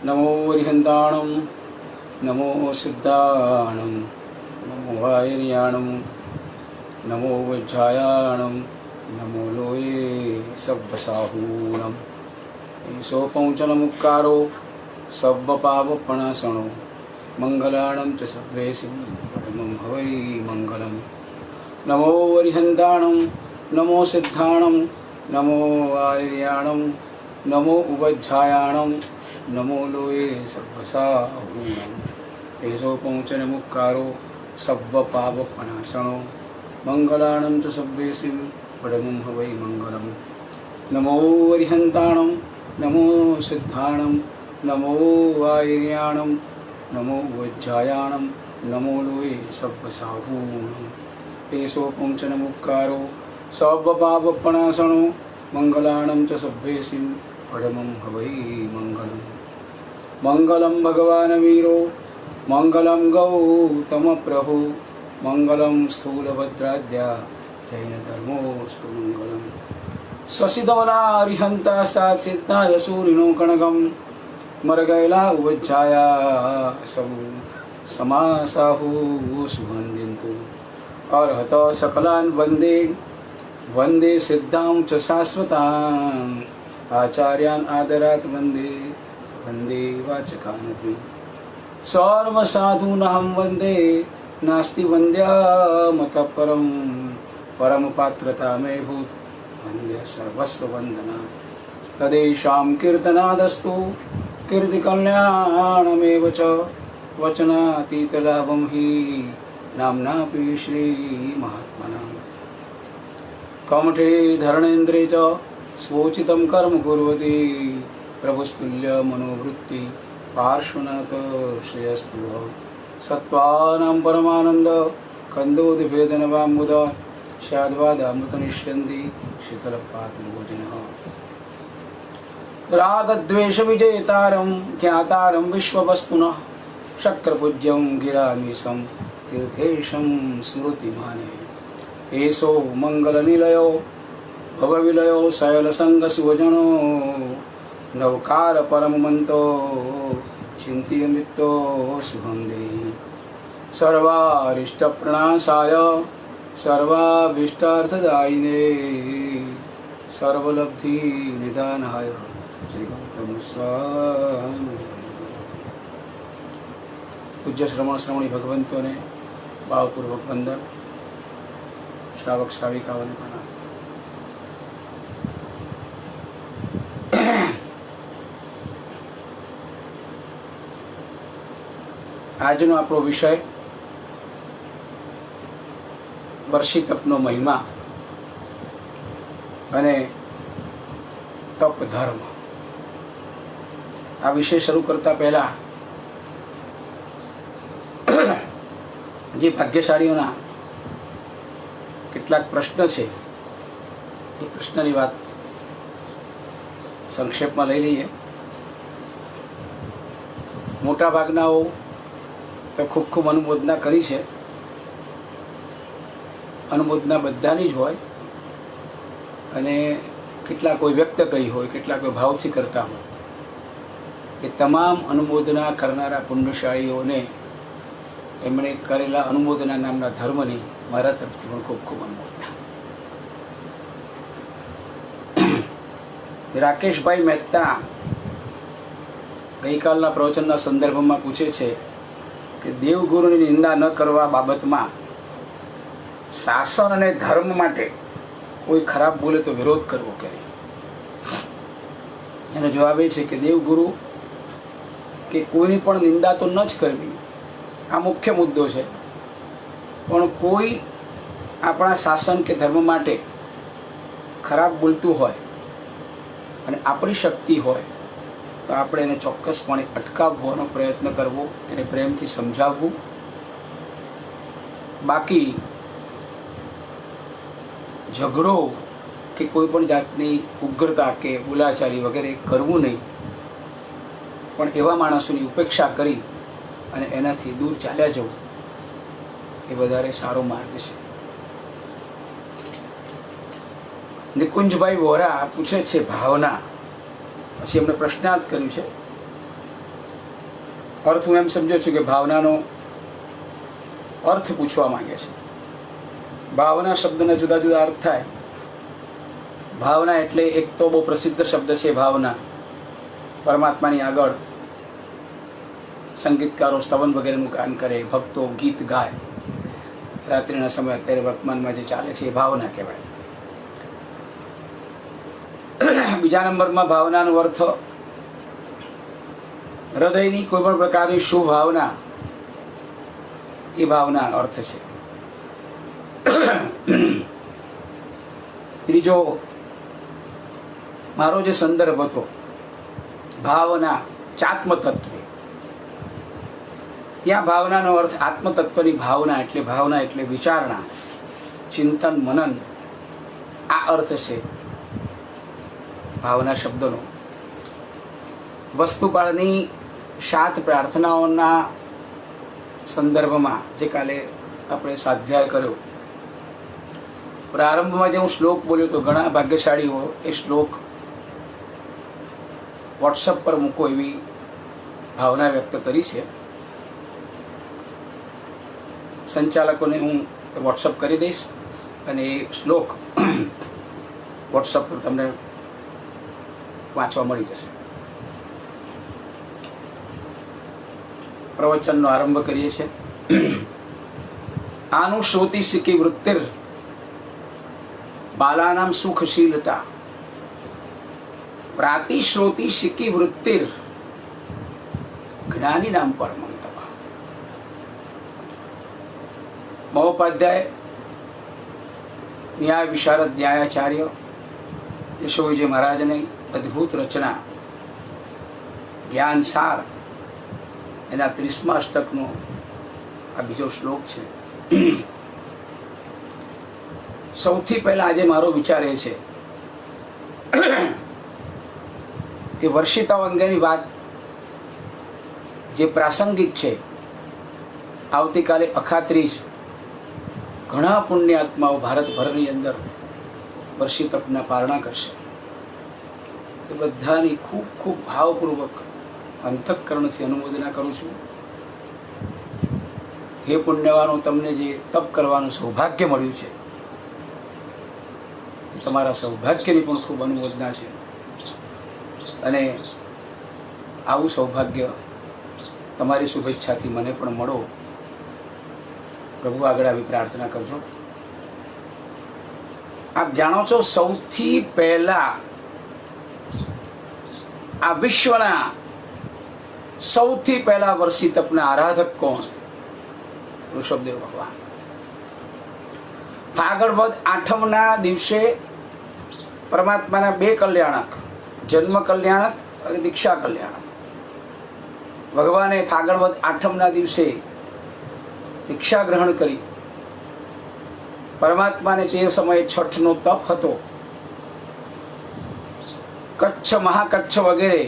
नमो अरिहन्ताणं नमो सिद्धाणं नमो वायुर्याणं नमो वज्रायाणं नमो लोये सब्बसाहूणम् ईशो पौंचनमुक्कारो सब्बपापपणासनो मंगलाणं च सब्वेसिं परमं हवै मंगलम् नमो अरिहन्ताणं नमो सिद्धाणं नमो वायुर्याणं नमो उपध्यायाणं नमो लोये सब्बसाहूणम् ईशो पौंचनमुक्कारो सब्बपापपणासनो मंगलाणं च सब्वेसिं परमं हवै मंगलम् नमो अरिहन्ताणं नमो सिद्धाणं नमो वायुर्याणं नमो वज्रायाणं नमो लोये सब्बसाहूणम् ईशो पौंचनमुक्कारो सब्बपापपणासनो मंगलाणं च सब्वेसिं परमं हवै मंगलम् मंगलं भगवान् वीरो मंगलं गौतमप्रभु मंगलं स्थूलभद्राद्या जैनधर्मोऽस्तु मंगलम् शशिधवलारिहन्ता सिद्धाय सूरिणो कणकं मरगैला उवज्जाया समासाहु सुवन्दिन्तु अर्हत सकलान् वन्दे वन्दे सिद्धां च शाश्वतान् आचार्यान् आदरात् वन्दे वन्दे वाचकानपि सर्वसाधूनहं वन्दे नास्ति वन्द्यामतः परं परमपात्रता मे भूत् वन्द्य सर्वस्ववन्दना तदेषां कीर्तनादस्तु कीर्तिकल्याणमेव च वचनातीतलाभं हि नाम्नापि श्रीमहात्मनां कमठे धरणेन्द्रे च स्वोचितं कर्म कुर्वती प्रभुस्तुल्य मनोवृत्ति पार्श्वनाथ श्रेयस्तु सत्त्वानां परमानन्द कन्दोदिभेदनवाम्बुद स्याद्वादामृतनिष्यन्ति शीतलपातमोजिनः रागद्वेषविजयतारं ज्ञातारं विश्ववस्तुनः शक्रपूज्यं गिरामीशं तीर्थेशं स्मृतिमाने एषो मङ्गलनिलयो भवविलयो शैलसङ्गसुवजनो नवकार परममन्तो चिन्तयमित्तो शुभं देहि सर्वारिष्टप्रणाशाय सर्वाभीष्टार्थदायिने सर्वलब्धिनिदानाय श्री गौतम स्वामी पूज्य श्रवण श्रवणी भगवंतों ने भावपूर्वक वंदन श्रावक श्राविकाओने प्रणाम। આજનો આપણો વિષય વર્ષી તપનો મહિમા અને તપ ધર્મ। આ વિષય શરૂ કરતા પહેલા જે ભાગ્યશાળીઓના કેટલાક પ્રશ્ન છે એ પ્રશ્નની વાત સંક્ષેપમાં લઈ લઈએ। મોટા ભાગનાઓ તો ખૂબ ખૂબ અનુમોદના કરી છે। અનુમોદના બધાની જ હોય અને કેટલા કોઈ વ્યક્ત કરી હોય, કેટલા કોઈ ભાવથી કરતા હોય। એ તમામ અનુમોદના કરનારા પુણ્યશાળીઓને એમણે કરેલા અનુમોદના નામના ધર્મની મારા તરફથી પણ ખૂબ ખૂબ અનુમોદના। રાકેશભાઈ મહેતા ગઈકાલના પ્રવચનના સંદર્ભમાં પૂછે છે કે દેવગુરુની નિંદા ન કરવા બાબતમાં શાસન અને ધર્મ માટે કોઈ ખરાબ બોલે તો વિરોધ કરવો કે નહીં। એનો જવાબ એ છે કે દેવગુરુ કે કોઈની પણ નિંદા તો ન જ કરવી, આ મુખ્ય મુદ્દો છે। પણ કોઈ આપણા શાસન કે ધર્મ માટે ખરાબ બોલતું હોય અને આપણી શક્તિ હોય તો આપણે એને ચોક્કસપણે અટકાવવાનો પ્રયત્ન કરવો, એને પ્રેમથી સમજાવવું। બાકી ઝઘડો કે કોઈ પણ જાતની ઉગ્રતા કે બોલાચાલી વગેરે કરવું નહીં, પણ એવા માણસોની ઉપેક્ષા કરી અને એનાથી દૂર ચાલ્યા જવું એ વધારે સારો માર્ગ છે। નિકુંજભાઈ વોરા પૂછે છે ભાવના, પછી એમણે પ્રશ્નાર્થ કર્યું છે અર્થ હું એમ સમજુ છું કે ભાવનાનો અર્થ પૂછવા માંગે છે. ભાવના શબ્દના જુદા જુદા અર્થ થાય. ભાવના એટલે એક તો બહુ પ્રસિદ્ધ શબ્દ છે ભાવના. પરમાત્માની આગળ સંગીતકારો સ્તવન વગેરેનું ગાન કરે, ભક્તો ગીત ગાય. રાત્રિના સમય અત્યારે વર્તમાનમાં જે ચાલે છે એ ભાવના કહેવાય. બીજા નંબરમાં ભાવનાનો અર્થ હૃદયની કોઈ પણ પ્રકારની શુભ ભાવના, એ ભાવના અર્થ છે. ત્રીજો મારો જે સંદર્ભ હતો ભાવના ચાત્મતત્વ, ત્યાં ભાવનાનો અર્થ આત્મતત્વની ભાવના એટલે વિચારણા, ચિંતન, મનન, આ અર્થ છે ભાવના શબ્દનો. વસ્તુપાળની 7 પ્રાર્થનાઓના સંદર્ભમાં જે કાલે આપણે સ્વાધ્યાય કર્યો, પ્રારંભમાં જે હું શ્લોક બોલ્યો તો ઘણા ભાગ્યશાળીઓ એ શ્લોક વોટ્સઅપ પર મૂકો એવી ભાવના વ્યક્ત કરી છે. સંચાલકોને હું વોટ્સઅપ કરી દઈશ અને એ શ્લોક વોટ્સઅપ પર તમને વાંચવા મળી જશે. પ્રવચનનો આરંભ કરીએ છીએ. આનુશ્રોતિ સિકી વૃત્તિર બાલાનામ સુખશીલતા, પ્રાતિશ્રોતિ સિકી વૃત્તિર જ્ઞાનીનામ પરમંતપ. મહોપાધ્યાય ન્યાય વિશારદ ન્યાયાચાર્ય યશોજી મહારાજની અદ્ભુત રચના જ્ઞાન સાર, એના 30મા અષ્ટકનો આ બીજો શ્લોક છે. સૌથી પહેલા આજે મારો વિચાર એ છે કે વર્ષિતા અંગેની વાત જે પ્રાસંગિક છે. આવતીકાલે અખાત્રીજ, ઘણા પુણ્યાત્માઓ ભારતભરની અંદર વર્ષિતપના પારણા કરશે. એ બધાની ખૂબ ખૂબ ભાવપૂર્વક અંતઃકરણથી અનુમોદના કરું છું. હે પુણ્યવાનો, તમને જે તપ કરવાનું સૌભાગ્ય મળ્યું છે, તમારા સૌભાગ્યની પણ ખૂબ અનુમોદના છે. અને આવું સૌભાગ્ય તમારી શુભેચ્છાથી મને પણ મળો. પ્રભુ આગળ આવી પ્રાર્થના કરજો. આપ જાણો છો, સૌથી પહેલા આ વિશ્વના સૌથી પહેલા વર્ષિતપના આરાધક કોણ? ઋષભદેવ ભગવાન. ફાગણ વદ આઠમના દિવસે પરમાત્માના 2 કલ્યાણક, જન્મ કલ્યાણક અને દીક્ષા કલ્યાણક. ભગવાને ફાગણ વદ આઠમના દિવસે દીક્ષા ગ્રહણ કરી. પરમાત્માને તે સમયે છઠનો તપ હતો. કચ્છ, મહાકચ્છ વગેરે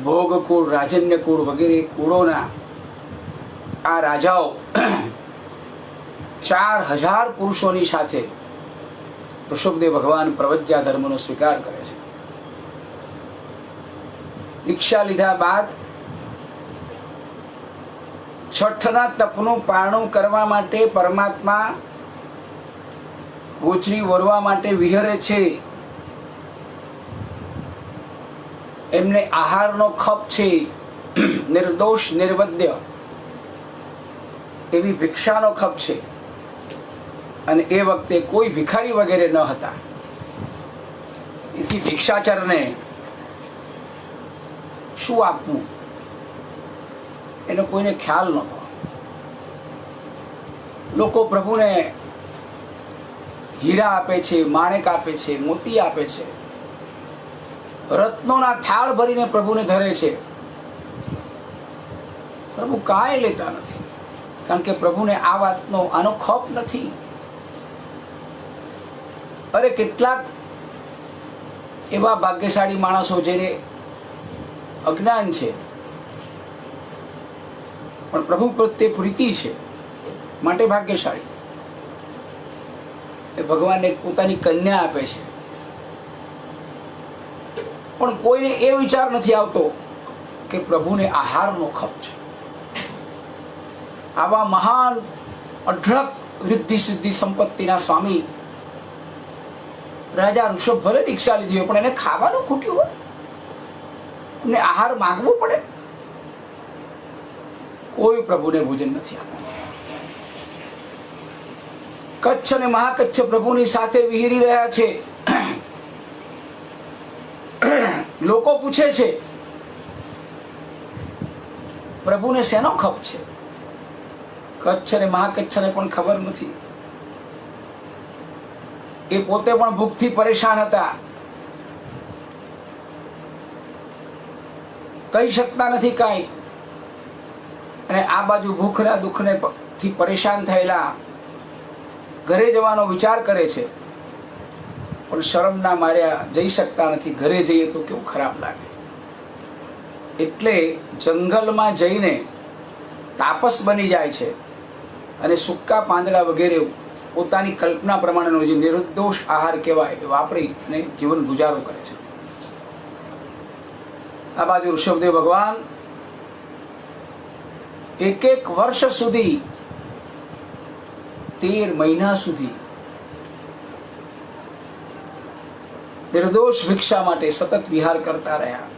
ભોગકુળ, રાજન્યકુળ વગેરે કુળોના આ રાજાઓ 4000 પુરુષોની સાથે ઋષભદેવ ભગવાન પ્રવજ્યા ધર્મનો સ્વીકાર કરે છે. દીક્ષા લીધા બાદ છઠના તપનું પારણું કરવા માટે પરમાત્મા ગોચરી વરવા માટે વિહરે છે. એમને આહારનો ખપ છે, નિર્દોષ નિર્વદ્ય એવી ભિક્ષાનો ખપ છે. અને એ વખતે કોઈ ભિખારી વગેરે ન હતા. એથી ભિક્ષાચરને શું આપવું એનો કોઈને ખ્યાલ નહોતો. લોકો પ્રભુને હીરા આપે છે, માણેક આપે છે, મોતી આપે છે, રત્નોના થાળ ભરીને પ્રભુને ધરે છે. પ્રભુ કાંઈ લેતા નથી, કારણ કે પ્રભુને આ વાતનો આનો ખપ નથી. અરે કેટલાક એવા ભાગ્યશાળી માણસો જેને અજ્ઞાન છે પણ પ્રભુ પ્રત્યે પ્રીતિ છે માટે ભાગ્યશાળી. એ ભગવાનને પોતાની કન્યા આપે છે, પણ કોઈને એ વિચાર નથી આવતો કે પ્રભુને આહારનો ખપ છે. આવા મહાન અઢળક રિદ્ધિ સિદ્ધિ સંપત્તિના સ્વામી રાજા ઋષભ ભલે દીક્ષા લીધી હોય, પણ એને ખાવાનું ખૂટ્યું હોય, એમને આહાર માંગવો પડે. કોઈ પ્રભુને ભોજન નથી આપતું. કચ્છ અને મહાકચ્છ પ્રભુની સાથે વિહરી રહ્યા છે. લોકો પૂછે છે પ્રભુને શેનો ખપ છે? કચ્છ અને મહાકચ્છને પણ ખબર નથી. એ પોતે પણ ભૂખથી પરેશાન હતા, કહી શકતા નથી કાંઈ. અને આ બાજુ ભૂખના દુઃખને થી પરેશાન થયેલા ઘરે જવાનો વિચાર કરે છે, પણ શરમના માર્યા જઈ શકતા નથી. ઘરે જઈએ તો કેવું ખરાબ લાગે. એટલે જંગલમાં જઈને તાપસ બની જાય છે અને સૂકા પાંદડા વગેરે પોતાની કલ્પના પ્રમાણેનો જે નિર્દોષ આહાર કહેવાય એ વાપરી અને જીવન ગુજારો કરે છે. આ બાજુ ઋષભદેવ ભગવાન 1 વર્ષ સુધી 13 મહિના સુધી નિર્દોષ ભિક્ષા માટે સતત વિહાર કરતા રહ્યા.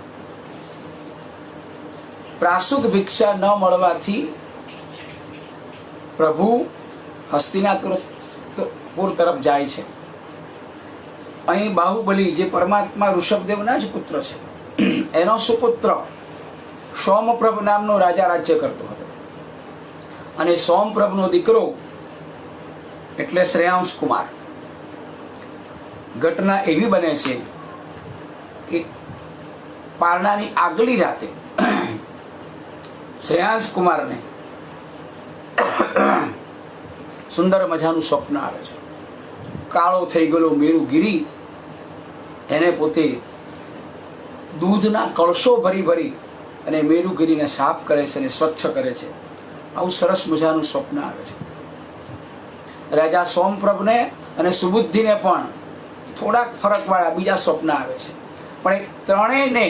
પ્રાસુદ ભિક્ષા ન મળવાથી પ્રભુ હસ્તિનાપુર તરફ જાય છે. અહીં બાહુબલી જે પરમાત્મા ઋષભદેવના જ પુત્ર છે, એનો સુપુત્ર સોમપ્રભ નામનો રાજા રાજ્ય કરતો હતો. અને સોમપ્રભનો દીકરો એટલે શ્રેયાંશ કુમાર. ઘટના એવી બને છે કે પારણાની આગલી રાતે શ્રેયાંશ કુમારને સુંદર મજાનું સ્વપ્ન આવે છે. કાળો થઈ ગયેલો મેરુગીરી એને પોતે દૂધના કળશો ભરી ભરી અને મેરુગીરીને સાફ કરે છે અને સ્વચ્છ કરે છે. આવું સરસ મજાનું સ્વપ્ન આવે છે. રાજા સોમપ્રભને અને સુબુદ્ધિને પણ થોડાક ફરકવાળા બીજા સ્વપ્ન આવે છે. પણ એ ત્રણેયને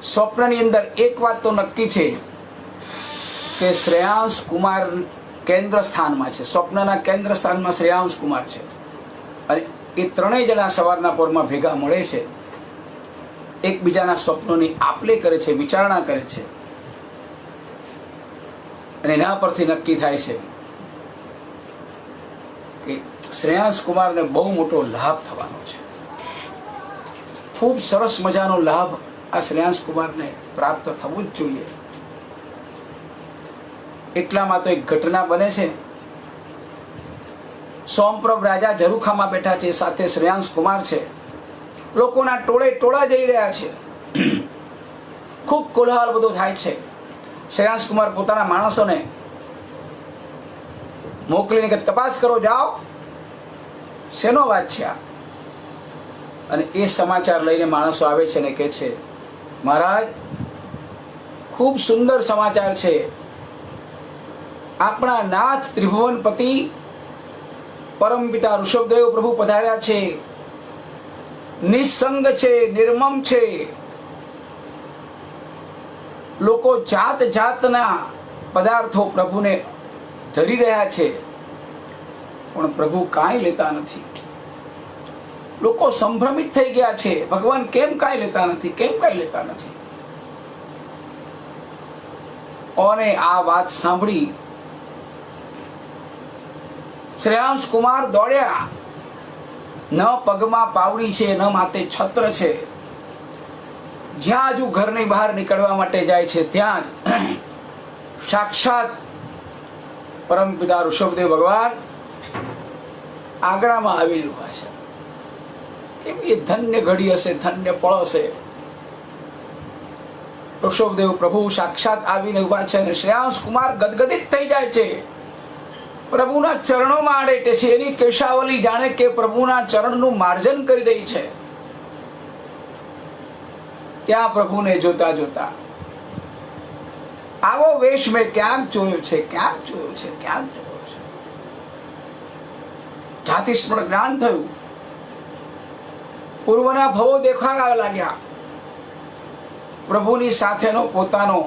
સ્વપ્નની અંદર એક વાત તો નક્કી છે કે શ્રેયાંશ કુમાર કેન્દ્ર સ્થાનમાં છે. સ્વપ્નના કેન્દ્ર સ્થાનમાં શ્રેયાંશ કુમાર છે. અને એ ત્રણેય જણા સવારના પોરમાં ભેગા મળે છે, એકબીજાના સ્વપ્નોની આપલે કરે છે, વિચારણા કરે છે. અને એના પરથી નક્કી થાય છે કે શ્રેયાંશ કુમારને બહુ મોટો લાભ થવાનો છે. ખૂબ સરસ મજાનો લાભ આ શ્રેયાંશ કુમારને પ્રાપ્ત થવો જ જોઈએ. એટલામાં તો એક ઘટના બને છે. સોમપ્રભ રાજા ઝરૂખામાં બેઠા છે, સાથે શ્રેયાંશ કુમાર છે. લોકોના ટોળે ટોળા જઈ રહ્યા છે. ખૂબ કોલાહલ બધો થાય છે. શ્રેયાંશ કુમાર પોતાના માણસોને મોકલીને કે તપાસ કરો, જાઓ શેનો વાત છે આ. અને એ સમાચાર લઈને માણસો આવે છે ને કહે છે, મહારાજ ખૂબ સુંદર સમાચાર છે. આપણા નાથ ત્રિભુવનપતિ પરમપિતા ઋષભદેવ પ્રભુ પધાર્યા છે. નિસંગ છે, નિર્મમ છે. લોકો જાત જાતના પદાર્થો પ્રભુને ધરી રહ્યા છે, પણ પ્રભુ કાંઈ લેતા નથી. લોકો સંભ્રમિત થઈ ગયા છે, ભગવાન કેમ કાંઈ લેતા નથી, કેમ કાંઈ લેતા નથી. અને આ વાત સાંભળી શ્રેયાંશ કુમાર દોડ્યા. ન પગમાં પાવડી છે, ન માથે છત્ર છે. જ્યાં જ ઘરની બહાર નીકળવા માટે જાય છે ત્યાં જ સાક્ષાત પરમપિતા ઋષભદેવ ભગવાન આગળમાં આવીને ઉભા છે. કેમ એ ધન્ય ઘડી હશે, ધન્ય પળ હશે. ઋષભદેવ પ્રભુ સાક્ષાત આવીને ઉભા છે અને શ્રેયાંશ કુમાર ગદગદિત થઈ જાય છે. પ્રભુના ચરણોમાં આડેટે છે. એની કેશાવલી જાણે કે પ્રભુના ચરણનું માર્જન કરી રહી છે. ત્યાં પ્રભુને જોતા જોતા આવો વેશ મેં ક્યાંક જોયો છે, ક્યાંક જોયો છે, ક્યાંક જોયો છે. જાતિસ્મરણ જ્ઞાન થયું. પૂર્વના ભવો દેખાવા લાગ્યા. પ્રભુની સાથેનો પોતાનો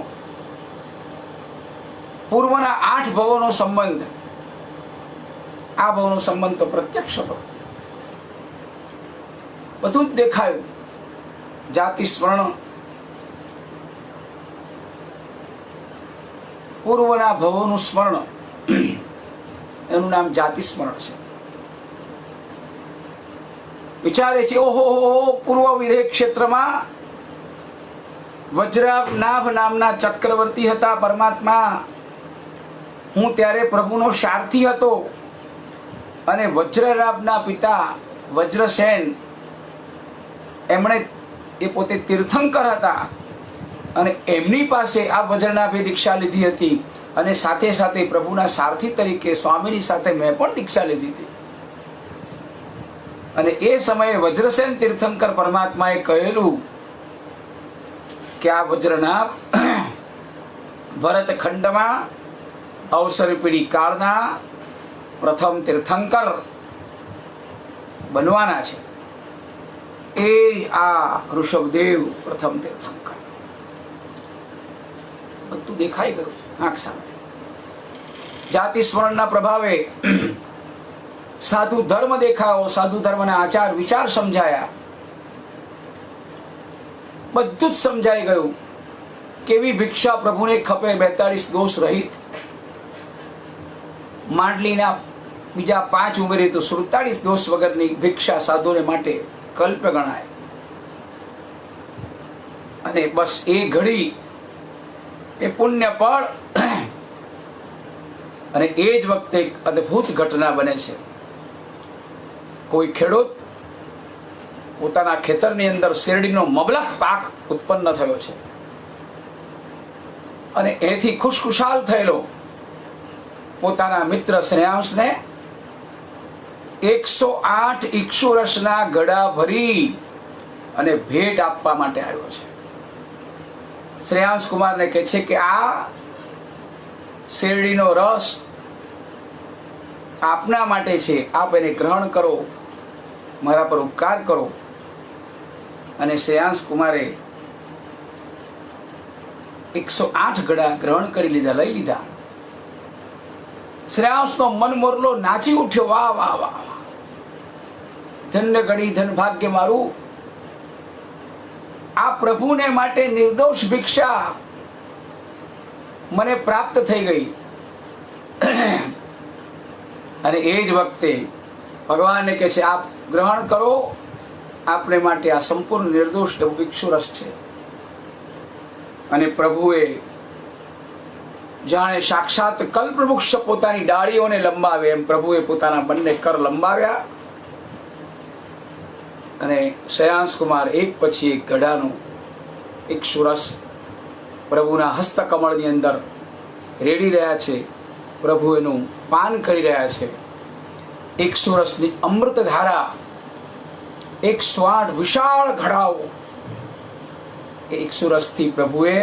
પૂર્વના 8 ભવોનો સંબંધ, આ ભવનો સંબંધ તો પ્રત્યક્ષ હતો. બધું જ દેખાયું. જાતિ સ્મરણ, પૂર્વના ભવોનું સ્મરણ, એનું નામ જાતિ સ્મરણ છે. વિચારે છે, ઓહો પૂર્વ વિદેહ ક્ષેત્રમાં વજ્રનાભ નામના ચક્રવર્તી હતા પરમાત્મા. હું ત્યારે પ્રભુનો સારથી હતો અને વજ્રનાભના પિતા વજ્રસેન, એમણે એ પોતે તીર્થંકર હતા અને એમની પાસે આ વજ્રનાભે દીક્ષા લીધી હતી અને સાથે સાથે પ્રભુના સારથી તરીકે સ્વામીની સાથે મેં પણ દીક્ષા લીધી હતી. અને એ સમયે વજ્રસેન તીર્થંકર પરમાત્માએ કહેલું કે આ વજ્રનાભ ભરતખંડમાં અવસર પીઢી કાળના પ્રથમ તીર્થંકર બનવાના છે. એ આ ઋષભદેવ પ્રથમ તીર્થંકર. બધું દેખાઈ ગયું આંખ સામે. જાતિ સ્મરણના પ્રભાવે સાધુ ધર્મ દેખાયો, સાધુ ધર્મના આચાર વિચાર સમજાયા, બધું જ સમજાઈ ગયું. કેવી ભિક્ષા પ્રભુને ખપે 42 દોષ રહિત. માંડલીના બીજા 5 ઉમેરી તો 47 દોષ વગરની ભિક્ષા સાધુને માટે કલ્પ ગણાય. અને બસ એ ઘડી એ પુણ્ય પળ અને એ જ વખતે એક અદ્ભુત ઘટના બને છે. કોઈ ખેડૂત પોતાના ખેતરની અંદર શેરડીનો મબલખ પાક ઉત્પન્ન થયો છે અને એથી ખુશખુશાલ થયેલો પોતાના મિત્ર શ્રેયાંશને 108 ઇક્ષુરસના ગળા ભરી અને ભેટ આપવા માટે આવ્યો છે. શ્રેયાંશ કુમારને કહે છે કે આ શેરડીનો રસ આપના માટે છે, આપ એને ગ્રહણ કરો, મારા પર ઉપકાર કરો. અને શ્રેયાંશ કુમારે 108 ગળા ગ્રહણ કરી લીધા, લઈ લીધા. શ્રેયાંશનો મન મોરલો નાચી ઉઠ્યો, વાહ વાહ વાહ, ધન્ય ઘડી ધન ભાગ્ય મારું. આ પ્રભુને માટે નિર્દોષ ભિક્ષા મને પ્રાપ્ત થઈ ગઈ. અને એ જ વખતે ભગવાનને કહે છે, આપ ગ્રહણ કરો, આપને માટે આ સંપૂર્ણ નિર્દોષ એવું ઇક્ષુરસ છે. અને પ્રભુએ જાણે સાક્ષાત કલ્પવૃક્ષ પોતાની ડાળીઓને લંબાવે એમ પ્રભુએ પોતાના બંને કર લંબાવ્યા અને શ્રેયાંશ કુમાર એક પછી એક ગળાનું ઇક્ષુરસ પ્રભુના હસ્તકમળની અંદર રેડી રહ્યા છે. પ્રભુ એનું પાન કરી રહ્યા છે. ઇક્ષુરસની અમૃત ધારા, 108 વિશાળ ઘડાઓ એ ઇક્ષુરસથી પ્રભુએ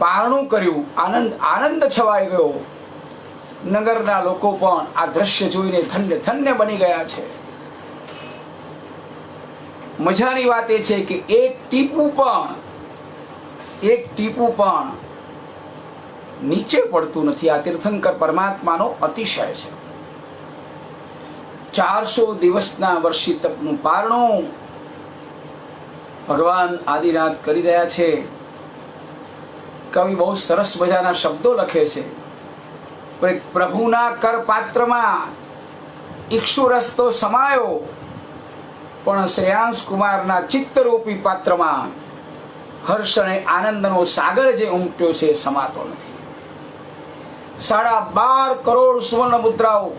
પારણું કર્યું. આનંદ આનંદ છવાઈ ગયો. નગરના લોકો પણ આ દ્રશ્ય જોઈને ધન્ય ધન્ય બની ગયા છે. મજાની વાત એ છે કે એક ટીપું પણ નીચે પડતું નથી. આ તીર્થંકર પરમાત્માનો અતિશય છે. 400 દિવસના વર્ષી તપનું પારણું ભગવાન આદિનાથ કરી રહ્યા છે. કવિ બહુ સરસ મજાના શબ્દો લખે છે. પ્રભુના કરપાત્રમાં ઇક્ષુરસ તો સમાયો, પણ શ્રેયાંશ કુમારના ચિત્તરૂપી પાત્રમાં હર્ષ અને આનંદનો સાગર જે ઉમટ્યો છે સમાતો નથી. 12.5 કરોડ સુવર્ણ મુદ્રાઓ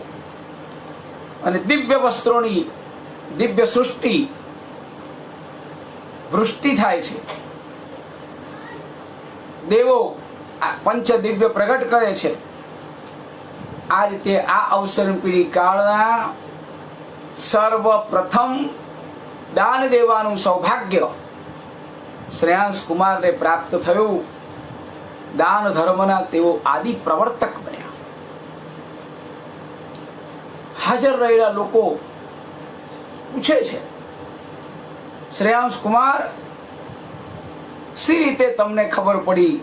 અને દિવ્ય વસ્ત્રોની દિવ્ય સૃષ્ટિ વૃષ્ટિ થાય છે. દેવો પંચ દિવ્ય પ્રગટ કરે છે. આ રીતે આ અવસર પીઢી કાળના સર્વપ્રથમ દાન દેવાનું સૌભાગ્ય શ્રેયાંશ કુમારને પ્રાપ્ત થયું. દાન ધર્મના તેઓ આદિ પ્રવર્તક બન્યા. હાજર રહેલા લોકો પૂછે છે, શ્રેયાંશ કુમાર સી રીતે તમને ખબર પડી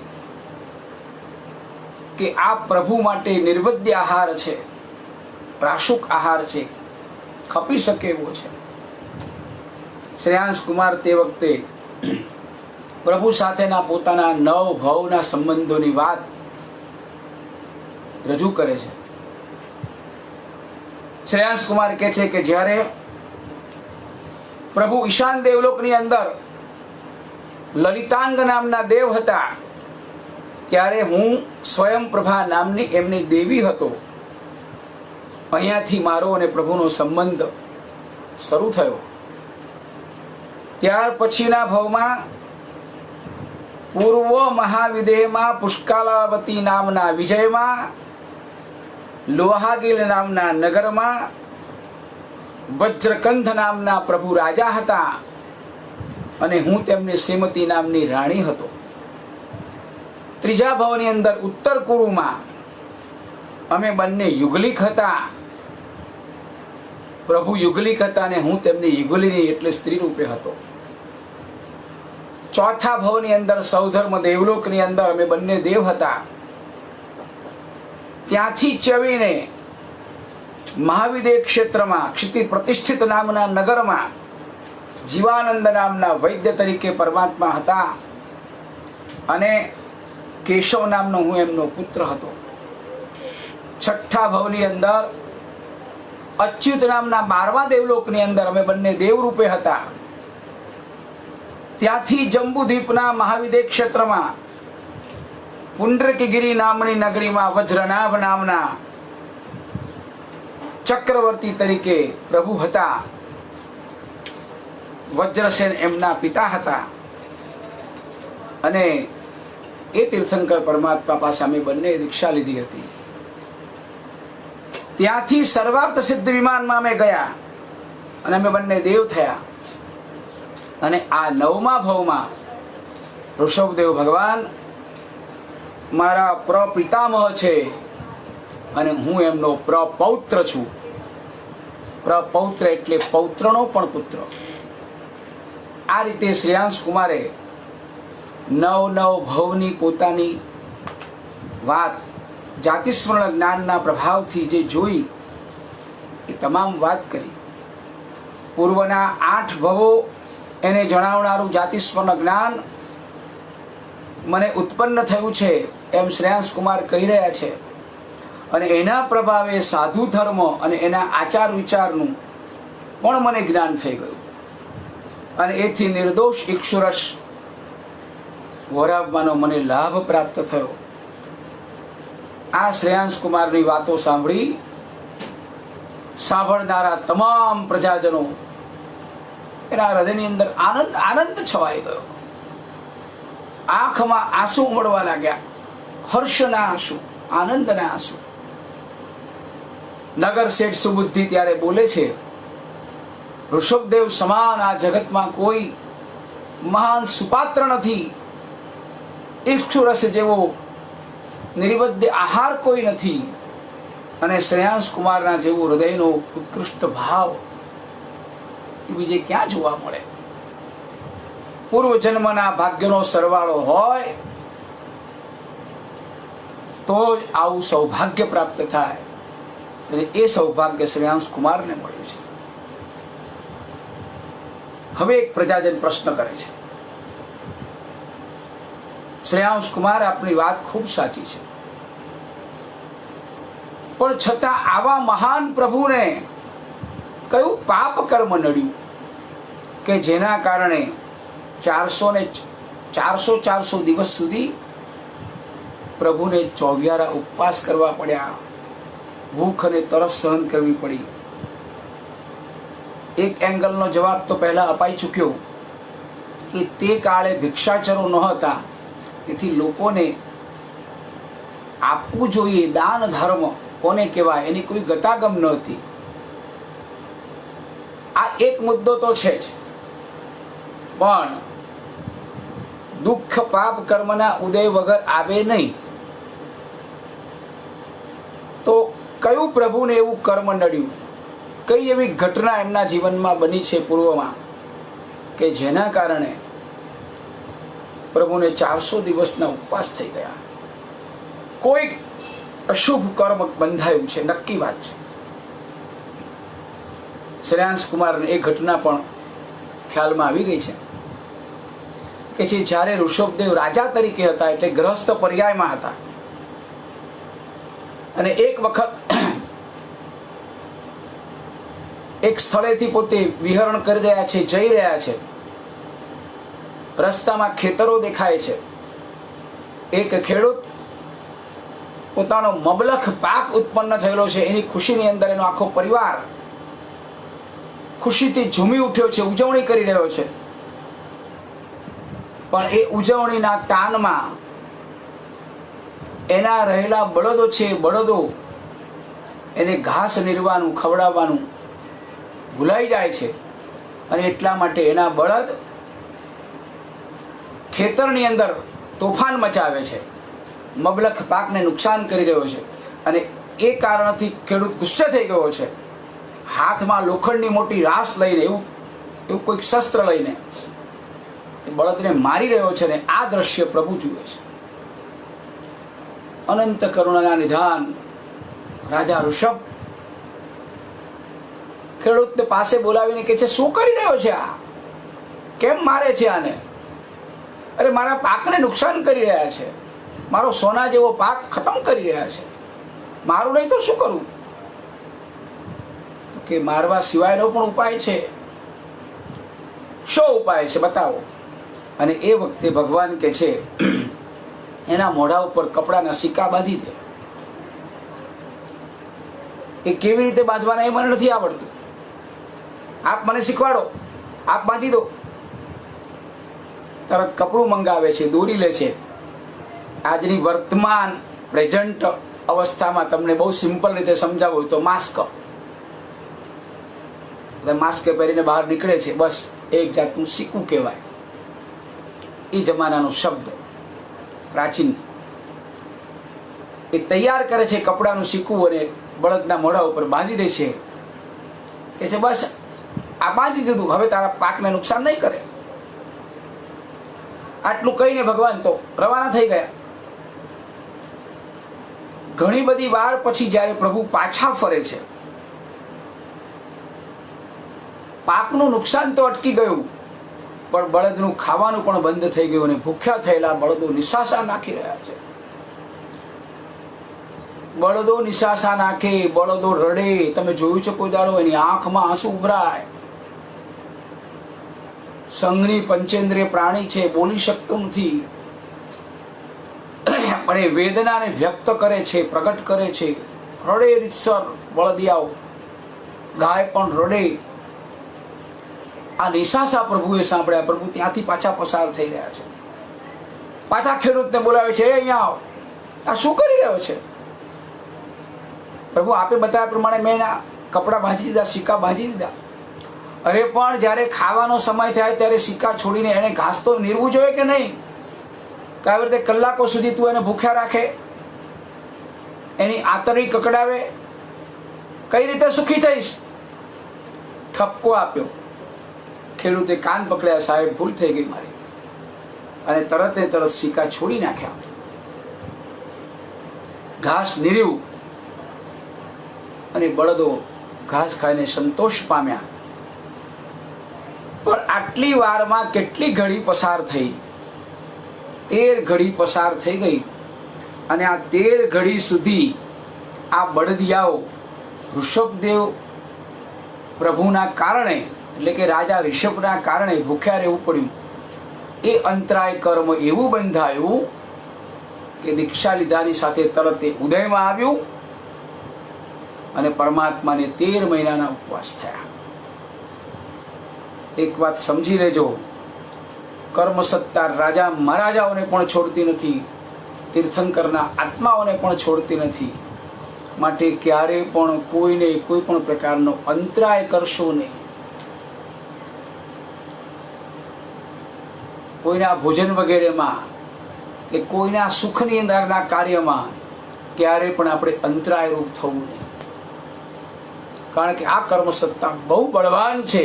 કે આ પ્રભુ માટે નિર્વદ્ય આહાર છે, રાશુક આહાર છે, ખપી શકે એવો છે? શ્રેયાંશ કુમાર તે વખતે પ્રભુ સાથેના પોતાના નવ ભાવના સંબંધોની વાત રજૂ કરે છે. શ્રેયાંશ કુમાર કહે છે કે જ્યારે પ્રભુ ઈશાન દેવલોકની અંદર લલિતાંગ નામના દેવ હતા, ત્યારે હું સ્વયંપ્રભા નામની એમની દેવી હતો. અહીંયાથી મારો અને પ્રભુનો સંબંધ શરૂ થયો. ત્યાર પછીના ભાવમાં પૂર્વ મહાવિદેહમાં પુષ્કલાવતી નામના વિજયમાં લોહાગીલ નામના નગરમાં વજ્રકંઠ નામના પ્રભુ રાજા હતા અને હું તેમની શ્રીમતી નામની રાણી હતો. ત્રીજા ભાવની અંદર ઉત્તર કુરુમાં અમે બંને યુગલિક હતા. પ્રભુ યુગલિક હતા અને હું તેમની યુગલિની એટલે સ્ત્રી રૂપે હતો. ચોથા ભાવની અંદર સૌધર્મ દેવલોકની અંદર અમે બંને દેવ હતા. ત્યાંથી ચવીને મહાવિદેહ ક્ષેત્રમાં ક્ષિતિ પ્રતિષ્ઠિત નામના નગરમાં જીવાનંદ નામના વૈદ્ય તરીકે પરમાત્મા હતા અને કેશવ નામનો હું એમનો પુત્ર હતો. છઠ્ઠા ભાવની અંદર અચ્યુત નામના 12મા દેવલોકની અંદર અમે બંને દેવરૂપે હતા. ત્યાંથી જંબુદ્વીપના મહાવિદેહ ક્ષેત્રમાં પુંડ્રકગીરી નામની નગરીમાં વજ્રનાભ નામના ચક્રવર્તી તરીકે પ્રભુ હતા. વજ્રસેન એમના પિતા હતા અને એ તીર્થંકર પરમાત્મા પાસે અમે બંને દીક્ષા લીધી હતી. ત્યાંથી સર્વાર્થ સિદ્ધ વિમાનમાં અમે ગયા અને અમે બંને દેવ થયા. અને આ 9મા ભાવમાં ઋષભદેવ ભગવાન મારા પ્રપિતામહ છે અને હું એમનો પ્રપૌત્ર છું. પ્રપૌત્ર એટલે પૌત્રનો પણ પુત્ર. આ રીતે શ્રેયાંશ કુમારે 9 ભાવની પોતાની વાત જાતિસ્મરણ જ્ઞાનના પ્રભાવથી જે જોઈ એ તમામ વાત કરી. પૂર્વના 8 ભવો એને જણાવનારું જાતિસ્મરણ જ્ઞાન મને ઉત્પન્ન થયું છે એમ શ્રેયાંશ કુમાર કહી રહ્યા છે. અને એના પ્રભાવે સાધુ ધર્મ અને એના આચાર વિચારનું પણ મને જ્ઞાન થઈ ગયું અને એથી નિર્દોષ ઇક્ષુરસ વરાવવાનો મને લાભ પ્રાપ્ત થયો. આ શ્રેયાંશ કુમારની વાતો સાંભળી સાંભળનારા તમામ પ્રજાજનો એના હૃદયની અંદર આનંદ છવાઈ ગયો. આંખમાં આંસુ ઉમડવા લાગ્યા. હર્ષના આંસુ, આનંદના આંસુ. નગર શેઠ સુબુદ્ધિ ત્યારે બોલે છે, ઋષભદેવ સમાન આ જગતમાં કોઈ મહાન સુપાત્ર નથી. ઇક્ષુરસ જેવો નિર્વદ્ય આહાર કોઈ નથી અને શ્રેયાંશ કુમારના જેવો હૃદયનો ઉત્કૃષ્ટ ભાવ બીજે ક્યાં જોવા મળે? પૂર્વ જન્મના ભાગ્યનો સરવાળો હોય તો જ આવું સૌભાગ્ય પ્રાપ્ત થાય અને એ સૌભાગ્ય શ્રેયાંશ કુમારને મળ્યું છે. હવે એક પ્રજાજન પ્રશ્ન કરે છે, શ્રેયાંશ કુમાર આપની વાત ખૂબ સાચી છે, પણ છતાં આવા મહાન પ્રભુને કયું પાપ કર્મ નડ્યું કે જેના કારણે 400 દિવસ સુધી પ્રભુને 24 ઉપવાસ કરવા પડ્યા, ભૂખ અને તરસ સહન કરવી પડી? એક એંગલનો જવાબ તો પહેલા અપાઈ ચૂક્યો કે તે કાળે ભિક્ષાચરો ન હતા, તેથી લોકોને આપવું જોઈએ. દાન ધર્મ કોને કહેવાય એની કોઈ ગતાગમ ન હતી. આ એક મુદ્દો તો છે જ, પણ દુઃખ પાપ કર્મના ઉદય વગર આવે નહીં. તો કયું પ્રભુને એવું કર્મ નડ્યું, કઈ એવી ઘટના એમના જીવનમાં બની છે પૂર્વમાં કે જેના કારણે પ્રભુને 400 દિવસના ઉપવાસ થઈ ગયા. કોઈ અશુભ કર્મ બંધાયું છે, નક્કી વાત છે. શ્રેયાંશ કુમારને એ ઘટના પણ ખ્યાલમાં આવી ગઈ છે કે જે જ્યારે ઋષભદેવ રાજા તરીકે હતા, એટલે ગ્રહસ્થ પર્યાયમાં હતા, અને એક વખત એક સ્થળેથી પોતે વિહરણ કરી રહ્યા છે, જઈ રહ્યા છે. રસ્તામાં ખેતરો દેખાય છે. એક ખેડૂત પોતાનો મબલખ પાક ઉત્પન્ન થયેલો છે, એની ખુશીની અંદર એનો આખો પરિવાર ખુશીથી ઝૂમી ઉઠ્યો છે, ઉજવણી કરી રહ્યો છે. પણ એ ઉજવણીના તાનમાં એના રહેલા બળદો છે, બળદો એને ઘાસ નીરવાનું, ખવડાવવાનું ભૂલાઈ જાય છે, અને એટલા માટે એના બળદ ખેતરની અંદર તોફાન મચાવે છે, મબલખ પાકને નુકસાન કરી રહ્યો છે. અને એ કારણથી ખેડૂત ગુસ્સે થઈ ગયો છે. હાથમાં લોખંડની મોટી રાસ લઈને, એવું કોઈક શસ્ત્ર લઈને બળદને મારી રહ્યો છે. ને આ દ્રશ્ય પ્રભુ જુએ છે. અનંત કરુણાના નિધાન રાજા ઋષભ ખેડૂતને પાસે બોલાવીને કહે છે, શું કરી રહ્યો છે આ? કેમ મારે છે આને? અરે મારા પાકને નુકસાન કરી રહ્યા છે, મારો સોના જેવો પાક ખતમ કરી રહ્યા છે, મારું નહીં તો શું કરું? તો કે મારવા સિવાયનો પણ ઉપાય છે. શું ઉપાય છે બતાવો? અને એ વખતે ભગવાન કે છે, એના મોઢા ઉપર કપડાના સિક્કા બાંધી દે. એ કેવી રીતે બાંધવાના એ મને નથી આવડતું, આપ મને શીખવાડો, આપ બાંધી દો. તરત કપડું મંગાવે છે, દોરી લે છે. આજની વર્તમાન પ્રેઝન્ટ અવસ્થામાં તમને બહુ સિમ્પલ રીતે સમજાવું તો માસ્ક પહેરીને બહાર નીકળે છે, બસ એક જાતનું સિક્કું કહેવાય. એ જમાનાનો શબ્દ પ્રાચીન. એ તૈયાર કરે છે કપડાનું સિક્કું અને બળદના મોઢા ઉપર બાંધી દે છે. કે છે બસ આ બાંધી દીધું, હવે તારા પાકને નુકસાન નહીં કરે. આટલું કહીને ભગવાન તો રવાના થઈ ગયા. ઘણી બધી વાર પછી જ્યારે પ્રભુ પાછા ફરે છે, પાકનું નુકસાન તો અટકી ગયું, પણ બળદનું ખાવાનું પણ બંધ થઈ ગયું, અને ભૂખ્યા થયેલા બળદો નિશાસા નાખી રહ્યા છે. બળદો નિશાસા નાખે, બળદો રડે. તમે જોયું છે કોઈ દાડો એની આંખમાં આંસુ ઉભરાય? સંઘની પંચેન્દ્રિય પ્રાણી છે, બોલી શકતો નથી, પણ એ વેદનાને વ્યક્ત કરે છે, પ્રગટ કરે છે. રડે રીતસર બળદિયાઓ, ગાય પણ રડે. આ નિશાસા પ્રભુએ સાંભળ્યા. પ્રભુ ત્યાંથી પાછા પસાર થઈ રહ્યા છે. પાછા ખેડૂતને બોલાવે છે, અહીંયા આવો, આ શું કરી રહ્યો છે? પ્રભુ આપે બતાવ્યા પ્રમાણે મેં એના કપડાં બાંધી દીધા, સિક્કા બાંધી દીધા. અરે પણ જ્યારે ખાવાનો સમય થાય ત્યારે સિક્કા છોડીને એને ઘાસ તો નીરવું જોઈએ કે નહીં? કઈ રીતે કલાકો સુધી તું એને ભૂખ્યા રાખે, એની આંતરડી કકડાવે? કઈ રીતે સુખી થઈશ? ઠપકો આપ્યો. ખેડૂતે કાન પકડ્યા, સાહેબ ભૂલ થઈ ગઈ મારી, અને તરત સિક્કા છોડી નાખ્યા. ઘાસ નીર્યું અને બળદો ઘાસ ખાઈને સંતોષ પામ્યા. પણ આટલી વારમાં કેટલી ઘડી પસાર થઈ? 13 ઘડી પસાર થઈ ગઈ. અને આ 13 ઘડી સુધી આ બળદિયાઓ ઋષભદેવ પ્રભુના કારણે, એટલે કે રાજા ઋષભના કારણે ભૂખ્યા રહેવું પડ્યું. એ અંતરાય કર્મ એવું બંધાયું કે દીક્ષા લીધાની સાથે તરત એ ઉદયમાં આવ્યું અને પરમાત્માને 13 મહિનાના ઉપવાસ થયા. એક વાત સમજી લેજો, કર્મસત્તા રાજા મહારાજાઓને પણ છોડતી નથી, તીર્થંકરના આત્માઓને પણ છોડતી નથી. માટે ક્યારે પણ કોઈને કોઈ પણ પ્રકારનો અંતરાય કરશો નહીં. કોઈના ભોજન વગેરેમાં કે કોઈના સુખની અંદરના કાર્યમાં ક્યારે પણ આપણે અંતરાયરૂપ થવું નહીં. કારણ કે આ કર્મસત્તા બહુ બળવાન છે.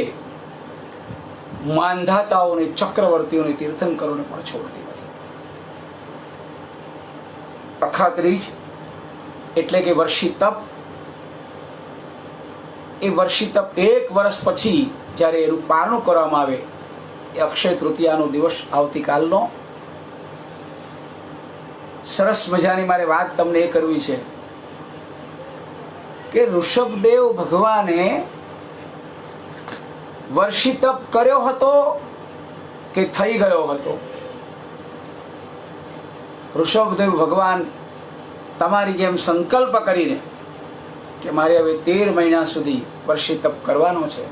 માંધાતાઓને, ચક્રવર્તીઓને, તીર્થંકરોને પણ છોડતી નથી. અખાત્રીજ એટલે કે વર્ષી તપ. એ વર્ષી તપ 1 વર્ષ પછી જ્યારે એનું પારણું કરવામાં આવે એ અક્ષય તૃતીયાનો દિવસ આવતીકાલનો. સરસ મજાની મારે વાત તમને એ કરવી છે કે ઋષભદેવ ભગવાને વર્ષી તપ કર્યો હતો કે થઈ ગયો હતો? ઋષભદેવ ભગવાન તમારી જેમ સંકલ્પ કરીને કે મારે હવે 13 મહિના સુધી વર્ષી તપ કરવાનો છે,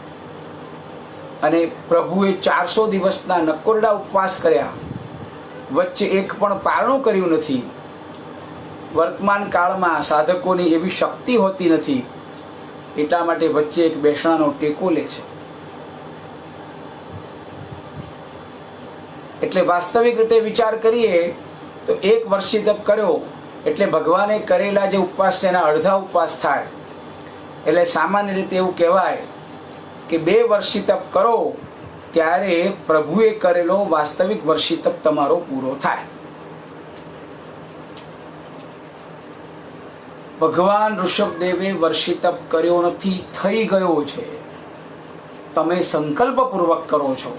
અને પ્રભુએ 400 દિવસના નકોરડા ઉપવાસ કર્યા, વચ્ચે એક પણ પારણું કર્યું નથી. વર્તમાન કાળમાં સાધકોની એવી શક્તિ હોતી નથી, એટલા માટે વચ્ચે એક બેસણાનો ટેકો લે છે. એટલે વાસ્તવિક રીતે વિચાર કરીએ તો 1 વર્ષી તપ કર્યો એટલે ભગવાને કરેલા જે ઉપવાસ છે એના અડધા ઉપવાસ થાય. એટલે સામાન્ય રીતે એવું કહેવાય કે 2 વર્ષી તપ કરો ત્યારે પ્રભુએ કરેલો વાસ્તવિક વર્ષી તપ તમારો પૂરો થાય. ભગવાન ઋષભદેવે વર્ષી તપ કર્યો નથી, થઈ ગયો છે. તમે સંકલ્પપૂર્વક કરો છો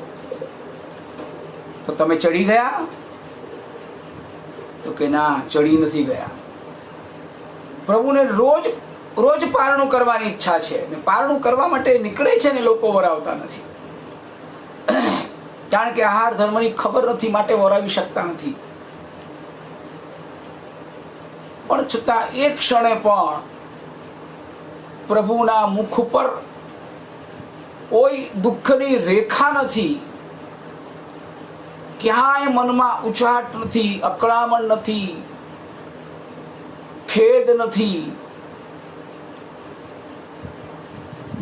તો તમે ચડી ગયા? તો કે ના, ચડી નથી ગયા. પ્રભુને રોજ રોજ પારણું કરવાની ઈચ્છા છે, ને પારણું કરવા માટે નીકળે છે ને લોકો વરાવતા નથી. કારણ કે આહાર ધર્મની ખબર નથી માટે વરાવી શકતા નથી. પણ છતાં એક ક્ષણે પણ પ્રભુના મુખ પર કોઈ દુઃખની રેખા નથી, ક્યાંય મનમાં ઉચાટ નથી, અકળામણ નથી, ખેદ નથી,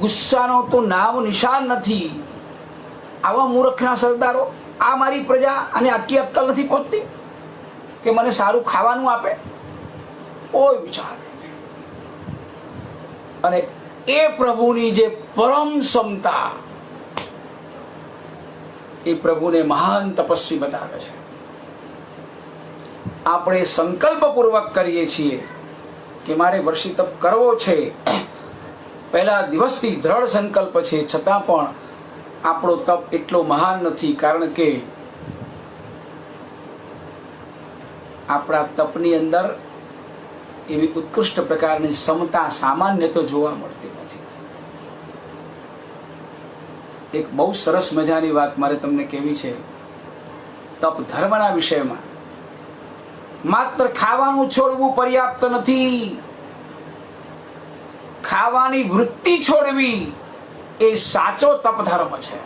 ગુસ્સાનો તો નામ નિશાન નથી. આવા મૂર્ખના સરદારો, આ મારી પ્રજા, અને આટલી અક્કલ નથી પહોંચતી કે મને સારું ખાવાનું આપે? કોઈ વિચાર નથી. અને એ પ્રભુની જે પરમ ક્ષમતા, એ પ્રભુને મહાન તપસ્વી બતાવે છે. આપણે સંકલ્પપૂર્વક કરીએ છીએ કે મારે વર્ષી તપ કરવો છે, પહેલા દિવસથી દ્રઢ સંકલ્પ છે, છતાં પણ આપણો તપ એટલો મહાન નથી, કારણ કે આપણા તપની અંદર એવી ઉત્કૃષ્ટ પ્રકારની ક્ષમતા સામાન્ય તો જોવા મળતી નથી. એક બહુ સરસ મજાની વાત મારે તમને કહેવી છે તપ ધર્મના વિષયમાં. માત્ર ખાવાનું છોડવું પર્યાપ્ત નથી, ખાવાની વૃત્તિ છોડવી એ સાચો તપ ધર્મ છે.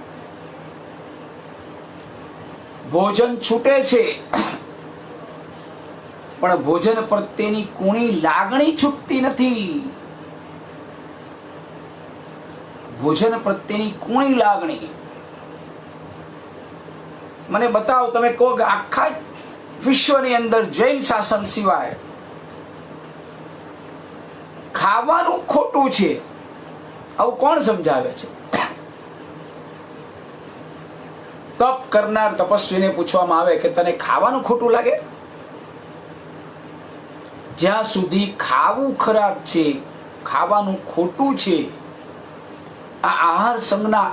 ભોજન છૂટે છે પણ ભોજન પ્રત્યેની કુણી લાગણી છૂટતી નથી. ભોજન પ્રત્યેની કુણી લાગણી મને બતાવો. તમે કહો કે આખા વિશ્વની અંદર જૈન શાસન સિવાય ખાવાનું ખોટું છે, આવું કોણ સમજાવે છે? તપ કરનાર તપસ્વીને પૂછવામાં આવે કે તને ખાવાનું ખોટું લાગે? જ્યાં સુધી ખાવું ખરાબ છે, ખાવાનું ખોટું છે, આ આહાર સંજ્ઞા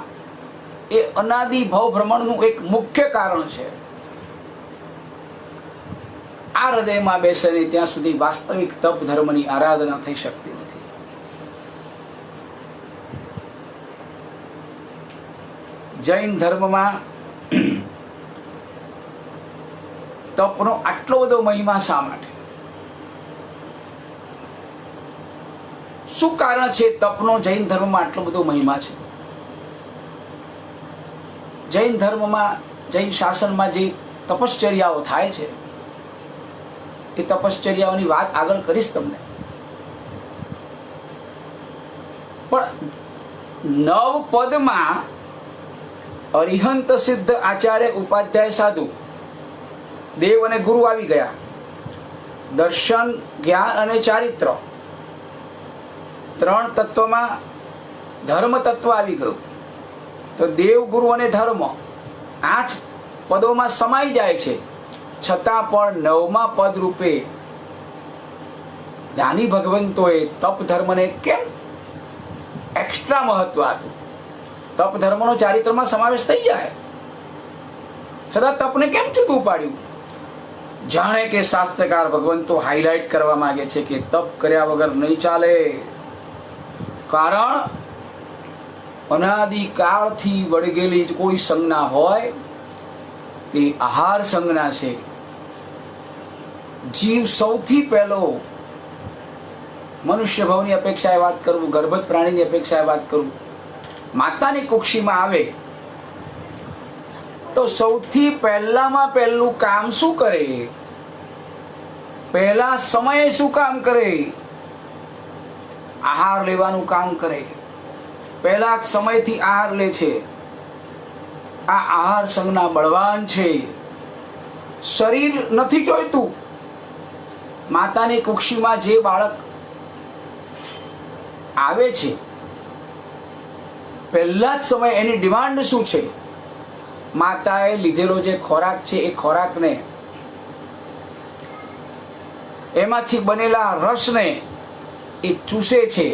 એ અનાદિ ભવ ભ્રમણનું એક મુખ્ય કારણ છે. આ હૃદયમાં બેસે ને ત્યાં સુધી વાસ્તવિક તપ ધર્મની આરાધના થઈ શકતી નથી. જૈન ધર્મમાં તપનો આટલો બધો મહિમા શા માટે? શું કારણ છે તપનો જૈન ધર્મમાં આટલો બધો મહિમા છે? જૈન ધર્મમાં, જૈન શાસનમાં જે તપશ્ચર્યાઓ થાય છે એ તપશ્ચર્યાઓની વાત આગળ કરીશ તમને. પણ 9 પદમાં અરિહંત સિદ્ધ આચાર્ય ઉપાધ્યાય સાધુ, દેવ અને ગુરુ આવી ગયા. દર્શન, જ્ઞાન અને ચારિત્ર, 3 તત્વમાં ધર્મ તત્વ આવી ગયું. તો દેવ, ગુરુ અને ધર્મ 8 પદોમાં સમાઈ જાય છે. છતાં પણ 9મા પદ રૂપે જ્ઞાની ભગવંતોએ તપ ધર્મને કેમ એક્સ્ટ્રા મહત્વ આપ્યું? તપ ધર્મનો ચારિત્રમાં સમાવેશ થઈ જાય, છતાં તપને કેમ જુદું પાડ્યું? જાણે કે શાસ્ત્રકાર ભગવંતો હાઇલાઇટ કરવા માંગે છે કે તપ કર્યા વગર નહીં ચાલે. કારણ અનાદિકાળથી વળગેલી કોઈ સંજ્ઞા હોય તે આહાર સંજ્ઞા છે. જીવ સૌથી પહેલો મનુષ્ય ભાવની અપેક્ષાએ વાત કરું, ગર્ભસ્થ પ્રાણીની અપેક્ષાએ વાત કરું, માતાની કુક્ષીમાં આવે તો સૌથી પહેલામાં પહેલું કામ શું કરે? પહેલા સમયે શું કામ કરે? આહાર લેવાનું કામ કરે. પહેલા સમયથી આહાર લે છે. આ આહાર સંજ્ઞા બળવાન છે. શરીર નથી જોઈતું. માતાની કુક્ષીમાં જે બાળક આવે છે પહેલા જ સમય એની ડિમાન્ડ શું છે? માતાએ લીધેલો જે ખોરાક છે એ ખોરાકને, એમાંથી બનેલા રસને એ ચૂસે છે.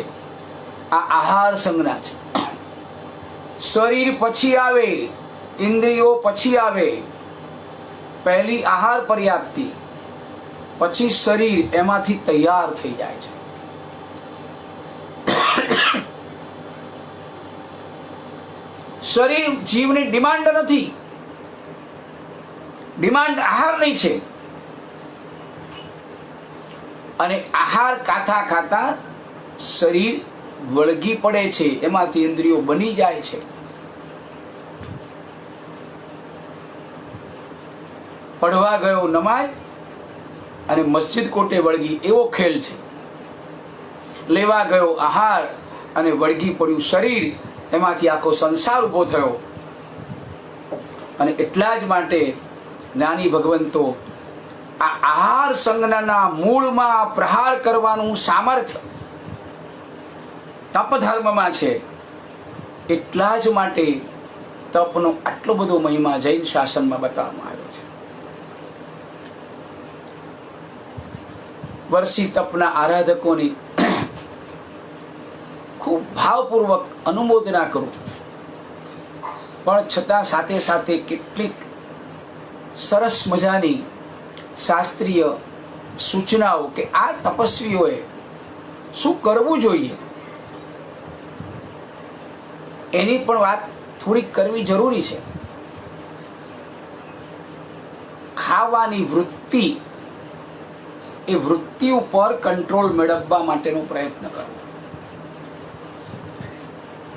આ આહાર સંજ્ઞા છે. શરીર પછી આવે, ઇન્દ્રિયો પછી આવે. પહેલી આહાર પર્યાપ્તિ, પછી શરીર એમાંથી તૈયાર થઈ જાય છે. શરીર જીવની ડિમાન્ડ નથી, ડિમાન્ડ આહારની છે. અને આહાર ખાતા ખાતા શરીર વળગી પડે છે, એમાંથી ઇન્દ્રિયો બની જાય છે. પડવા ગયો નમાજ અને મસ્જિદ કોટે વળગી, એવો ખેલ છે. લેવા ગયો આહાર અને વળગી પડ્યું શરીર, એમાંથી આખો સંસાર ઊભો થયો. અને એટલા જ માટે જ્ઞાની ભગવંતો આ આહાર સંજ્ઞાના મૂળમાં પ્રહાર કરવાનું સામર્થ્ય તપ ધર્મમાં છે. એટલા જ માટે તપનો આટલો બધો મહિમા જૈન શાસનમાં બતાવવામાં આવ્યો છે. વર્ષી તપના આરાધકોની ખૂબ ભાવપૂર્વક અનુમોદના કરું, પણ છતાં સાથે સાથે કેટલીક સરસ મજાની શાસ્ત્રીય સૂચનાઓ કે આ તપસ્વીઓએ શું કરવું જોઈએ એની પણ વાત થોડીક કરવી જરૂરી છે. ખાવાની વૃત્તિ, એ વૃત્તિ ઉપર કંટ્રોલ મેળવવા માટેનો પ્રયત્ન કરવો.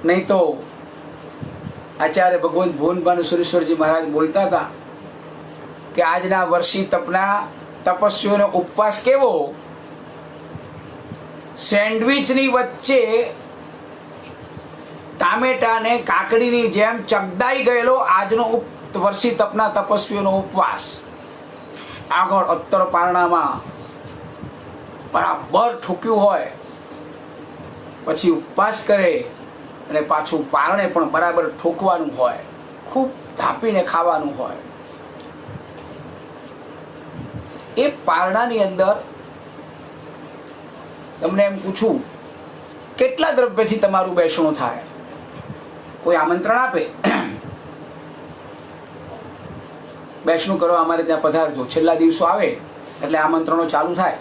નહીં તો આચાર્ય ભગવંત ભુવનભાનુ સુરેશ્વરજી મહારાજ બોલતા હતા કે આજના વર્ષી તપના તપસ્વીઓનો ઉપવાસ કેવો? સેન્ડવિચની વચ્ચે ટામેટાને કાકડીની જેમ ચગદાઈ ગયેલો આજનો વર્ષી તપના તપસ્વીઓનો ઉપવાસ. આગળ અત્તર પારણામાં બરાબર ઠોક્યું હોય, પછી ઉપવાસ કરે અને પાછું પારણે પણ બરાબર ઠોકવાનું હોય, ખૂબ ધાપીને ખાવાનું હોય. એ પારણાની અંદર તમને એમ પૂછું, કેટલા દ્રવ્યથી તમારું બેસણું થાય? કોઈ આમંત્રણ આપે, બેસણું કરવા અમારે ત્યાં પધારજો, છેલ્લા દિવસો આવે એટલે આમંત્રણો ચાલુ થાય.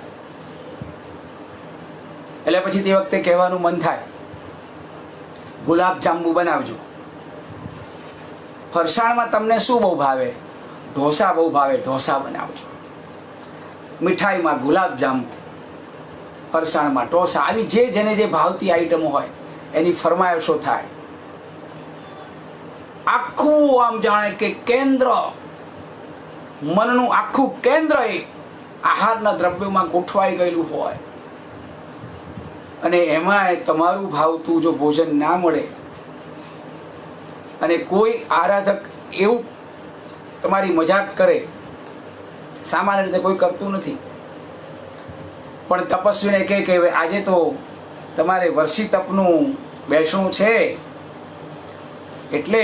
એટલે પછી તે વખતે કહેવાનું મન થાય, ગુલાબ જાંબુ બનાવજો. ફરસાણમાં તમને શું બહુ ભાવે? ઢોસા બહુ ભાવે, ઢોસા બનાવજો. મીઠાઈમાં ગુલાબ જાંબુ, ફરસાણમાં ઢોસા, આવી જે જેને જે ભાવતી આઈટમો હોય એની ફરમાઈશો થાય. આખું આમ જાણે કે કેન્દ્ર, મનનું આખું કેન્દ્ર એ આહારના દ્રવ્યોમાં ગોઠવાઈ ગયેલું હોય. અને એમાં તમારું ભાવતું જો ભોજન ના મળે, અને કોઈ આરાધક એવું તમારી મજાક કરે, સામાન્ય રીતે કોઈ કરતું નથી, પણ તપસ્વીને કહે કે આજે તો તમારે વર્ષી તપનું બેસણું છે, એટલે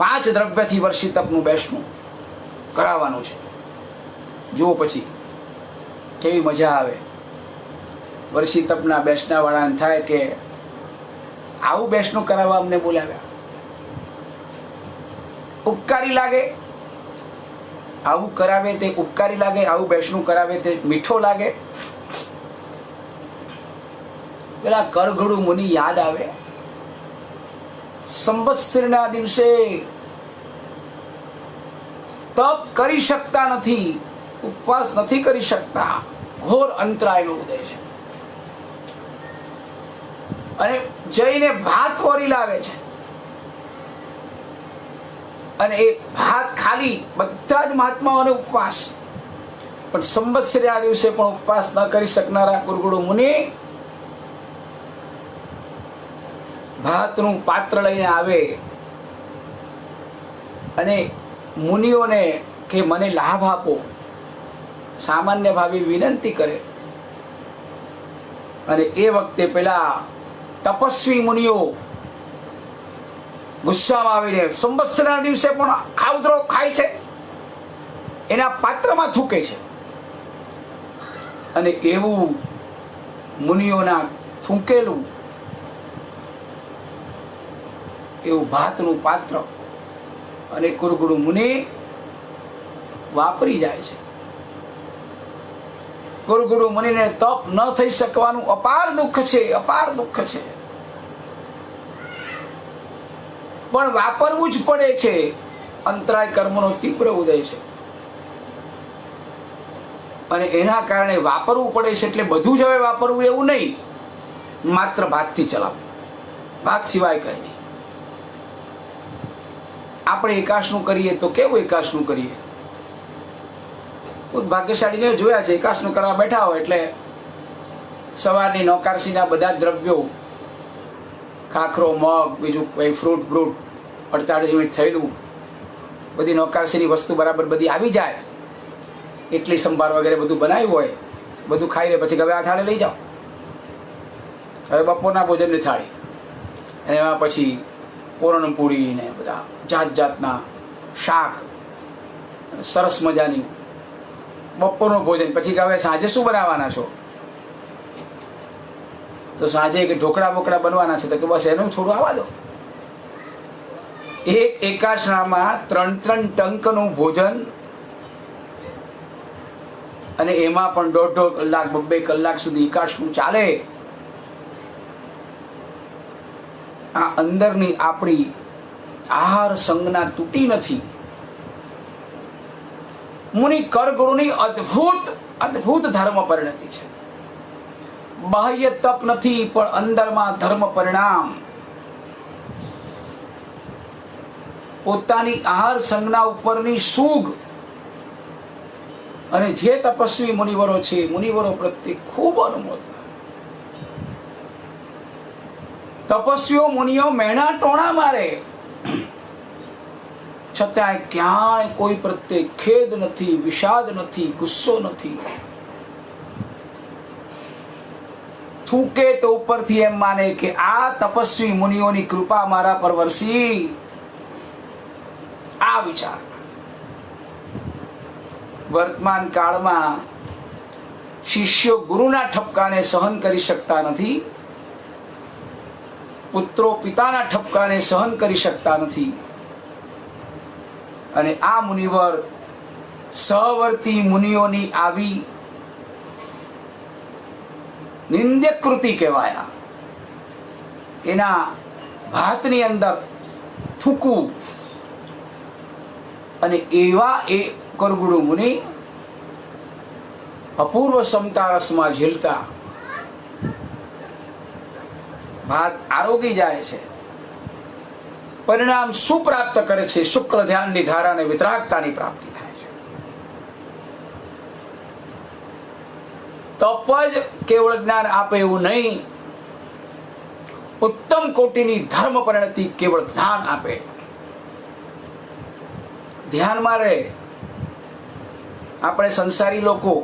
5 દ્રવ્યથી વર્ષી તપનું બેસણું કરાવવાનું છે. જુઓ પછી કેવી મજા આવે. વર્ષી તપના બેસના વાળાને થાય કે આવું બેસનું કરાવવા અમને બોલાવ્યા, ઉપકારી લાગે. આવું કરાવે તે ઉપકારી લાગે, આવું બેસનું કરાવે તે મીઠો લાગે. પેલા કરઘડું મુનિ યાદ આવે. સંવત્સરના દિવસે તપ કરી શકતા નથી, ઉપવાસ નથી કરી શકતા, ઘોર અંતરાયનો ઉદય છે. અને જઈને ભાત વરી લાવે છે, અને એ ભાત ખાલી બધા જ મહાત્માઓને ઉપવાસ, પણ સંવત્સરના દિવસે પણ ઉપવાસ ન કરી શકનારા કુરઘોડો મુનિ ભાતનું પાત્ર લઈને આવે અને મુનિઓને કે મને લાભ આપો, સામાન્ય ભાવે વિનંતી કરે. અને એ વખતે પેલા તપસ્વી મુનિઓ ગુસ્સામાં આવીને સંવત્સરના દિવસે પણ ખાવતરો ખાય છે, એના પાત્રમાં થૂકે છે. અને એવું મુનિઓના થૂંકેલું એવું ભાતનું પાત્ર અને કુરઘોડું મુનિ વાપરી જાય છે. કુરઘોડું મુનિને તપ ન થઈ શકવાનું અપાર દુઃખ છે, અપાર દુઃખ છે, પણ વાપરવું જ પડે છે. અંતરાય કર્મનો તીવ્ર ઉદય છે અને એના કારણે વાપરવું પડે છે. એટલે બધું જ હવે વાપરવું એવું નહીં, માત્ર ભાતથી ચલાવવું, ભાત સિવાય કંઈ નહીં. આપણે એકાશનું કરીએ તો કેવું એકાશનું કરીએ? ભાગ્યશાળીને જોયા છે, એકાશનું કરવા બેઠા હોય એટલે સવારની નોકારસીના બધા દ્રવ્યો, ખાખરો, મગ, બીજું કંઈ ફ્રૂટ 48 મિનિટ થયેલું, બધી નોકારસીની વસ્તુ બરાબર બધી આવી જાય, એટલી સંભાર વગેરે બધું બનાવ્યું હોય, બધું ખાઈ લે. પછી હવે આ થાળી લઈ જાઓ, હવે બપોરના ભોજનની થાળી, અને એમાં પછી પૂરણપૂરી ને બધા જાત જાતના શાક, સરસ મજાની બપોરનું ભોજન. પછી કે હવે સાંજે શું બનાવવાના છો? તો સાંજે કે ઢોકળા બોકળા બનવાના છે. તો કે બસ એનું થોડું આવવા દો. એક એકાશનામાં 3 ટંકનું ભોજન, અને એમાં પણ 1.5 કલાક 2 કલાક સુધી એકાશનું ચાલે. આ અંદરની આપણી આહાર સંજ્ઞા તૂટી નથી. મુનિ કરઘોડુની અદ્ભુત અદ્ભુત ધર્મ પરિણતિ છે. બાહ્ય તપ નથી, પણ અંદરમાં ધર્મ પરિણામ. પોતાની આહાર સંજ્ઞા ઉપરની સૂગ, અને જે તપસ્વી મુનિવરો છે, મુનિવરો પ્રત્યે ખૂબ અનુમોદના. તપસ્વીઓ મુનિઓ મહેણા ટોણા મારે, છતાંય ક્યાંય કોઈ પ્રત્યે ખેદ નથી, વિષાદ નથી, ગુસ્સો નથી. થૂકે તો ઉપરથી એમ માને કે આ તપસ્વી મુનિઓની કૃપા મારા પર વરસી. આ વિચાર વર્તમાન કાળમાં શિષ્યો ગુરુના ઠપકાને સહન કરી શકતા નથી, પુત્રો પિતાના ઠપકાને સહન કરી શકતા નથી. અને આ મુનિવર સહવર્તી મુનિઓની આવી નિંદ્ય કૃતિ કહેવાયા. એના ભાતની અંદર થૂકવું, અને એવા એ કરઘોડું મુનિ અપૂર્વ સમતા રસમાં ઝીલતા ભાત આરોગી જાય છે. પરિણામ શું પ્રાપ્ત કરે છે? શુક્લ ધ્યાનની ધારાને વિતરાગતાની પ્રાપ્તિ થાય છે. તપ જ કેવળ જ્ઞાન આપે એવું નહીં, ઉત્તમ કોટીની ધર્મ પરિણતિ કેવળ જ્ઞાન આપે. ધ્યાનમાં રહે. આપણે સંસારી લોકો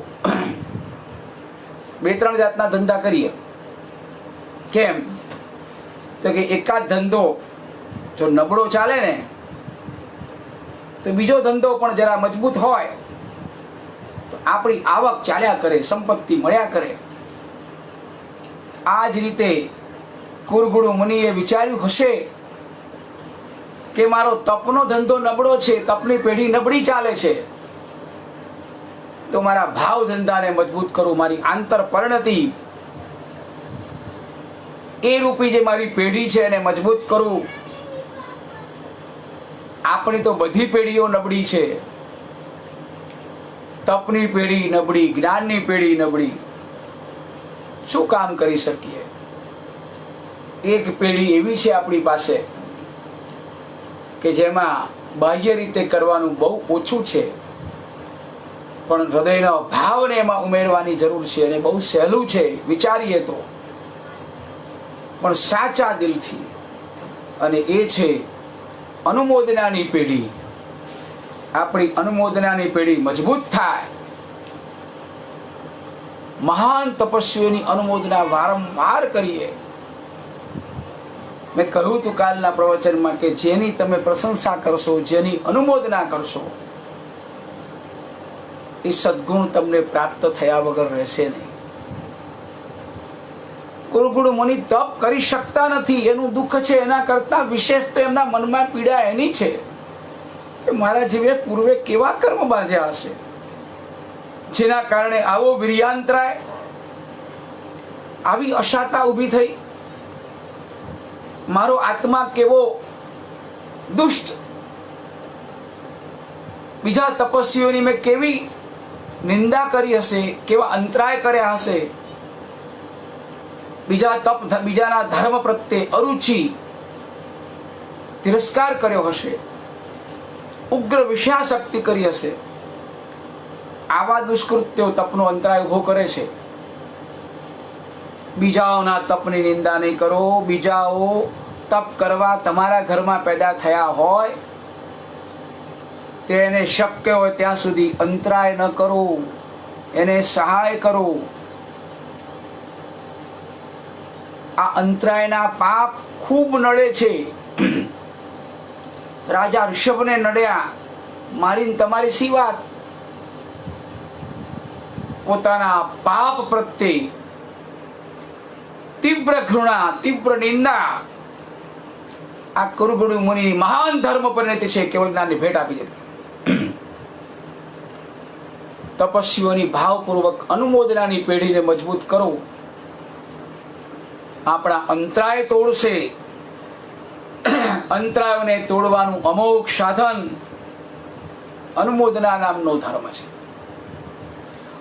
2-3 જાતના ધંધા કરીએ. કેમ? તો કે એકાદ ધંધો જો નબળો ચાલે ને, તો બીજો ધંધો પણ જરા મજબૂત હોય તો આપણી આવક ચાલ્યા કરે, સંપત્તિ મળ્યા કરે. આ જ રીતે કુરગુરુ મુનિએ વિચાર્યું હશે કે મારો તપનો ધંધો નબળો છે, તપની પેઢી નબળી ચાલે છે, તો મારા ભાવ ધંધાને મજબૂત કરું, મારી આંતર પરિણતિ એ રૂપી જે મારી પેઢી છે એને મજબૂત કરું. આપણી તો બધી પેઢીઓ નબળી છે, તપની પેઢી નબળી, જ્ઞાનની પેઢી નબળી, શું કામ કરી શકીએ? એક પેઢી એવી છે આપણી પાસે કે જેમાં બાહ્ય રીતે કરવાનું બહુ ઓછું છે, પણ હૃદયનો ભાવને એમાં ઉમેરવાની જરૂર છે, અને બહુ સહેલું છે વિચારીએ તો, પણ સાચા દિલથી. અને એ છે અનુમોદનાની પેઢી. આપણી અનુમોદનાની પેઢી મજબૂત થાય, મહાન તપસ્વીઓની અનુમોદના વારંવાર કરીએ. મેં કહ્યું તું કાલના પ્રવચનમાં કે જેની તમે પ્રશંસા કરશો, જેની અનુમોદના કરશો, એ સદગુણ તમને પ્રાપ્ત થયા વગર રહેશે નહીં. કુરગુરુ મુનિ તપ કરી શકતા નથી, એનું દુઃખ છે. એના કરતા વિશેષ તો એમના મનમાં પીડા એની છે કે મારા જીવે પૂર્વે કેવા કર્મ બાંધ્યા હશે, જેના કારણે આવો વીર્યાંતરાય, આવી અશાતા ઊભી થઈ. મારો આત્મા કેવો દુષ્ટ, બીજા તપસ્વીઓની મેં કેવી નિંદા કરી હશે, કેવા અંતરાય કર્યા હશે, બીજાના ધર્મ પ્રત્યે અરુચિ, તિરસ્કાર કર્યો હશે, ઉગ્ર વિષયાસક્તિ કરી હશે. આવા દુષ્કૃત્યો તપનો અંતરાય ઉભો કરે છે. બીજાઓના તપની નિંદા નહીં કરો. બીજાઓ તપ કરવા તમારા ઘરમાં પેદા થયા હોય તેને શક્ય હોય ત્યાં સુધી અંતરાય ન કરો, એને સહાય કરો. આ અંતરાયના પાપ ખૂબ નડે છે. રાજા ઋષભને નડ્યા, મારીને તમારી શી વાત? પોતાના પાપ પ્રત્યે તીવ્ર ઘૃણા, તીવ્ર નિંદા. આ કુરગુરુ મુનિની મહાન ધર્મ પરિણતિ છે, કેવળ જ્ઞાનની ભેટ આપી દીધી. તપસ્વીઓની ભાવપૂર્વક અનુમોદનાની પેઢીને મજબૂત કરો. આપણા અંતરાય તોડશે. અંતરાયોને તોડવાનું અમોઘ સાધન અનુમોદના નામનો ધર્મ છે.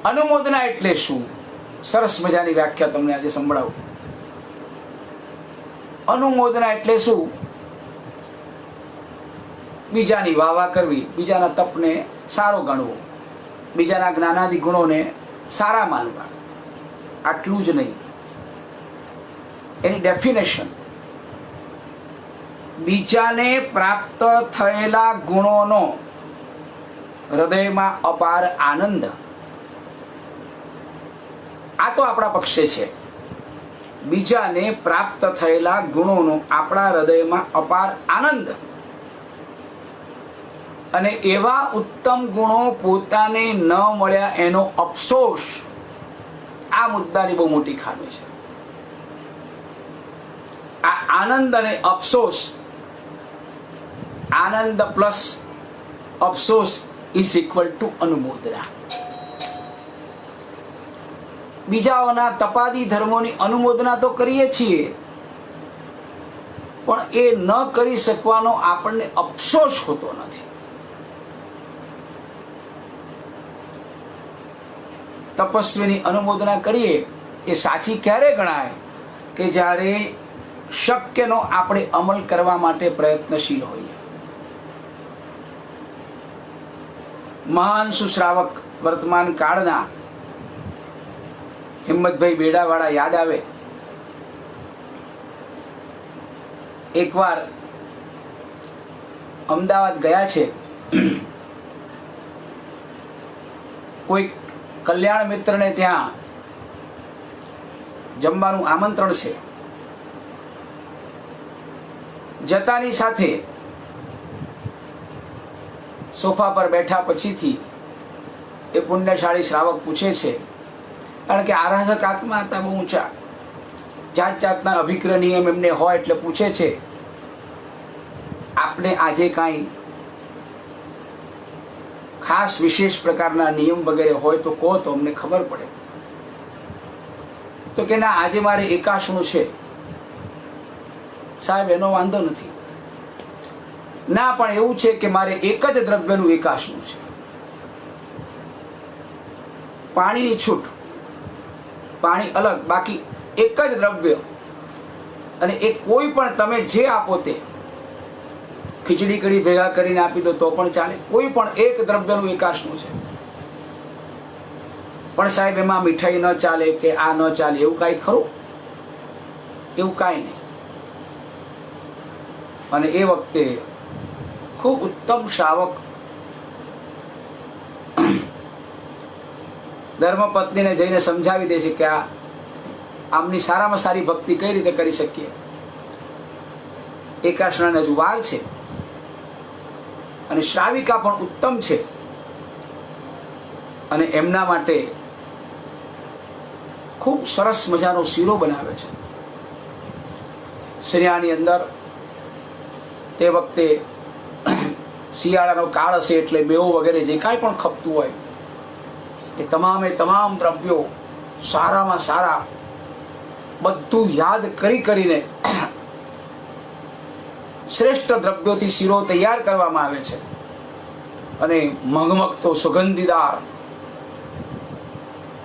અનુમોદના એટલે શું? સરસ મજાની વ્યાખ્યા તમને આજે સંભળાવું. અનુમોદના એટલે શું? બીજાની વાહ કરવી, બીજાના તપને સારો ગણવો, બીજાના જ્ઞાનાદિ ગુણોને સારા માનવા, આટલું જ નહીં. એની ડેફિનેશન, બીજાને પ્રાપ્ત થયેલા ગુણોનો હૃદયમાં અપાર આનંદ. આ તો આપણા પક્ષે છે. બીજાને પ્રાપ્ત થયેલા ગુણોનો આપણા હૃદયમાં અપાર આનંદ, અને એવા ઉત્તમ ગુણો પોતાને ન મળ્યા એનો અફસોસ. આ મુદ્દાની બહુ મોટી ખામી છે. આ આનંદ અને અફસોસ, આનંદ પ્લસ અફસોસ ઇઝ ઇક્વલ ટુ અનુમોદના. બીજાઓના તપાદી ધર્મોની અનુમોદના તો કરીએ છીએ, પણ એ ન કરી શકવાનો આપણને અફસોસ હોતો નથી. તપસ્વીની અનુમોદના કરીએ એ સાચી ક્યારે ગણાય? કે જ્યારે શક્યનો આપણે અમલ કરવા માટે પ્રયત્નશીલ હોઈએ. મહાન સુશ્રાવક વર્તમાન કાળના હિંમતભાઈ બેડાવાળા યાદ આવે. એકવાર અમદાવાદ ગયા છે. કોઈ કલ્યાણ મિત્રને ત્યાં જમવાનું આમંત્રણ છે. જતાની સાથે સોફા પર બેઠા પછીથી એ પુણ્યશાળી શ્રાવક પૂછે છે, કારણ કે આરાધક આત્મા હતા બહુ ઊંચા, જાત જાતના અભિક્ર નિયમ એમને હોય, એટલે પૂછે છે આપને આજે કાંઈ ખાસ વિશેષ પ્રકારના નિયમ વગેરે હોય તો કહો તો અમને ખબર પડે. તો કે ના, આજે મારે એકાશનું છે. સાહેબ એનો વાંધો નથી. ના, પણ એવું છે કે મારે એક જ દ્રવ્યનું એકાશનું છે, પાણીની છૂટ, પાણી અલગ, બાકી એક જ દ્રવ્ય, અને એ કોઈ પણ તમે જે આપો તે, ખીચડી કઢી ભેગા કરીને આપી દો તો પણ ચાલે, કોઈ પણ એક દ્રવ્યનું એકાશનું છે. પણ સાહેબ એમાં મીઠાઈ ન ચાલે કે આ ન ચાલે એવું કાંઈ ખરું? એવું કાંઈ નહીં. અને એ વખતે ખૂબ ઉત્તમ શ્રાવક ધર્મપત્નીને જઈને સમજાવી દે છે કે આ આમની સારામાં સારી ભક્તિ કઈ રીતે કરી શકીએ, એકાશનાને હજુ વાર છે, અને શ્રાવિકા પણ ઉત્તમ છે, અને એમના માટે ખૂબ સરસ મજાનો શીરો બનાવે છે. શિયાળાની અંદર તે વખતે શિયાળાનો કાળ હશે એટલે મેવો વગેરે જે કાંઈ પણ ખપતું હોય એ તમામે તમામ દ્રવ્યો સારામાં સારા બધું યાદ કરીને શ્રેષ્ઠ દ્રવ્યોથી શીરો તૈયાર કરવામાં આવે છે. અને મગમગતો સુગંધીદાર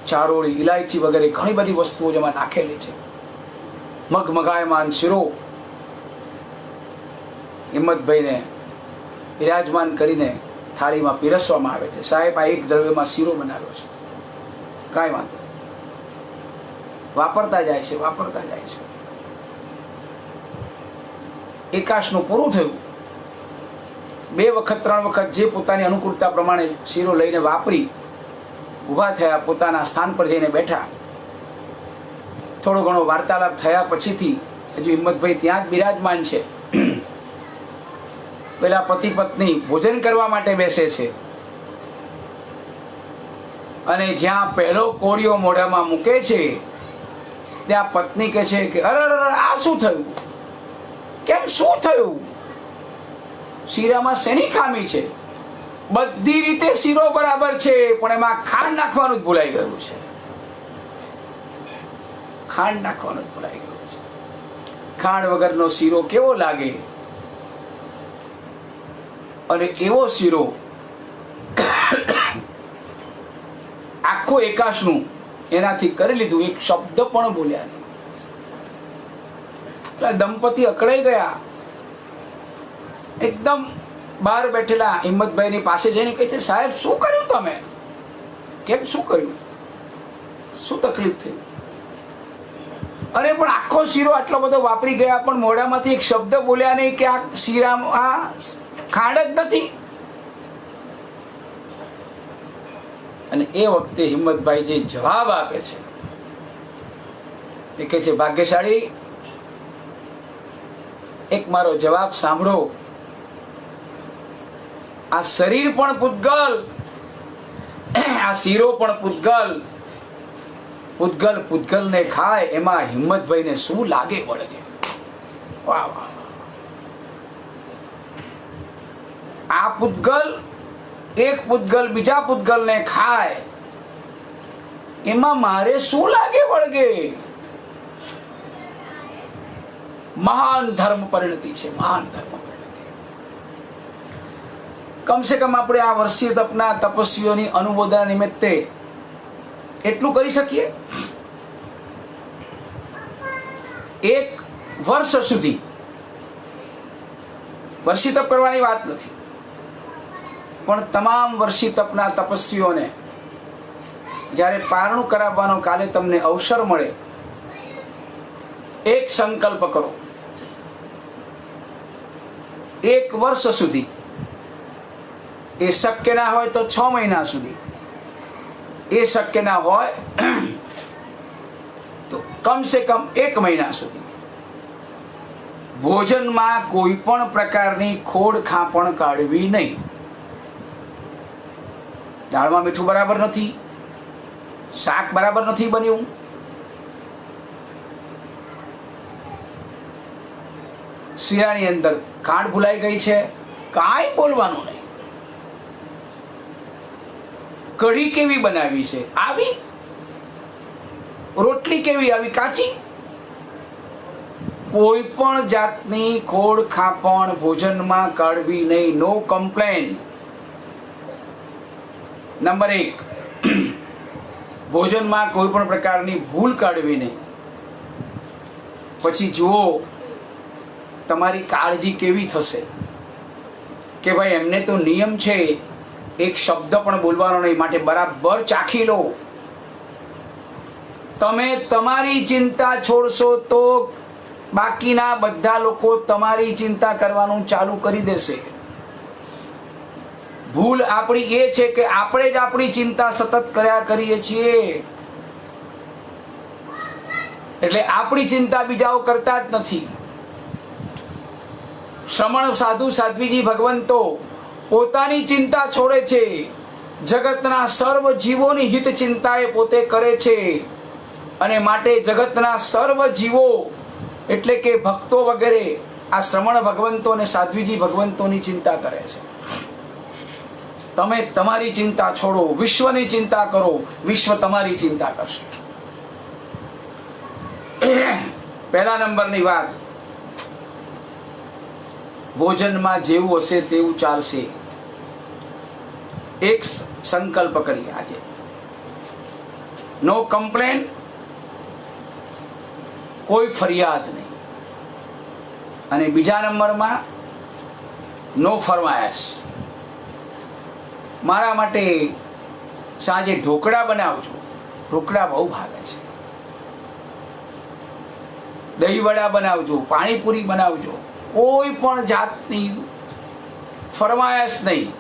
ચારોળી, ઇલાયચી વગેરે ઘણી બધી વસ્તુઓ જેમાં નાખેલી છે. મગમગાયમાન શીરો હિંમતભાઈને બિરાજમાન કરીને થાળીમાં પીરસવામાં આવે છે. સાહેબ આ એક દ્રવ્યમાં શીરો બનાવ્યો છે, કાંઈ વાંધો નહીં, વાપરતા જાય છે, વાપરતા જાય છે. એકાશનું પૂરું થયું. 2 વખત 3 વખત જે પોતાની અનુકૂળતા પ્રમાણે શીરો લઈને વાપરી ઊભા થયા, પોતાના સ્થાન પર જઈને બેઠા. થોડો ઘણો વાર્તાલાપ થયા પછીથી હજુ હિંમતભાઈ ત્યાં જ બિરાજમાન છે. પેલા પતિ પત્ની ભોજન કરવા માટે બેસે છે, અને જ્યાં પહેલો કોળિયો મોઢામાં મૂકે છે ત્યાં પત્ની કહે છે કે અરે આ શું થયું? કેમ, શું થયું? શીરામાં શેની ખામી છે? બધી રીતે શીરો બરાબર છે, પણ એમાં ખાંડ નાખવાનું જ ભૂલાઈ ગયું છે. ખાંડ નાખવાનું જ ભૂલાઈ ગયું છે. ખાંડ વગરનો શીરો કેવો લાગે? અને એવો શીરો આખો એકાશનું એનાથી કરી લીધું, એક શબ્દ પણ બોલ્યા નહીં. પેલા દંપતી અકળાઈ ગયા. એકદમ બહાર બેઠેલા હિંમતભાઈની પાસે જઈને કહે છે, સાહેબ શું કર્યું તમે? કેમ, શું કર્યું? શું તકલીફ થઈ? અરે પણ આખો શીરો આટલો બધો વાપરી ગયા, પણ મોઢામાંથી એક શબ્દ બોલ્યા નહીં કે આ શીરામાં આ ખાંડ જ નથી. અને એ વખતે હિંમતભાઈ જે જવાબ આપે છે એ કહે છે, ભાગ્યશાળી, એક મારો જવાબ સાંભળો. આ શરીર પણ પૂતગલ, આ શીરો પણ પૂતગલ. પૂતગલ પૂતગલને ખાય, એમાં હિંમતભાઈને શું લાગે વળગે? વાહ વાહ! આ પૂતગલ એક પૂતગલ બીજા પૂતગલને ખાય, એમાં મારે શું લાગે વળગે? મહાન ધર્મ પરિણતિ છે, મહાન ધર્મ પરિણતિ. કમસે કમ આપણે આ વર્ષીય તપના તપસ્વીઓની અનુમોદના નિમિત્તે એટલું કરી શકીએ. 1 વર્ષ સુધી વર્ષી તપ કરવાની વાત નથી, પણ તમામ વર્ષી તપના તપસ્વીઓને જ્યારે પારણું કરાવવાનો કાલે તમને અવસર મળે, એક સંકલ્પ કરો. 1 વર્ષ સુધી, એ શક્ય ના હોય તો 6 મહિના સુધી, એ શક્ય ના હોય તો કમસે કમ 1 મહિના સુધી ભોજનમાં કોઈ પણ પ્રકારની ખોડ ખાપણ કાઢવી નહીં. દાળમાં મીઠું બરાબર નથી, શાક બરાબર નથી બન્યું, શીરાની અંદર ખાંડ ભૂલાઈ ગઈ છે, કાંઈ બોલવાનું નહીં. કઢી કેવી બનાવી છે, આવી. રોટલી કેવી આવી, કાચી. કોઈ પણ જાતની ખોડ ખાપણ ભોજનમાં કાઢવી નહીં. નો કમ્પ્લેન. નંબર 1, ભોજનમાં કોઈ પણ પ્રકારની ભૂલ કાઢવી નહીં. પછી જુઓ તમારી કાળજી કેવી થશે કે ભાઈ એમને તો નિયમ છે એક શબ્દ પણ બોલવાનો નહીં, માટે બરાબર ચાખી લો. તમે તમારી ચિંતા છોડશો તો બાકીના બધા લોકો તમારી ચિંતા કરવાનું ચાલુ કરી દેશે. ભૂલ આપણી એ છે કે આપણે જ આપણી ચિંતા સતત કર્યા કરીએ છીએ, એટલે આપણી ચિંતા બીજાઓ કરતા જ નથી. શ્રમણ સાધુ સાધ્વીજી ભગવંતો પોતાની ચિંતા છોડે છે, જગતના સર્વ જીવોની હિત ચિંતા એ પોતે કરે છે, અને માટે જગતના સર્વ જીવો એટલે કે ભક્તો વગેરે આ શ્રમણ ભગવંતો અને સાધ્વીજી ભગવંતોની ચિંતા કરે છે. તમે તમારી ચિંતા છોડો, વિશ્વની ચિંતા કરો, વિશ્વ તમારી ચિંતા કરશે. પહેલા નંબરની વાત, ભોજનમાં જેવું હશે તેવું ચાલશે. એક સંકલ્પ કરીએ આજે, નો કમ્પ્લેન, કોઈ ફરિયાદ નહીં. અને બીજા નંબરમાં નો ફરમાયશ. મારા માટે સાંજે ઢોકળા બનાવજો, ઢોકળા બહુ ભાવે છે. દહીંવડા બનાવજો, પાણીપુરી બનાવજો, કોઈ પણ જાતની ફરમાયશ નહીં.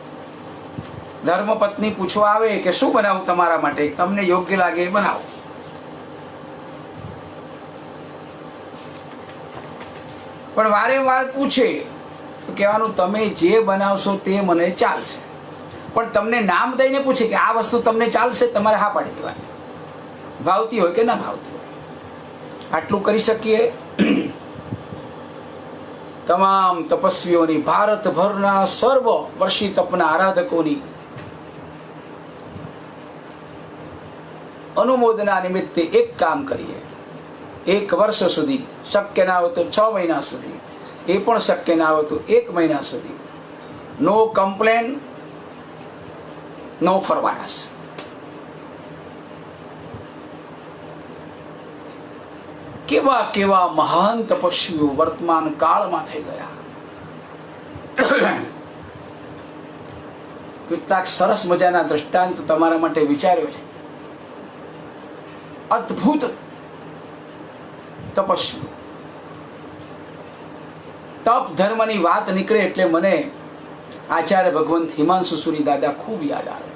ધર્મપત્ની પૂછવા આવે કે શું બનાવું તમારા માટે, તમને યોગ્ય લાગે એ બનાવો. પણ વારંવાર પૂછે તો કહેવાનું તમે જે બનાવશો તે મને ચાલશે. પણ તમને નામ દઈને પૂછે કે આ વસ્તુ તમને ચાલશે, તમારે હા પાડી દેવાની, ભાવતી હોય કે ના ભાવતી હોય. આટલું કરી શકીએ. તમામ તપસ્વીઓની, ભારતભરના સર્વ વર્ષી તપના આરાધકોની અનુમોદના નિમિત્તે એક કામ કરીએ. 1 વર્ષ સુધી, શક્ય ના હોય તો 6 મહિના સુધી, એ પણ શક્ય ના હોય તો 1 મહિના સુધી, નો કમ્પ્લેન, નો ફરમાયશ. કેવા કેવા મહાન તપસ્વીઓ વર્તમાન કાળમાં થઈ ગયા. કેટલાક સરસ મજાના દ્રષ્ટાંત તમારા માટે વિચાર્યો છે. અદ્ભુત તપસ્વીઓ. તપ ધર્મની વાત નીકળે એટલે મને આચાર્ય ભગવંત હિમાંશુ સુરી દાદા ખૂબ યાદ આવે.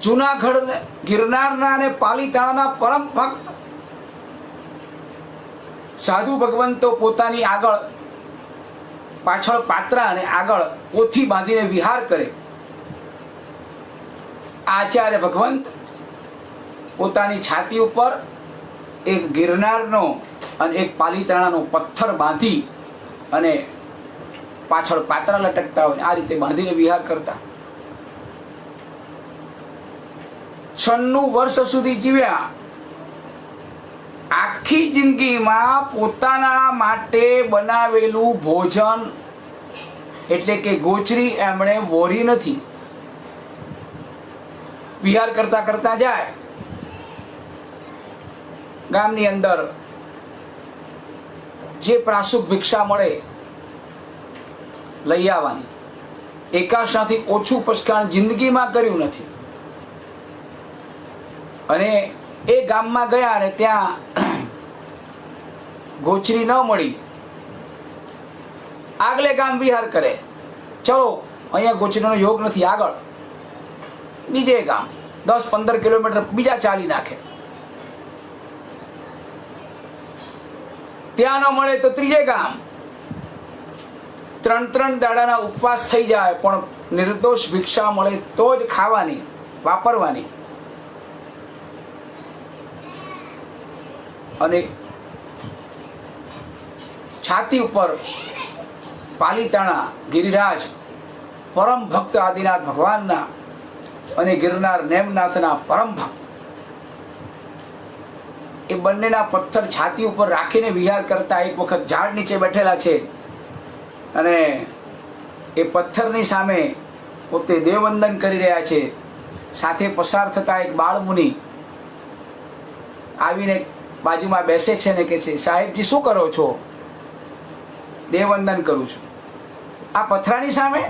જૂનાગઢ ગિરનારના અને પાલીતાણાના પરમ ભક્ત સાધુ ભગવંતો પોતાની આગળ પાછળ પાત્રા અને આગળ પોથી બાંધીને વિહાર કરે. આચાર્ય ભગવંત પોતાની છાતી ઉપર એક ગિરનારનો અને એક પાલીતાણાનો પથ્થર બાંધી અને પાછળ પાત્રા લટકતા હોય આ રીતે બાંધીને વિહાર કરતા. 96 વર્ષ સુધી જીવ્યા. આખી જિંદગીમાં પોતાના માટે બનાવેલું ભોજન એટલે કે ગોચરી એમણે વોરી નથી. વિહાર કરતા કરતા જાય, ગામની અંદર જે પ્રાસુક ભિક્ષા મળે લઈ આવવાની. એકાશાથી ઓછું પસ્કાણ જિંદગીમાં કર્યું નથી. અને એ ગામમાં ગયા અને ત્યાં ગોચરી ન મળી. આગલે ગામ વિહાર કરે, ચલો અહીંયા ગોચરીનો યોગ નથી, આગળ બીજે ગામ 10-15 કિલોમીટર બીજા ચાલી નાખે. ત્યાં ન મળે તો ત્રીજે ગામ, 3 દાડાના ઉપવાસ થઈ જાય પણ નિર્દોષ ભિક્ષા મળે તો જ ખાવાની, વાપરવાની. અને છાતી ઉપર પાલીતાણા ગિરિરાજ પરમ ભક્ત આદિનાથ ભગવાનના અને ગિરનાર નેમનાથના પરમ ભક્ત, એ બંનેના પથ્થર છાતી ઉપર રાખીને વિહાર કરતા એક વખત ઝાડ નીચે બેઠેલા છે અને એ પથ્થરની સામે પોતે દેવવંદન કરી રહ્યા છે. સાથે પસાર થતા એક બાળમુનિ આવીને બાજુમાં બેસે છે ને કે છે, સાહેબજી શું કરો છો? દેવવંદન કરું છું. આ પથરાની સામે?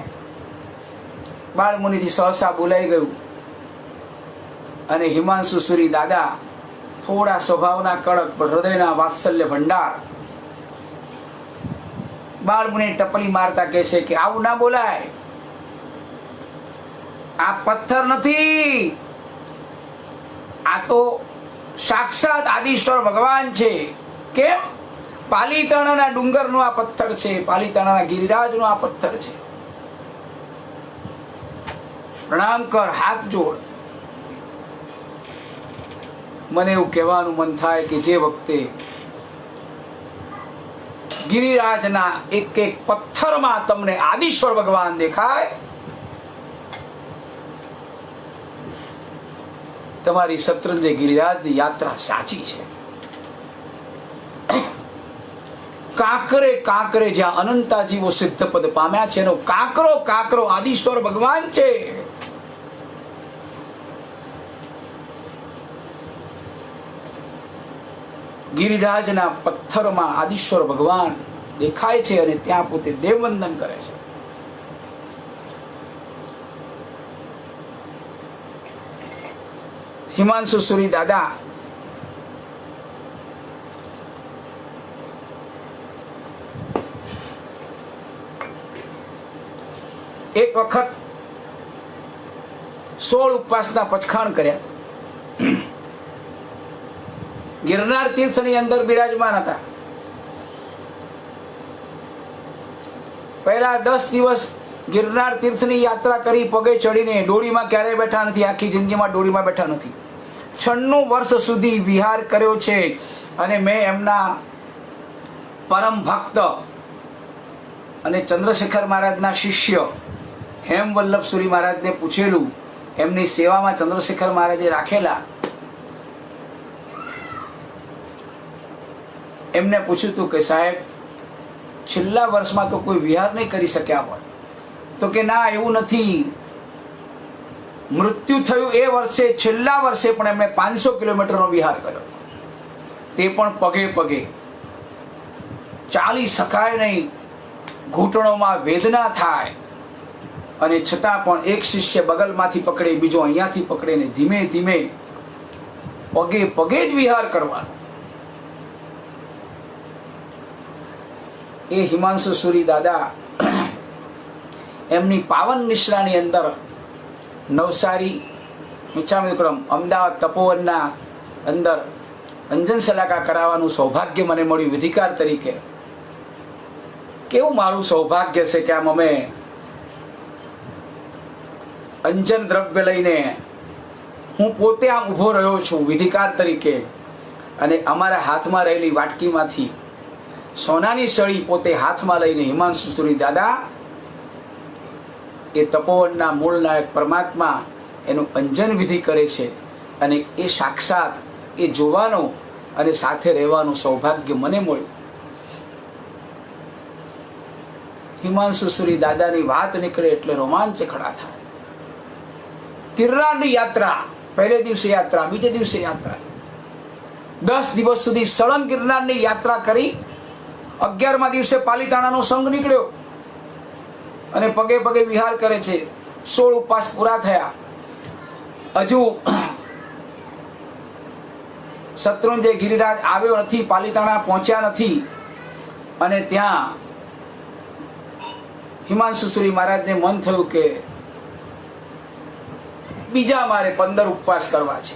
બાળમુનિથી સહસા બોલાઈ ગયું અને હિમાંશુ સુરી દાદા થોડા સ્વભાવના કડક પણ હૃદયના વાત્સલ્ય ભંડાર બાળમુનિ ટપલી મારતા કહે છે કે આવું ના બોલાય, આ પથ્થર નથી, આ તો સાક્ષાત આદિશ્વર ભગવાન છે. કેમ? પાલીતાણાના ડુંગરનો આ પથ્થર છે, પાલીતાણાના ગિરિરાજનો આ પથ્થર છે. પ્રણામ કર, હાથ જોડ. મને એવું કહેવાનું મન થાય કે જે વખતે ગિરિરાજના એક એક પથ્થરમાં તમને આદિશ્વર ભગવાન દેખાય, તમારી શત્રુંજય ગિરિરાજની યાત્રા સાચી છે. કાંકરે કાંકરે જ્યાં અનંતાજીવો સિદ્ધ પદ પામ્યા છે એનો કાંકરો કાંકરો આદિશ્વર ભગવાન છે. ગિરિરાજના પથ્થરમાં આદિશ્વર ભગવાન દેખાય છે અને ત્યાં પોતે દેવવંદન કરે છે. હિમાંશુ સુરી દાદા એક વખત 16 ઉપવાસના પચખાણ કર્યા. ગિરનાર તીર્થની અંદર બિરાજમાન હતા. પહેલા 10 દિવસ ગિરનાર તીર્થની યાત્રા કરી, પગે ચડીને. ડોળીમાં ક્યારેય બેઠા નથી, આખી જિંદગીમાં ડોળીમાં બેઠા નથી. 96 વર્ષ સુધી વિહાર કર્યો છે. અને મેં એમના પરમ ભક્ત અને ચંદ્રશેખર મહારાજના શિષ્ય હેમવલ્લભ સુરી મહારાજને પૂછેલું, એમની સેવામાં ચંદ્રશેખર મહારાજે રાખેલા. એમને પૂછ્યું હતું કે સાહેબ, છેલ્લા વર્ષમાં તો કોઈ વિહાર નહીં કરી શક્યા હોય? તો કે ના, એવું નથી. મૃત્યુ થયું એ વર્ષે, છેલ્લા વર્ષે પણ એમણે 500 કિલોમીટરનો વિહાર કર્યો, તે પણ પગે પગે. ચાલી શકાય નહીં, ઘૂંટણોમાં વેદના થાય, અને છતાં પણ એક શિષ્ય બગલમાંથી પકડે, બીજો અહીંયાથી પકડે, ને ધીમે ધીમે પગે પગે જ વિહાર કરવાનો. એ હિમાંશુ સુરી દાદા એમની પાવન નિશ્રાની અંદર નવસારી મિચ્છામીક્રમ અમદાવાદ તપોવનના અંદર અંજન સલાકા કરાવવાનું સૌભાગ્ય મને મળ્યું વિધિકાર તરીકે. કેવું મારું સૌભાગ્ય છે કે આમ અમે અંજન દ્રવ્ય લઈને, હું પોતે આમ ઊભો રહ્યો છું વિધિકાર તરીકે, અને અમારા હાથમાં રહેલી વાટકીમાંથી સોનાની સળી પોતે હાથમાં લઈને હિમાંશુ સુરી દાદા એ તપોવનના મૂળ નાયક પરમાત્મા એનું અંજન વિધિ કરે છે. અને એ સાક્ષાત એ જોવાનો અને સાથે રહેવાનું સૌભાગ્ય મને મળ્યું. હિમાંશુ સુરી દાદાની વાત નીકળે એટલે રોમાંચ ખડા થાય. ગિરનારની યાત્રા, પહેલે દિવસે યાત્રા, બીજે દિવસે યાત્રા, 10 દિવસ સુધી સળંગ ગિરનારની યાત્રા કરી. 11મા દિવસે પાલીતાણાનો સંઘ નીકળ્યો અને પગે પગે વિહાર કરે છે. 16 ઉપવાસ પૂરા થયા. હજુ શત્રુંજય ગિરિરાજ આવ્યો નથી, પાલીતાણા પહોંચ્યા નથી. અને ત્યાં હિમાંશુ સુરી મહારાજને મન થયું કે બીજા મારે 15 ઉપવાસ કરવા છે.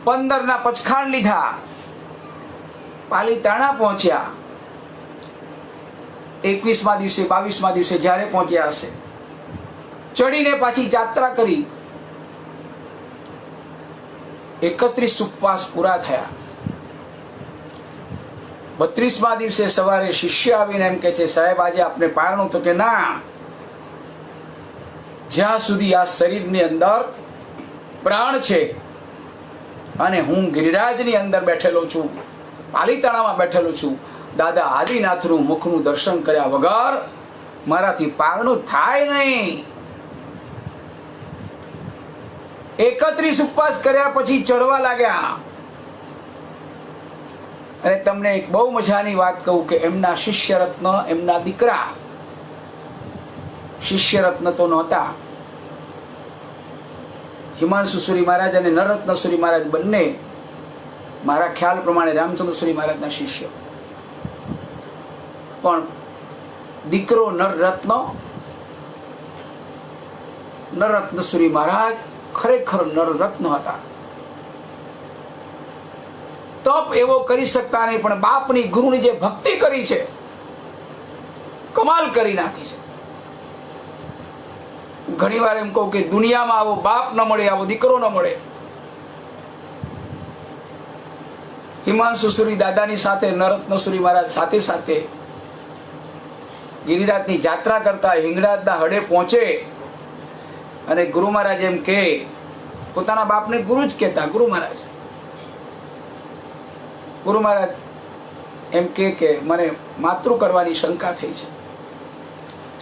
15ના પચખાણ લીધા, પાલીતાણા પહોંચ્યા. 21મા દિવસે 22મા દિવસે જ્યારે પહોંચ્યા હશે, ચડીને પાછી યાત્રા કરી. 31 ઉપવાસ પૂરા થયા. 32મા દિવસે સવારે શિષ્ય આવીને એમ કે છે, સાહેબ આજે આપને પારણું? તો કે ના, જ્યાં સુધી આ શરીરની અંદર પ્રાણ છે અને હું ગિરિરાજની અંદર બેઠેલો છું, પાલીતાણામાં બેઠેલો છું, દાદા આદિનાથનું મુખનું દર્શન કર્યા વગર મારાથી પારણું થાય નહીં. 31 ઉપવાસ કર્યા પછી ચડવા લાગ્યા. અને તમને એક બહુ મજાની વાત કહું કે એમના શિષ્ય રત્ન, એમના દીકરા શિષ્ય રત્ન તો નહોતા, હિમાંશુ સુરી મહારાજ અને નરરત્ન સુરી મહારાજ બંને મારા ખ્યાલ પ્રમાણે રામચંદ્ર સુરી મહારાજના શિષ્ય. પણ દીકરો નરરત્ન સુરી મહારાજ ખરેખર નરરત્ન હતા. તપ એવો કરી શકતા નહીં, પણ બાપની ગુરુની જે ભક્તિ કરી છે, કમાલ કરી નાખી છે. ઘણી વાર એમ કહું કે દુનિયામાં આવો બાપ ન મળે, આવો દીકરો ન મળે. હિમાંશુ સુરી દાદાની સાથે નરરત્ન સુરી મહારાજ સાથે સાથે ગિરિરાજની યાત્રા કરતા હિંગળાજના હડે પહોંચે અને ગુરુ મહારાજ એમ કે, પોતાના બાપને ગુરુ જ કહેતા, ગુરુ મહારાજ. ગુરુ મહારાજ એમ કે મને માતૃ કરવાની શંકા થઈ છે.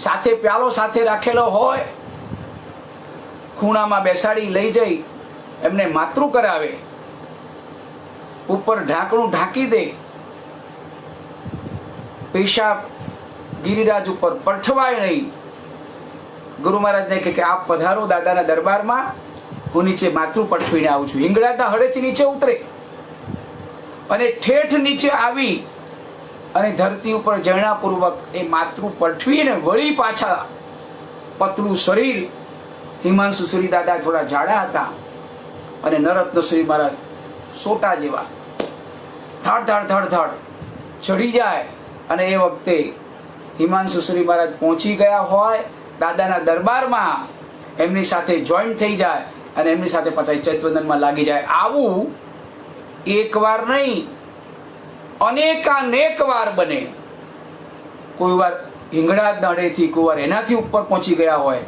સાથે પ્યાલો સાથે રાખેલો હોય, ખૂણામાં બેસાડી લઈ જઈ એમને માતૃ કરાવે, ઉપર ઢાંકણું ઢાંકી દે, પેશાબ ગિરિરાજ ઉપર પઠવાય નહીં. ગુરુ મહારાજને કે આપ પધારો દાદાના દરબારમાં, હું નીચે માતૃ પઠવીને આવું છું. હિંગળાજના હળેથી નીચે ઉતરે અને ઠેઠ નીચે આવી અને ધરતી ઉપર જણાપૂર્વક એ માતૃ પઠવીને વળી પાછા પતલું શરીર. હિમાંશુ સુરી દાદા થોડા જાડા હતા અને નરરત્ન સુરી મહારાજ સોટા જેવા, થડ થડ થડ થડ ચડી જાય. અને એ વખતે હિમાંશુ સુરી મહારાજ પહોંચી ગયા હોય દાદાના દરબારમાં, એમની સાથે જોઈન્ટ થઈ જાય અને એમની સાથે પાછા ચૈતવંદનમાં લાગી જાય. આવું એક વાર નહીં, અનેકાનેક વાર બને. કોઈ વાર હિંગળાજ નડેથી, કોઈ વાર એનાથી ઉપર પહોંચી ગયા હોય.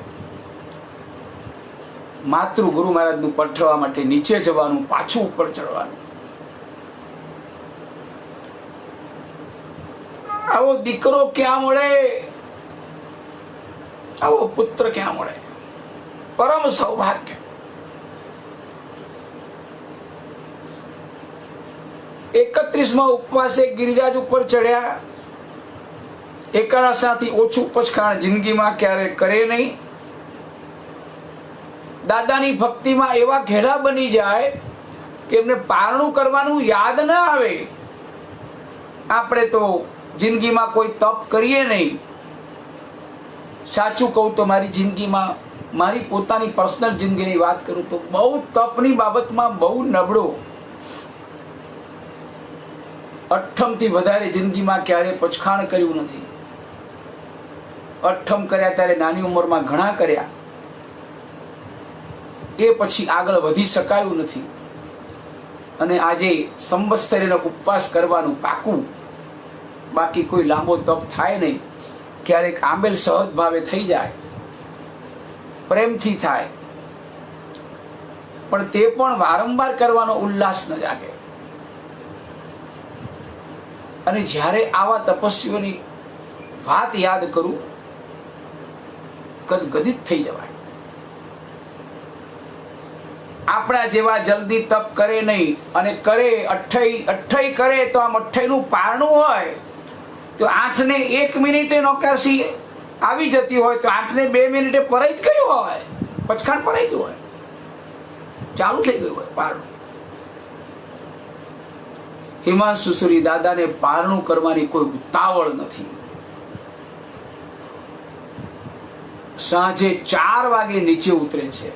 માતૃ ગુરુ મહારાજનું પઠવા માટે નીચે જવાનું, પાછું ઉપર ચડવાનું. આવો દીકરો ક્યાં મળે, આવો પુત્ર ક્યાં મળે? પરમ સૌભાગ્ય. એકત્રીસમાં ઉપવાસે ગિરિરાજ ઉપર ચડ્યા. એકાદશાથી ઓછું પચખાણ જિંદગીમાં ક્યારે કરે નહીં. દાદાની ભક્તિમાં એવા ઘેલા બની જાય કે એમને પારણું કરવાનું યાદ ના આવે. આપણે તો જિંદગીમાં કોઈ તપ કરીએ નહીં. સાચું કહું તો મારી જિંદગીમાં, મારી પોતાની પર્સનલ જિંદગીની વાત કરું તો બહુ તપની બાબતમાં બહુ નબળો. અઠ્ઠમથી વધારે જિંદગીમાં ક્યારે પચખાણ કર્યું નથી. અઠ્ઠમ કર્યા ત્યારે નાની ઉંમરમાં ઘણા કર્યા, એ પછી આગળ વધી શકાયું નથી. અને આજે સંવત્સરીનો ઉપવાસ કરવાનું પાકું, બાકી કોઈ લાંબો તપ થાય નહીં. ક્યારેક આંબેલ સહજ ભાવે થઈ જાય, પ્રેમથી થાય, પણ તે પણ વારંવાર કરવાનો ઉલ્લાસ ન જાગે. અને જ્યારે આવા તપસ્વીઓની વાત યાદ કરું, ગદગદિત થઈ જવાય. આપણા જેવા જલ્દી તપ કરે નહીં, અને કરે અઠ્ઠઈ કરે તો આમ અઠ્ઠઈનું પારણું હોય તો 8 ને 1 મિનિટે નોકાશી આવી જતી હોય તો 8 ને 2 મિનિટે પરાઈ જ ગયું હોય, પચખાણ પરાઈ ગયું હોય, ચાલુ થઈ ગયું હોય પારણું. હિમાંશુ સુરી દાદાને પારણું કરવાની કોઈ ઉતાવળ નથી. સાંજે 4 વાગે નીચે ઉતરે છે.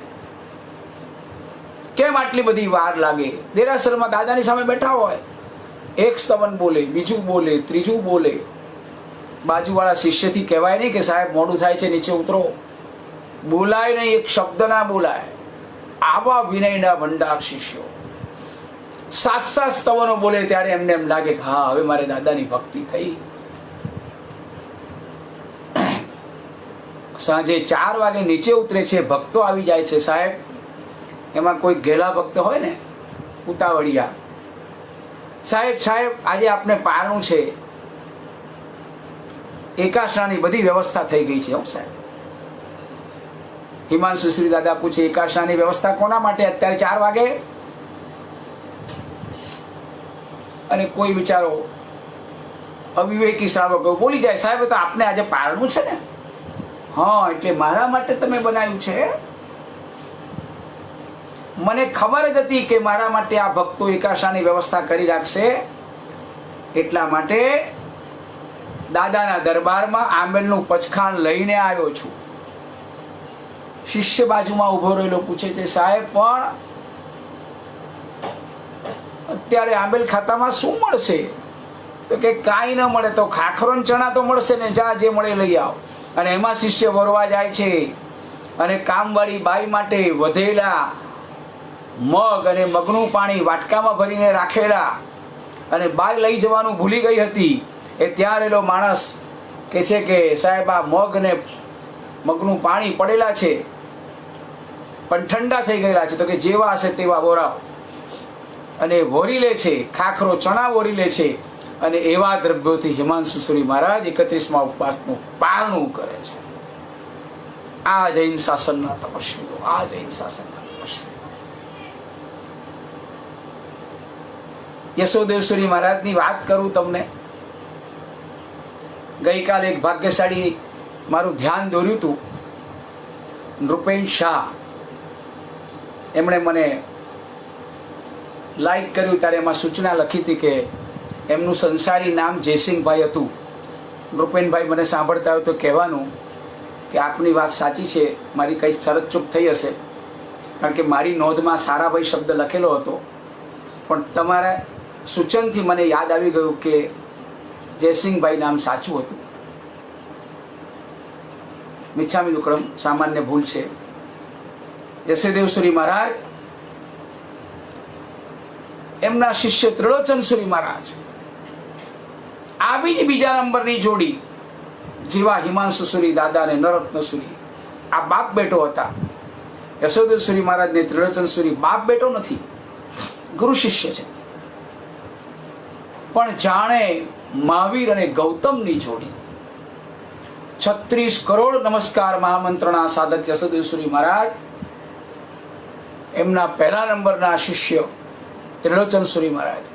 કેમ આટલી બધી વાર લાગે? દેરાસરમાં દાદાની સામે બેઠા હોય, એક સ્તવન બોલે, બીજું બોલે, ત્રીજું બોલે, બાજુવાળા શિષ્યથી કહેવાય નહીં કે સાહેબ મોડું થાય છે, નીચે ઉતરો. બોલાય નહીં, એક શબ્દ ના બોલાય. આવા વિનયના ભંડાર શિષ્યો 7 સ્તવનો બોલે ત્યારે એમને એમ લાગે કે હા, હવે મારે દાદાની ભક્તિ થઈ. સાંજે 4 વાગે નીચે ઉતરે છે, ભક્તો આવી જાય છે સાહેબ. એમાં કોઈ ગેલા ભક્ત હોય ને, ઉતાવળિયા, સાહેબ સાહેબ આજે આપને પારણું છે, એકાશનાની બધી વ્યવસ્થા થઈ ગઈ છે. સાહેબ હિમાંશુ શ્રી દાદા પૂછે, એકાશનાની વ્યવસ્થા કોના માટે અત્યારે 4 વાગે? અને કોઈ બિચારો અવિવેકી શ્રાવક બોલી જાય, સાહેબ તો આપને આજે પારણું છે ને? હા, એટલે મારા માટે તમે બનાવ્યું છે. મને ખબર જ હતી કે મારા માટે આ ભક્તો એકાશાની વ્યવસ્થા કરી રાખશે, એટલા માટે દાદાના દરબારમાં આંબેલનું પચખાણ લઈને આવ્યો છું. શિષ્ય બાજુમાં ઉભો રહેલો પૂછે છે, સાહેબ પણ અત્યારે આંબેલ ખાતામાં શું મળશે? તો કે કાંઈ ન મળે તો ખાખરો ને ચણા તો મળશે ને, જા જે મળે લઈ આવ. અને એમાં શિષ્ય વરવા જાય છે અને કામવાળી બાઈ માટે વધેલા મગ અને મગનું પાણી વાટકામાં ભરીને રાખેલા, અને બાઈ લઈ જવાનું ભૂલી ગઈ હતી. એ ત્યાં રહેલો માણસ કે છે કે સાહેબ આ મગ ને મગનું પાણી પડેલા છે પણ ઠંડા થઈ ગયેલા છે, તો કે જેવા હશે તેવા વોરાવ. અને વોરી લે છે, ખાખરો ચણા વોરી લે છે, અને એવા દ્રવ્યોથી હિમાંશુ શ્રી મહારાજ 31મા ઉપવાસનું પારણું કરે છે. આ જૈન શાસનના તપસ્વીઓ, આ જૈન શાસનના તપસ્વીઓ. યશોદેવસુરી મહારાજની વાત કરું તમને. ગઈકાલે એક ભાગ્યશાળી મારું ધ્યાન દોર્યું હતું. નૃપેન શાહ, એમણે મને લાઈક કર્યું ત્યારે એમાં સૂચના લખી હતી કે એમનું સંસારી નામ જયસિંહભાઈ હતું. નૃપેનભાઈ મને સાંભળતા હોય તો કહેવાનું કે આપની વાત સાચી છે, મારી કંઈ શરતચૂક થઈ હશે, કારણ કે મારી નોંધમાં સારાભાઈ શબ્દ લખેલો હતો, પણ તમારા સૂચનથી મને યાદ આવી ગયું કે જયસિંહભાઈ નામ સાચું હતું. મિચ્છામી દુક્કડમ, સામાન્ય ભૂલ છે. યશોદેવસુરી મહારાજ, એમના શિષ્ય ત્રિલોચનસુરી મહારાજ, આવી જ બીજા નંબરની જોડી જેવા હિમાંશુસુરી દાદા અને નરરત્નસુરી, આ બાપ બેટો હતા. યશોદેવસુરી મહારાજ ને ત્રિલોચનસુરી બાપ બેટો નથી, ગુરુ શિષ્ય છે. પણ જાણે મહાવીર અને ગૌતમની જોડી. 36 કરોડ નમસ્કાર મહામંત્રના સાધક યશોદેવસુરી મહારાજ, એમના પહેલા નંબરના શિષ્ય ત્રિલોચનસુરી મહારાજ,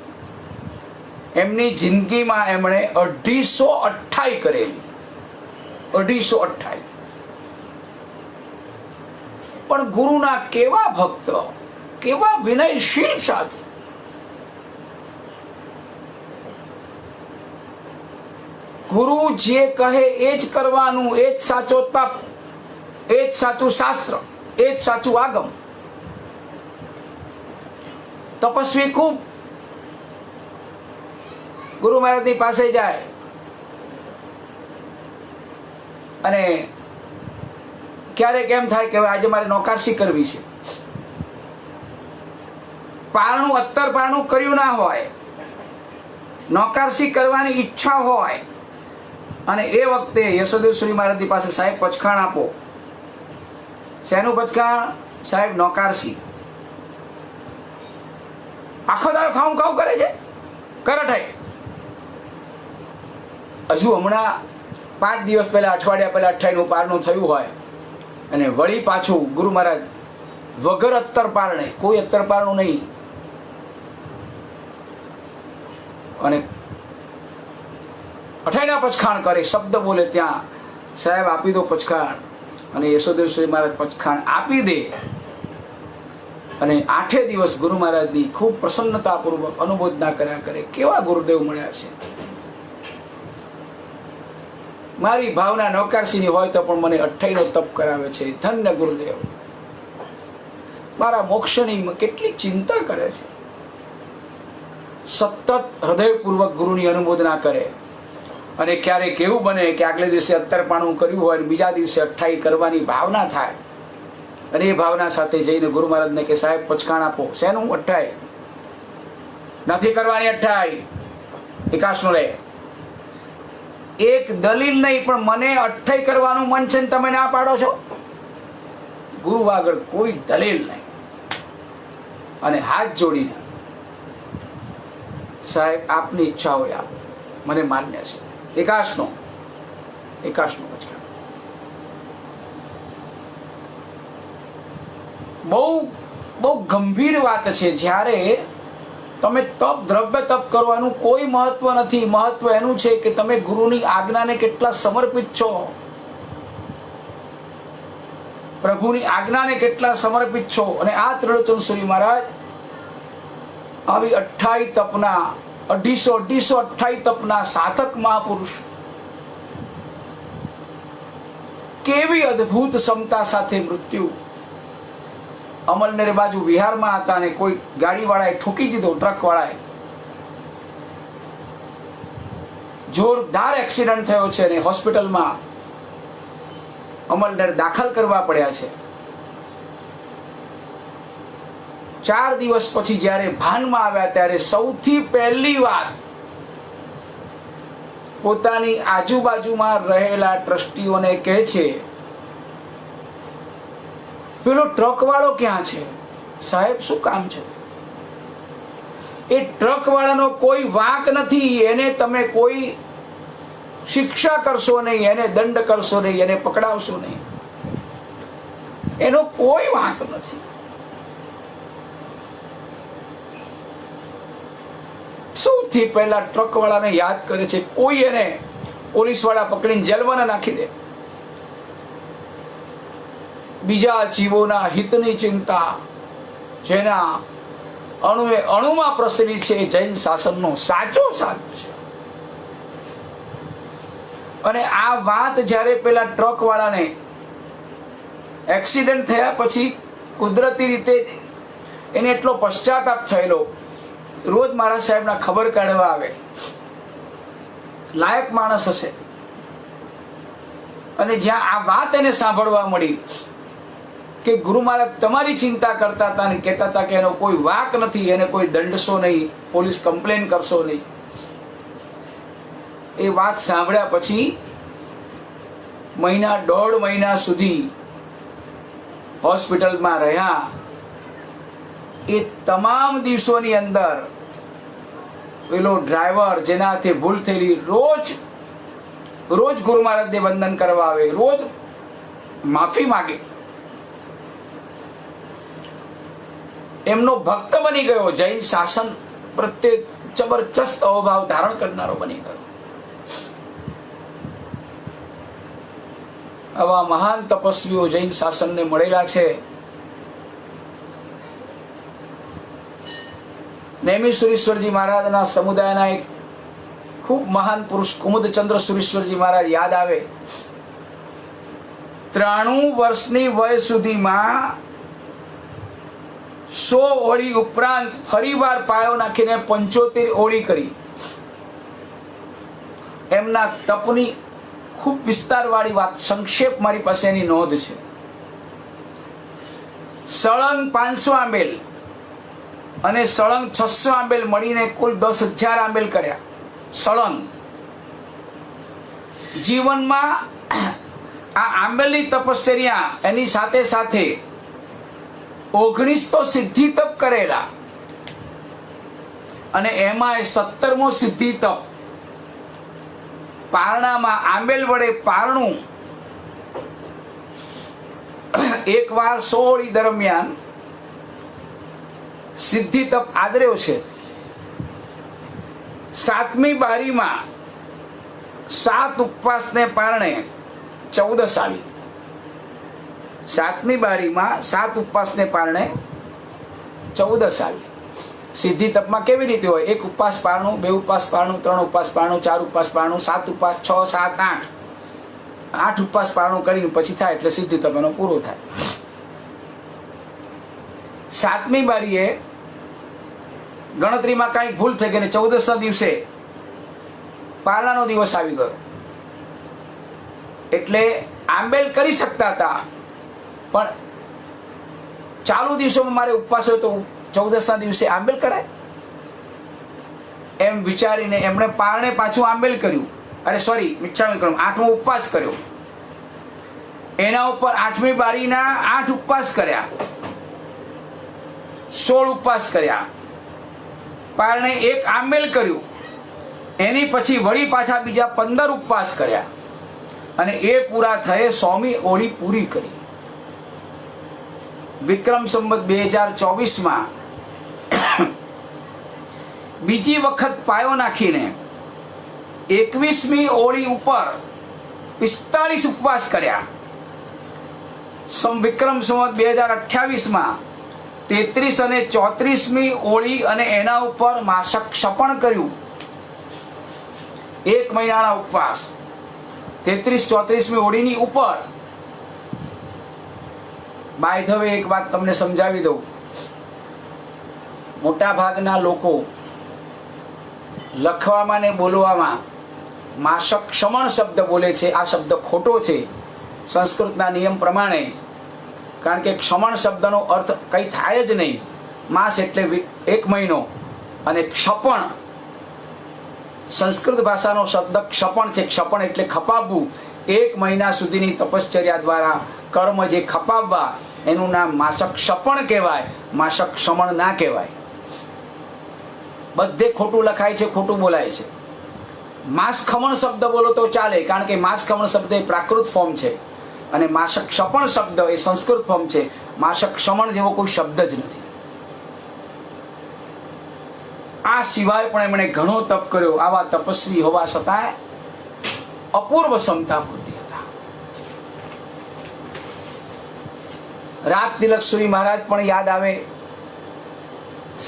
એમની જિંદગીમાં એમણે 228 કરેલી, 228. પણ ગુરુના કેવા ભક્ત, કેવા વિનયશીલ સાધુ. ગુરુ જે કહે એ જ કરવાનું, એ જ સાચો તપ, એ જ સાચું શાસ્ત્ર, એ જ સાચું આગમ. તપસ્વી ખૂબ ગુરુ મહારાજની પાસે જાય અને ક્યારેક એમ થાય કે આજે મારે નોકારસી કરવી છે. પારણું અત્તર પારણું કર્યું ના હોય, નોકારસી કરવાની ઈચ્છા હોય, અને એ વખતે યશોદેવસુરી મહારાજની પાસે, સાહેબ પચખાણ આપો. શેનું પચખાણ? સાહેબ નોકારસી. આખો દાડો ખાવું ખાવું કરે છે, કરઠાઈ. હજુ હમણાં 5 દિવસ પહેલા, અઠવાડિયા પહેલા 28નું પારણું થયું હોય, અને વળી પાછું ગુરુ મહારાજ વગર અત્તર પારણે, કોઈ અત્તર પારણું નહીં, અને 28ના પચખાણ કરે, શબ્દ બોલે ત્યાં, સાહેબ આપી દો પચખાણ. અને યશોદેવસુરી મહારાજ પચખાણ આપી દે, અને 8 દિવસ ગુરુ મહારાજની ખૂબ પ્રસન્નતાપૂર્વક અનુમોદના કર્યા કરે. કેવા ગુરુદેવ મળ્યા છે! મારી ભાવના નોકારસીની હોય તો પણ મને 28નો તપ કરાવે છે. ધન્ય ગુરુદેવ, મારા મોક્ષની કેટલી ચિંતા કરે છે. સતત હૃદયપૂર્વક ગુરુની અનુમોદના કરે. અને ક્યારેક એવું બને કે આગલે દિવસે અત્તરપાણું કર્યું હોય અને બીજા દિવસે અઠ્ઠાઈ કરવાની ભાવના થાય, અને એ ભાવના સાથે જઈને ગુરુ મહારાજને કે સાહેબ પચકાણ આપો. શેનું અઠ્ઠાઈ? નથી કરવાની અઠ્ઠાઈ, એકાશનું રે. એક દલીલ નહીં, પણ મને અઠ્ઠાઈ કરવાનું મન છે ને તમે ના પાડો છો. ગુરુ આગળ કોઈ દલીલ નહીં, અને હાથ જોડીને સાહેબ આપની ઈચ્છા હોય આપ, મને માન્ય છે. એકાશનો પચકાણ. બહુ ગંભીર વાત છે. જ્યારે તમે દ્રવ્ય તપ કરવાનું કોઈ મહત્વ નથી. મહત્વ એનું છે કે તમે ગુરુની આજ્ઞાને કેટલા સમર્પિત છો, પ્રભુની આજ્ઞાને કેટલા સમર્પિત છો. અને આ ત્રિલોચન સૂરી મહારાજ આવી 28 તપના 250 તપના સાધક મહાપુરુષ કેવી અદ્ભુત ક્ષમતા સાથે મૃત્યુ. અમલનેર બાજુ વિહારમાં હતા અને કોઈ ગાડીવાળાએ ઠોકી દીધો, ટ્રકવાળાએ. જોરદાર એક્સિડન્ટ થયો છે અને હોસ્પિટલમાં અમલનેર દાખલ કરવા પડ્યા છે. 4 દિવસ પછી જ્યારે ભાનમાં આવ્યા ત્યારે સૌથી પહેલી વાત પોતાની આજુબાજુમાં રહેલા ટ્રસ્ટીઓને કહે છે, પેલો ટ્રક વાળો ક્યાં છે? સાહેબ શું કામ છે? એ ટ્રક વાળાનો કોઈ વાંક નથી. એને તમે કોઈ શિક્ષા કરશો નહીં, એને દંડ કરશો નહીં, એને પકડાવશો નહીં, એનો કોઈ વાંક નથી. સૌથી પહેલા ટ્રક વાળાને યાદ કરે છે. કોઈ એને પોલીસ વાળા પકડીને જેલમાં નાખી દે. બીજા જીવોના હિતની ચિંતા જેના અણુમાં પ્રસરી છે, જૈન શાસનનો સાચો સાધુ છે. અને આ વાત જ્યારે પેલા ટ્રક વાળાને એક્સિડન્ટ થયા પછી કુદરતી રીતે એને એટલો પશ્ચાતાપ થયેલો. રોજ મારા સાહેબના ખબર કાઢવા આવે, લાયક માણસ હશે. અને જ્યાં આ વાત એને સાંભળવા મળી કે ગુરુ મહારાજ તમારી ચિંતા કરતા હતા અને કહેતા હતા કે એનો કોઈ વાંક નથી, એને કોઈ દંડશો નહીં, પોલીસ કમ્પ્લેન કરશો નહીં. એ વાત સાંભળ્યા પછી 1.5 મહિના સુધી હોસ્પિટલમાં રહ્યા. એ તમામ દિવસોની અંદર પેલો ડ્રાઈવર જેના હાથે ભૂલ થયેલી રોજ ગુરુ મહારાજને વંદન કરવા આવે, રોજ માફી માગે. એમનો ભક્ત બની ગયો. જૈન શાસન પ્રત્યે જબરજસ્ત અવભાવ ધારણ કરનારો બની ગયો. આવા મહાન તપસ્વીઓ જૈન શાસનને મળેલા છે. નેમિ સુરેશ્વરજી મહારાજના સમુદાયના એક ખૂબ મહાન પુરુષ કુમુદચંદ્ર સુરેશ્વરજી મહારાજ યાદ આવે. 93 વર્ષની વય સુધીમાં 100 ઓળી ઉપરાંત ફરીવાર પાયો નાખીને 75 ઓળી કરી. એમના તપની ખૂબ વિસ્તારવાળી વાત, સંક્ષેપ મારી પાસે એની નોંધ છે. સળંગ 500 આંબેલ અને સળંગ 600 આંબેલ મળીને કુલ 10,000 આંબેલ કર્યા. સળંગ જીવનમાં આ આંબેલની તપશ્ચર્યા, એની સાથે સાથે 19 તો સિદ્ધિ તપ કરેલા, અને એમાં 17મો સિદ્ધિ તપ પારણામાં આંબેલ વડે પારણું એક વાર 100 ઓળી દરમિયાન સિદ્ધિ તપ આદર્યો છે. 7મી બારીમાં 7 ઉપવાસને પારણે 14 આવી. 7મી બારીમાં 7 ઉપવાસને પારણે 14 આવી. સિદ્ધિ તપમાં કેવી રીતે હોય? 1 ઉપવાસ પારણું, 2 ઉપવાસ પારણું, 3 ઉપવાસ પારણું, 4 ઉપવાસ પારણું, 7 ઉપવાસ, 6, 7, 8 ઉપવાસ પારણું કરીને પછી થાય એટલે સિદ્ધિ તપ એનો પૂરો થાય. 7મી બારીએ ગણતરીમાં કાંઈક ભૂલ થઈ ગઈ ને 14ના દિવસે પારણાનો દિવસ આવી ગયો. એટલે આંબેલ કરી શકતા હતા, પણ ચાલુ દિવસોમાં મારે ઉપવાસ હોય તો 14ના દિવસે આંબેલ કરાય એમ વિચારીને એમણે પારણે પાછું આંબેલ કર્યું. અરે સોરી, મિચ્છામી કર્મ, 8મો ઉપવાસ કર્યો. એના ઉપર 8મી બારીના 8 ઉપવાસ કર્યા, 16 ઉપવાસ કર્યા. પારણે એક આંબેલ કર્યું. એની પછી વળી પાછા બીજા 15 ઉપવાસ કર્યા અને એ પૂરા થયે 100મી ઓળી પૂરી કરી. વિક્રમ સંવત 2024માં બીજી વખત પાયો નાખીને 21મી ઓળી ઉપર 45 ઉપવાસ કર્યા. વિક્રમ સંવત 2028માં 33 અને 34મી ઓળી અને એના ઉપર માસક ક્ષપણ કર્યું. 1 મહિનાના ઉપવાસ 33-34મી ઓળીની ઉપર. બાય ધ વે, એક વાત તમને સમજાવી દઉં. મોટા ભાગના લોકો લખવામાં ને બોલવામાં માસક ક્ષમણ શબ્દ બોલે છે. આ શબ્દ ખોટો છે સંસ્કૃતના નિયમ પ્રમાણે, કારણ કે ક્ષમણ શબ્દનો અર્થ કંઈ થાય જ નહીં. માસ એટલે 1 મહિનો અને ક્ષપણ સંસ્કૃત ભાષાનો શબ્દ ક્ષપણ છે. ક્ષપણ એટલે ખપાવવું. 1 મહિના સુધીની તપશ્ચર્યા દ્વારા કર્મ જે ખપાવવા, એનું નામ માસક ક્ષપણ કહેવાય, માસક ક્ષમણ ના કહેવાય. બધે ખોટું લખાય છે, ખોટું બોલાય છે. માસ ખમણ શબ્દ બોલો તો ચાલે, કારણ કે માસ ખમણ શબ્દ એ પ્રાકૃત ફોર્મ છે અને માસક ક્ષપણ શબ્દ એ સંસ્કૃત ફોર્મ છે. માસક ક્ષમણ જેવો કોઈ શબ્દ જ નથી. આ સિવાય પણ એમણે ઘણો તપ કર્યો. આવા તપસ્વી હોવા છતાં અપૂર્વ ક્ષમતા મૂર્તિ હતા. રાત તિલક સુરી મહારાજ પણ યાદ આવે.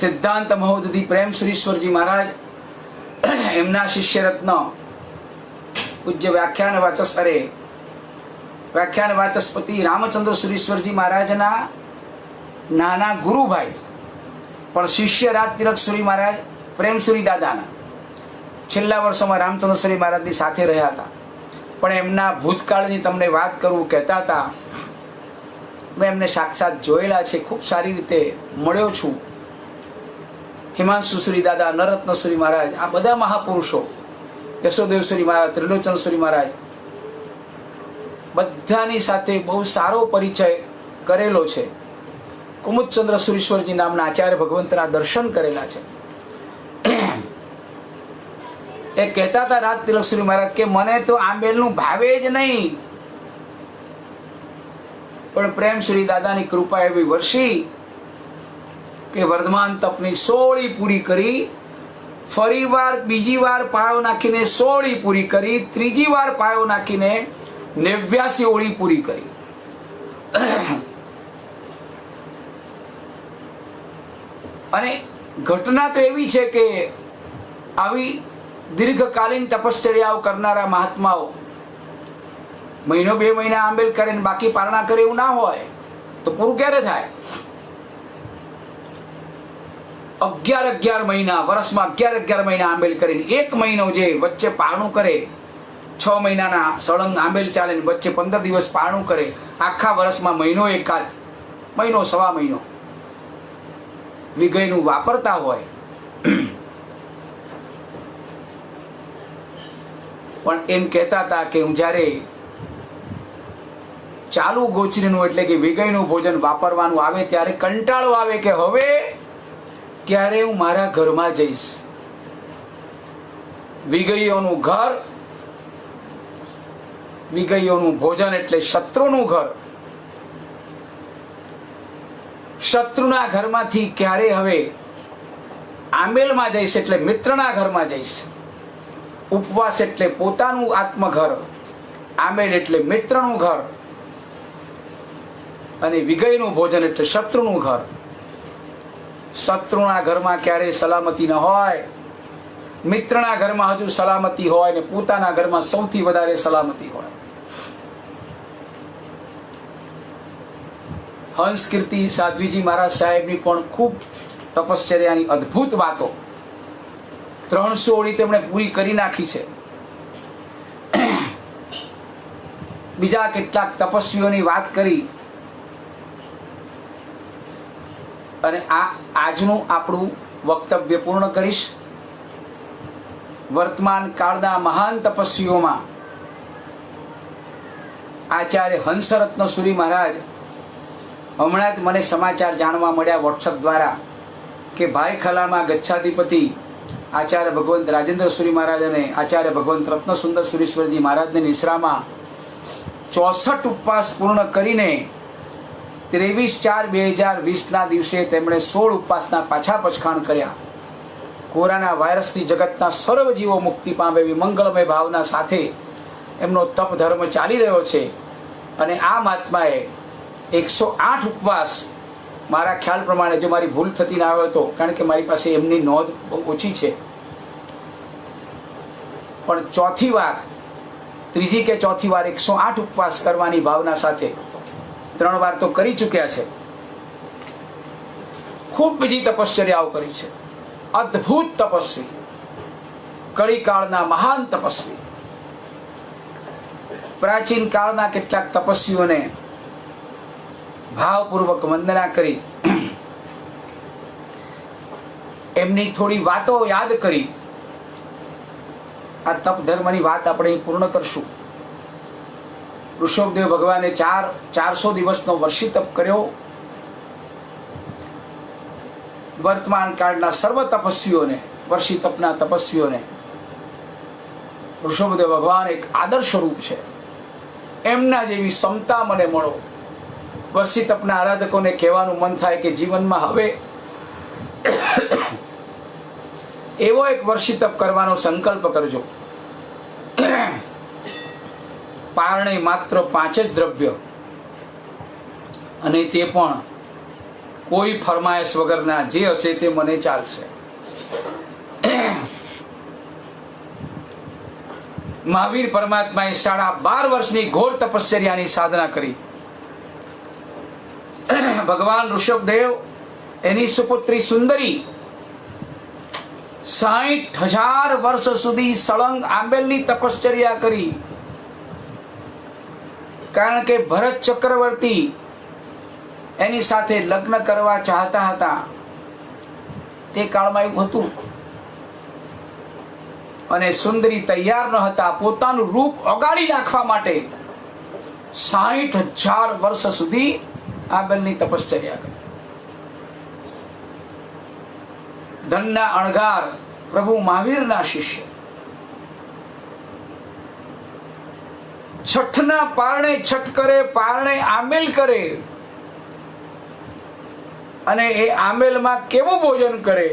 સિદ્ધાંત મહોદધિ પ્રેમ સુરીશ્વરજી મહારાજ, એમના શિષ્ય રત્ન પૂજ્ય વ્યાખ્યાન વાચસ્પતિ રામચંદ્ર સુરીશ્વરજી મહારાજના નાના ગુરુભાઈ પણ શિષ્ય રાજ તિલક સુરી મહારાજ પ્રેમસુરી દાદાના છેલ્લા વર્ષોમાં રામચંદ્ર સુરી મહારાજની સાથે રહ્યા હતા. પણ એમના ભૂતકાળની તમને વાત કરું, કહેતા હતા મેં એમને સાક્ષાત જોયેલા છે, ખૂબ સારી રીતે મળ્યો છું. હિમાંશુ સુરી દાદા, નરત્ન સુરી મહારાજ, આ બધા મહાપુરુષો, યશોદેવ સુરી મહારાજ, ત્રિલોચન સુરી મહારાજ, બધાની સાથે બહુ સારો પરિચય કરેલો છે. કુમુદચંદ્ર સુરીશ્વરજી નામના આચાર્ય ભગવંતના દર્શન કરેલા છે. એ કહેતા હતા રાજ તિલક સુરી મહારાજ કે મને તો આંબેલનું ભાવે જ નહીં, પણ પ્રેમ શ્રી દાદાની કૃપા એવી વર્ષી કે વર્ધમાન તપની 16 પૂરી કરી, ફરી વાર બીજી વાર પાયો નાખીને 16 પૂરી કરી, ત્રીજી વાર પાયો નાખીને 89 ઓળી પૂરી કરી. અને ઘટના તો એવી છે કે આવી દીર્ઘકાલીન તપશ્ચર્યાઓ કરનારા મહાત્માઓ 1-2 મહિના આંબેલ કરે ને બાકી પારણા કરે એવું ના હોય તો પૂરું ક્યારે થાય? 11 મહિના, વર્ષમાં 11 મહિના આંબેલ કરીને 1 મહિનો જે વચ્ચે પારણું કરે, 6 મહિનાના સળંગ આંબેલ ચાલે ને વચ્ચે 15 દિવસ પારણું કરે, આખા વર્ષમાં મહિનો એકાદ, મહિનો સવા મહિનો વિગયનું વાપરતા હોય. પણ એમ કહેતા હતા કે હું જ્યારે ચાલુ ગોચરીનું એટલે કે વિગયનું ભોજન વાપરવાનું આવે ત્યારે કંટાળો આવે કે હવે ક્યારે હું મારા ઘરમાં જઈશ. વિગયોનું ઘર, વિગયોનું ભોજન એટલે શત્રુનું ઘર. શત્રુના ઘરમાંથી ક્યારે હવે આંબેલમાં જઈશ એટલે મિત્રના ઘરમાં જઈશ. ઉપવાસ એટલે પોતાનું આત્મઘર, આંબેલ એટલે મિત્રનું ઘર, અને વિગયનું ભોજન એટલે શત્રુનું ઘર. શત્રુના ઘરમાં ક્યારેય સલામતી ન હોય, મિત્રના ઘરમાં હજુ સલામતી હોય ને પોતાના ઘરમાં સૌથી વધારે સલામતી હોય. હંસ કીર્તિ સાધ્વીજી મહારાજ સાહેબની પણ ખૂબ તપશ્ચર્યાની અદ્ભુત વાતો 300 ઓળી તેમણે પૂરી કરી નાખી છે. બીજા કેટલાક તપસ્વીઓની વાત કરી અને આજનું આપણું વક્તવ્ય પૂર્ણ કરીશ. વર્તમાન કાળના મહાન તપસ્વીઓમાં આચાર્ય હંસરત્ન સુરી મહારાજ, હમણાં જ મને સમાચાર જાણવા મળ્યા વોટ્સઅપ દ્વારા કે ભાઈ ખલામાં ગચ્છાધિપતિ આચાર્ય ભગવંત રાજેન્દ્ર સુરી મહારાજ અને આચાર્ય ભગવંત રત્નસુંદર સુરેશ્વરજી મહારાજની નિશ્રામાં 64 ઉપવાસ પૂર્ણ કરીને 23/4/2020ના દિવસે તેમણે 16 ઉપવાસના પાછા પચખાણ કર્યા. કોરોના વાયરસથી જગતના સર્વ જીવો મુક્તિ પામે એવી મંગળમય ભાવના સાથે એમનો તપ ધર્મ ચાલી રહ્યો છે. અને આ મહાત્માએ 108 ઉપવાસ, મારા ખ્યાલ પ્રમાણે, જો મારી ભૂલ થતી ના આવ્યો તો, કારણ કે મારી પાસે એમની નોંધ બહુ ઓછી છે, પણ ત્રીજી કે ચોથી વાર 108 ઉપવાસ કરવાની ભાવના સાથે 3 વાર તો કરી ચૂક્યા છે. ખૂબ બીજી તપશ્ચર્યાઓ કરી છે. અદ્ભુત તપસ્વી, કળીકાળના મહાન તપસ્વી. પ્રાચીન કાળના કેટલાક તપસ્વીઓને ભાવપૂર્વક વંદના કરી એમની થોડી વાતો યાદ કરી આ તપ ધર્મની વાત આપણે પૂર્ણ કરશું. ઋષભદેવ ભગવાને 400 દિવસનો વર્ષી તપ કર્યો. વર્તમાન કાળના સર્વ તપસ્વીઓને, વર્ષી તપના તપસ્વીઓને ઋષભદેવ ભગવાન એક આદર્શ રૂપ છે. એમના જેવી ક્ષમતા મને મળો. વર્ષી તપના આરાધકોને કહેવાનું મન થાય કે જીવનમાં હવે એવો એક વર્ષી તપ કરવાનો સંકલ્પ કરજો. પારણે માત્ર 5 જ દ્રવ્ય, અને તે પણ કોઈ ફરમાયશ વગરના, જે હશે તે મને ચાલશે. મહાવીર પરમાત્માએ 12.5 વર્ષની ઘોર તપશ્ચર્યાની સાધના કરી. ભગવાન ઋષભદેવ એની સુપુત્રી સુંદરી 60,000 વર્ષ સુધી સળંગ આંબેલની તપશ્ચર્યા કરી. કારણ કે ભરત ચક્રવર્તી એની સાથે લગ્ન કરવા ચાહતા હતા. તે કાળમાં એવું હતું, અને સુંદરી તૈયાર ન હતા. પોતાનું રૂપ ઓગાળી નાખવા માટે 60,000 વર્ષ સુધી આંબેલની તપશ્ચર્યા કરી. ધનના અણગાર પ્રભુ મહાવીરના શિષ્ય, છઠના પારણે છઠ કરે, પારણે આંબેલ કરે, અને એ આંબેલમાં કેવું ભોજન કરે.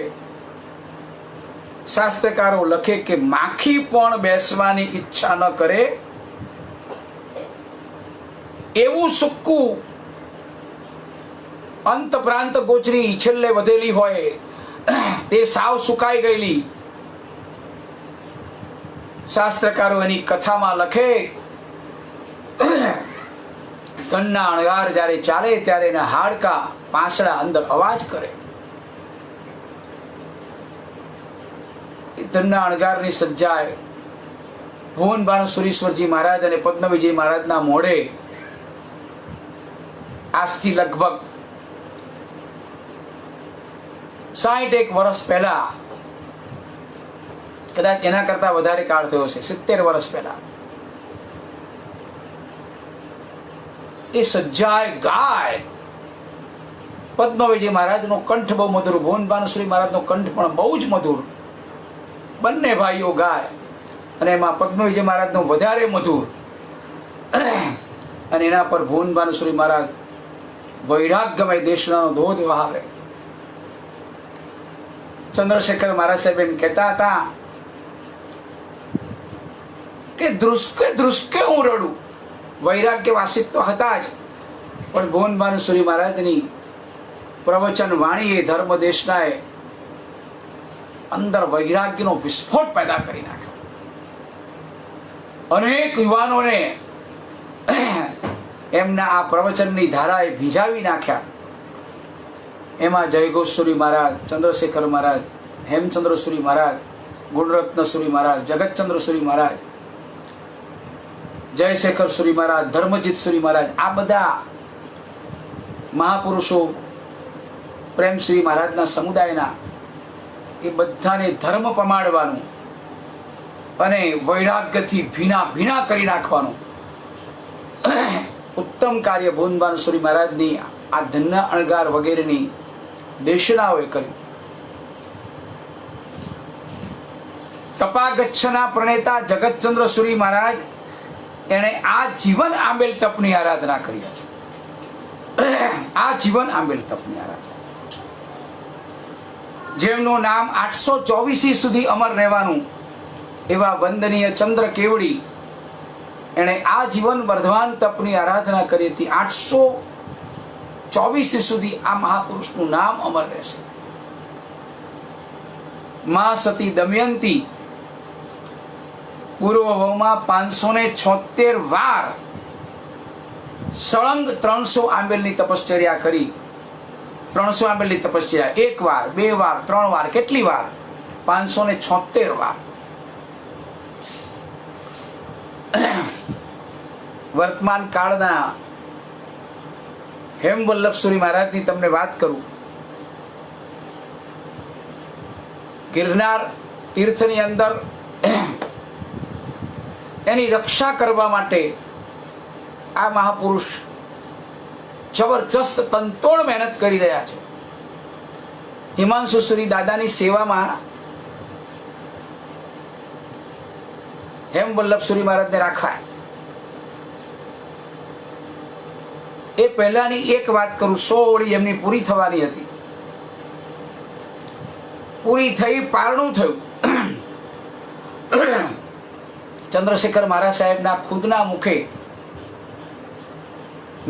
શાસ્ત્રકારો લખે કે માખી પણ બેસવાની ઈચ્છા ન કરે એવું સૂકું, અંત પ્રાંત ગોચરી છેલ્લે વધેલી હોય તે સાવ સુકાઈ ગયેલી. શાસ્ત્રકારો એની કથામાં લખે, ધનના અણગાર જ્યારે ચાલે ત્યારે એના હાડકા પાંસડા અંદર અવાજ કરે. ધનના અણગારની સજ્જાએ ભુવન ભાનુ સુરેશ્વરજી મહારાજ અને પદ્મવિજય મહારાજના મોઢે આજથી લગભગ 61 વર્ષ પહેલા, કદાચ એના કરતા વધારે કાળ થયો છે, 70 વર્ષ પહેલા એ સજ્જાએ ગાય. પદ્મવિજય મહારાજનો કંઠ બહુ મધુર, ભુવન ભાનુશ્રી મહારાજનો કંઠ પણ બહુ જ મધુર. બંને ભાઈઓ ગાય, અને એમાં પદ્મવિજય મહારાજનો વધારે મધુર. અને એના પર ભુવન ભાનુશ્રી મહારાજ વૈરાગ્યમય દેશનાનો ધોધ વહાવે. ચંદ્રશેખર મહારાજ સાહેબ એમ કહેતા હતા કે ધ્રુસકે ધ્રુસકે હું રડું. વૈરાગ્ય વાસિત તો હતા જ, પણ ભુવન ભાનુશ્રી મહારાજની પ્રવચન વાણીએ, ધર્મ દેશનાએ અંદર વૈરાગ્યનો વિસ્ફોટ પેદા કરી નાખ્યો. અનેક યુવાનોને એમના આ પ્રવચનની ધારાએ ભીજાવી નાખ્યા. એમાં જયઘોષસુરી મહારાજ, ચંદ્રશેખર મહારાજ, હેમચંદ્રસુરી મહારાજ, ગુણરત્નસુરી મહારાજ, જગતચંદ્રસુરી મહારાજ, જયશેખર સુરી મહારાજ, ધર્મજીત સુરી મહારાજ, આ બધા મહાપુરુષો પ્રેમશ્રી મહારાજના સમુદાયના, એ બધાને ધર્મ પમાડવાનું અને વૈરાગ્યથી ભીના ભીના કરી નાખવાનું ઉત્તમ કાર્ય ભુવનભાનુ સુરી મહારાજની આ ધન્ય અણગાર વગેરેની દેશનાઓએ કર્યું. તપાગચ્છના પ્રણેતા જગતચંદ્ર સુરી મહારાજ, એણે આ જીવન આંબેલ તપની આરાધના કરી હતી. આ જીવન આંબેલ તપની આરાધના, જેમનું નામ 824 સુધી અમર રહેવાનું એવા વંદનીય ચંદ્ર કેવડી, એણે આ જીવન વર્ધવાન તપની આરાધના કરી હતી. 824 સુધી આ મહાપુરુષનું નામ અમર રહેશે. મા સતી દમયંતી પૂર્વમાં 576 વાર સળંગ 300 આંબેલની તપશ્ચર્યા કરી. 300 આંબેલની તપશ્ચર્યા, 1 વાર, 2 વાર, 3 વાર, કેટલી વાર? 576 વાર. વર્તમાન કાળના હેમવલ્લભ સુરી મહારાજની તમને વાત કરું. ગિરનાર તીર્થની અંદર એની રક્ષા કરવા માટે આ મહાપુરુષ જબરજસ્ત તનતોડ મહેનત કરી રહ્યા છે. હિમાંશુ સુરી દાદાની સેવામાં હેમવલ્લભ સુરી મહારાજને રાખાય. એ પહેલાની એક વાત કરું. 100 ઓળી એમની પૂરી થવાની હતી. પૂરી થઈ, પારણું થયું. ચંદ્રશેખર મહારાજ સાહેબના ખુદના મુખે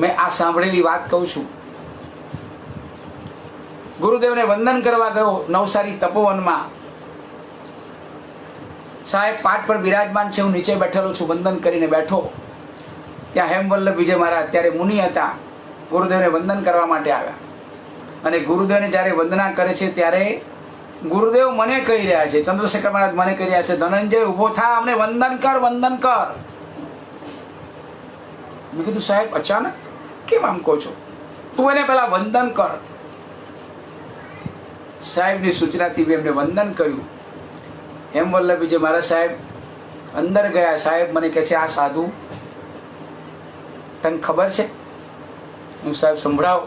મેં આ સાંભળેલી વાત કહું છું. ગુરુદેવને વંદન કરવા ગયો નવસારી તપોવનમાં. સાહેબ પાઠ પર બિરાજમાન છે, હું નીચે બેઠેલો છું, વંદન કરીને બેઠો. ત્યાં હેમવલ્લભ વિજય મહારાજ ત્યારે મુનિ હતા, ગુરુદેવને વંદન કરવા માટે આવ્યા. અને ગુરુદેવને જ્યારે વંદના કરે છે ત્યારે ગુરુદેવ મને કહી રહ્યા છે, ચંદ્રશેખર મહારાજ મને કહી રહ્યા છે, ધનંજય ઉભો થા, અમને વંદન કર, વંદન કર. મેં કીધું સાહેબ અચાનક કેમ આમ કહો છો? તું એને પેલા વંદન કર. સાહેબની સૂચનાથી મેં એમને વંદન કર્યું. હેમવલ્લભ વિજય મહારાજ સાહેબ અંદર ગયા. સાહેબ મને કહે છે, આ સાધુ તને ખબર છે? હું સાહેબ સંભળાવ.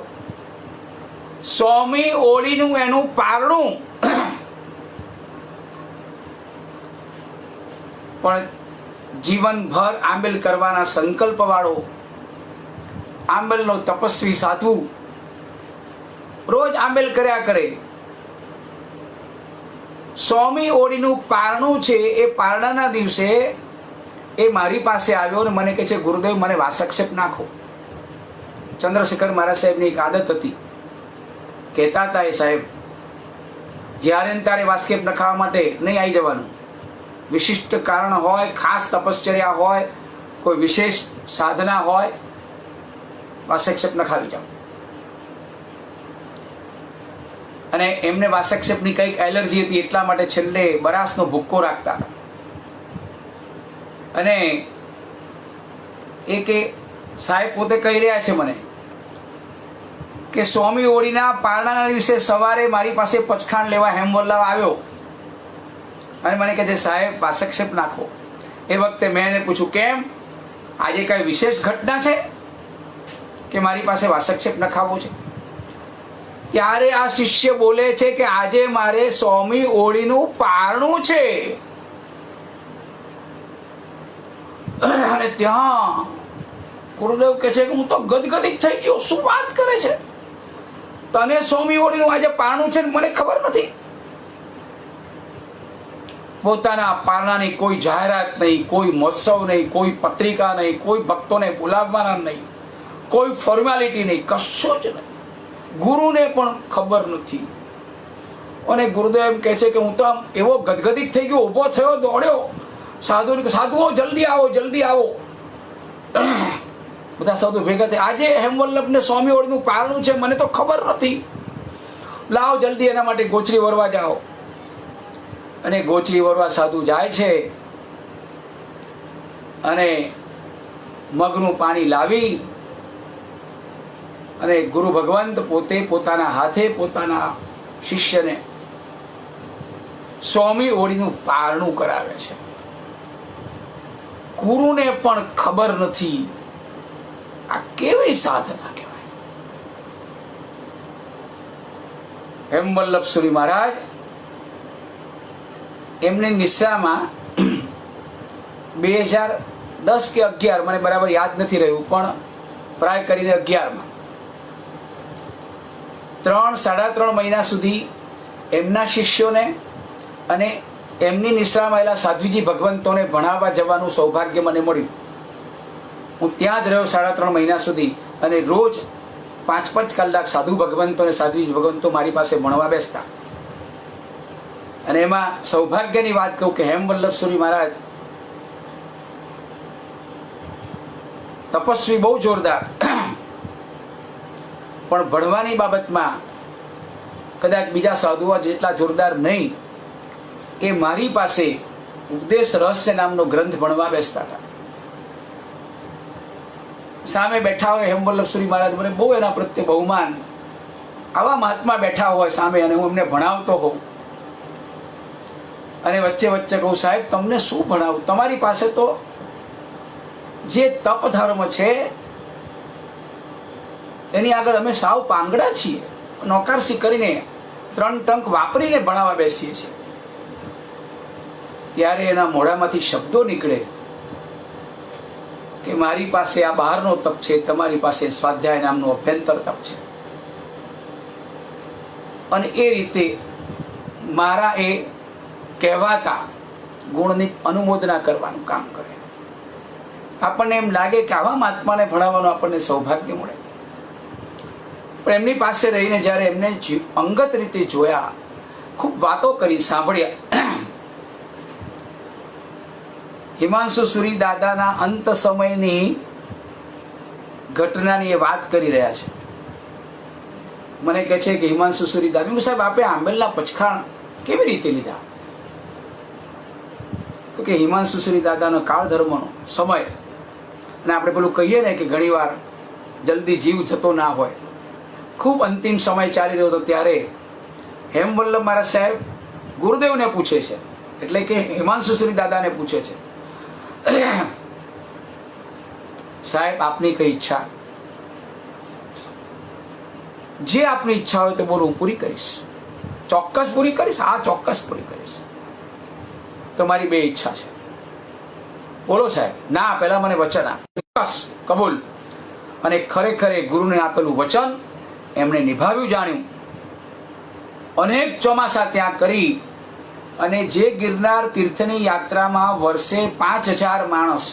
100મી ઓળીનું એનું પારણું પણ જીવનભર આંબેલ કરવાના સંકલ્પ વાળો આંબેલનો તપસ્વી સાધુ રોજ આંબેલ કર્યા કરે. 100મી ઓળીનું પારણું છે, એ પારણાના દિવસે એ મારી પાસે આવ્યો અને મને કહે છે, ગુરુદેવ મને વાસક્ષેપ નાખો. ચંદ્રશેખર મહારાજ સાહેબની એક આદત હતી, કહેતા હતા એ સાહેબ, જ્યારે ને ત્યારે વાસક્ષેપ નખાવા માટે નહીં આવી જવાનું. વિશિષ્ટ કારણ હોય, ખાસ તપશ્ચર્યા હોય, કોઈ વિશેષ સાધના હોય, વાસક્ષેપ નખાવી જાઓ. અને એમને વાસક્ષેપની કંઈક એલર્જી હતી, એટલા માટે છેલ્લે બરાસનો ભૂક્કો રાખતા હતા. અને એ કે સાહેબ પોતે કહી રહ્યા છે મને કે 100મી ઓળીના પારણાના દિવસે સવારે મારી પાસે પચખાણ લેવા હેમવલ્લભ આવ્યો અને મને કહે છે, સાહેબ વાસક્ષેપ નાખો. એ વખતે મેં એને પૂછ્યું, કેમ, આજે કઈ વિશેષ ઘટના છે કે મારી પાસે વાસક્ષેપ નખાવો છે? ત્યારે આ શિષ્ય બોલે છે કે આજે મારે 100મી ઓળીનું પારણું છે. અને ત્યાં ગુરુદેવ કહે છે કે હું તો ગદગદિત થઈ ગયો, શું વાત કરે છે? તને 100મી ઓળીનું આજે પારણું છે ને મને ખબર નથી? પોતાના પારણાની કોઈ જાહેરાત નહીં, કોઈ મહોત્સવ નહીં, કોઈ પત્રિકા નહીં, કોઈ ભક્તોને બોલાવવાના નહીં, કોઈ ફોર્માલિટી નહીં, કશું જ નહીં. ગુરુને પણ ખબર નથી. અને ગુરુદેવ એમ કહે છે કે હું તો આમ એવો ગદગદિત થઈ ગયો, ઊભો થયો, દોડ્યો, સાધુઓ જલ્દી આવો, જલ્દી આવો. બધા સાધુ ભેગા થયા, આજે હેમવલ્લભને 100મી ઓળીનું પારણું છે, મને તો ખબર નથી, લાવો જલ્દી એના માટે ગોચરી વરવા જાઓ. અને ગોચરી વરવા સાધુ જાય છે અને મગનું પાણી લાવી અને ગુરુ ભગવંત પોતે પોતાના હાથે પોતાના શિષ્યને સ્વામી ઓળીનું પારણું કરાવે છે. ગુરુને પણ ખબર નથી આ કેવી સાધના કહેવાય. હેમવલ્લભ સુરી મહારાજ એમની નિશ્રામાં 2010 કે 11, મને બરાબર યાદ નથી રહ્યું, પણ પ્રાય કરીને 11માં 3-3.5 મહિના સુધી એમના શિષ્યોને અને એમની નિશ્રામાં આવેલા સાધ્વીજી ભગવંતોને ભણાવવા જવાનું સૌભાગ્ય મને મળ્યું. હું ત્યાં જ રહ્યો 3.5 મહિના સુધી, અને રોજ 5-5 કલાક સાધુ ભગવંતો અને સાધ્વીજી ભગવંતો મારી પાસે ભણવા બેસતા. અને એમાં સૌભાગ્યની વાત કહું કે હેમવલ્લભ સુરી મહારાજ તપસ્વી બહુ જોરદાર, પણ ભણવાની બાબતમાં કદાચ બીજા સાધુઓ જેટલા જોરદાર નહીં. એ મારી પાસે ઉપદેશ રહસ્ય નામનો ગ્રંથ ભણવા બેસતા હતા. સામે બેઠા હોય હેમવલ્લભ સુરી મહારાજ, મને બહુ એના પ્રત્યે બહુમાન. આવા મહાત્મા બેઠા હોય સામે અને હું એમને ભણાવતો હોઉં, અને વચ્ચે વચ્ચે કહું, સાહેબ તમને શું ભણાવું, તમારી પાસે તો જે તપ ધર્મ છે એની આગળ અમે સાવ પાંગડા છીએ. નોકરસી કરીને 3 ટંક વાપરીને ભણાવવા બેસીએ છીએ. ત્યારે એના મોઢામાંથી શબ્દો નીકળે કે મારી પાસે આ બહારનો તપ છે, તમારી પાસે સ્વાધ્યાય નામનું અભ્યંતર તપ છે. અને એ રીતે મારા એ કહેવાતા ગુણની અનુમોદના કરવાનું કામ કરે. આપણને એમ લાગે કે આવા મહાત્માને ભણાવવાનું આપણને સૌભાગ્ય મળે. પણ એમની પાસે રહીને જ્યારે એમને અંગત રીતે જોયા, ખૂબ વાતો કરી, સાંભળ્યા. હિમાંશુ સુરી દાદાના અંત સમયની ઘટનાની એ વાત કરી રહ્યા છે. મને કહે છે કે હિમાંશુ સુરી દાદા, સાહેબ આપે આંબેલના પચખાણ કેવી રીતે લીધા? તો કે હિમાંશુ સુરી દાદાનો કાળ ધર્મનો સમય, અને આપણે પેલું કહીએ ને કે ઘણીવાર જલ્દી જીવ જતો ના હોય, ખૂબ અંતિમ સમય ચાલી રહ્યો હતો, ત્યારે હેમવલ્લભ મહારાજ સાહેબ ગુરુદેવને પૂછે છે, એટલે કે હિમાંશુ સુરી દાદાને પૂછે છે, સાહેબ આપની કઈ ઈચ્છા, જે આપની ઈચ્છા હોય તો બોલો, હું પૂરી કરીશ. ચોક્કસ પૂરી કરીશ? હા, ચોક્કસ પૂરી કરીશ. તમારી 2 ઈચ્છા છે, બોલો સાહેબ. ના, પહેલા મને વચન આપ. બસ, કબૂલ. અને ખરેખર ગુરુને આપેલું વચન એમણે નિભાવ્યું, જાણ્યું. અનેક ચોમાસા ત્યાં કરી, અને જે ગિરનાર તીર્થની યાત્રામાં વર્ષે 5000 માણસ,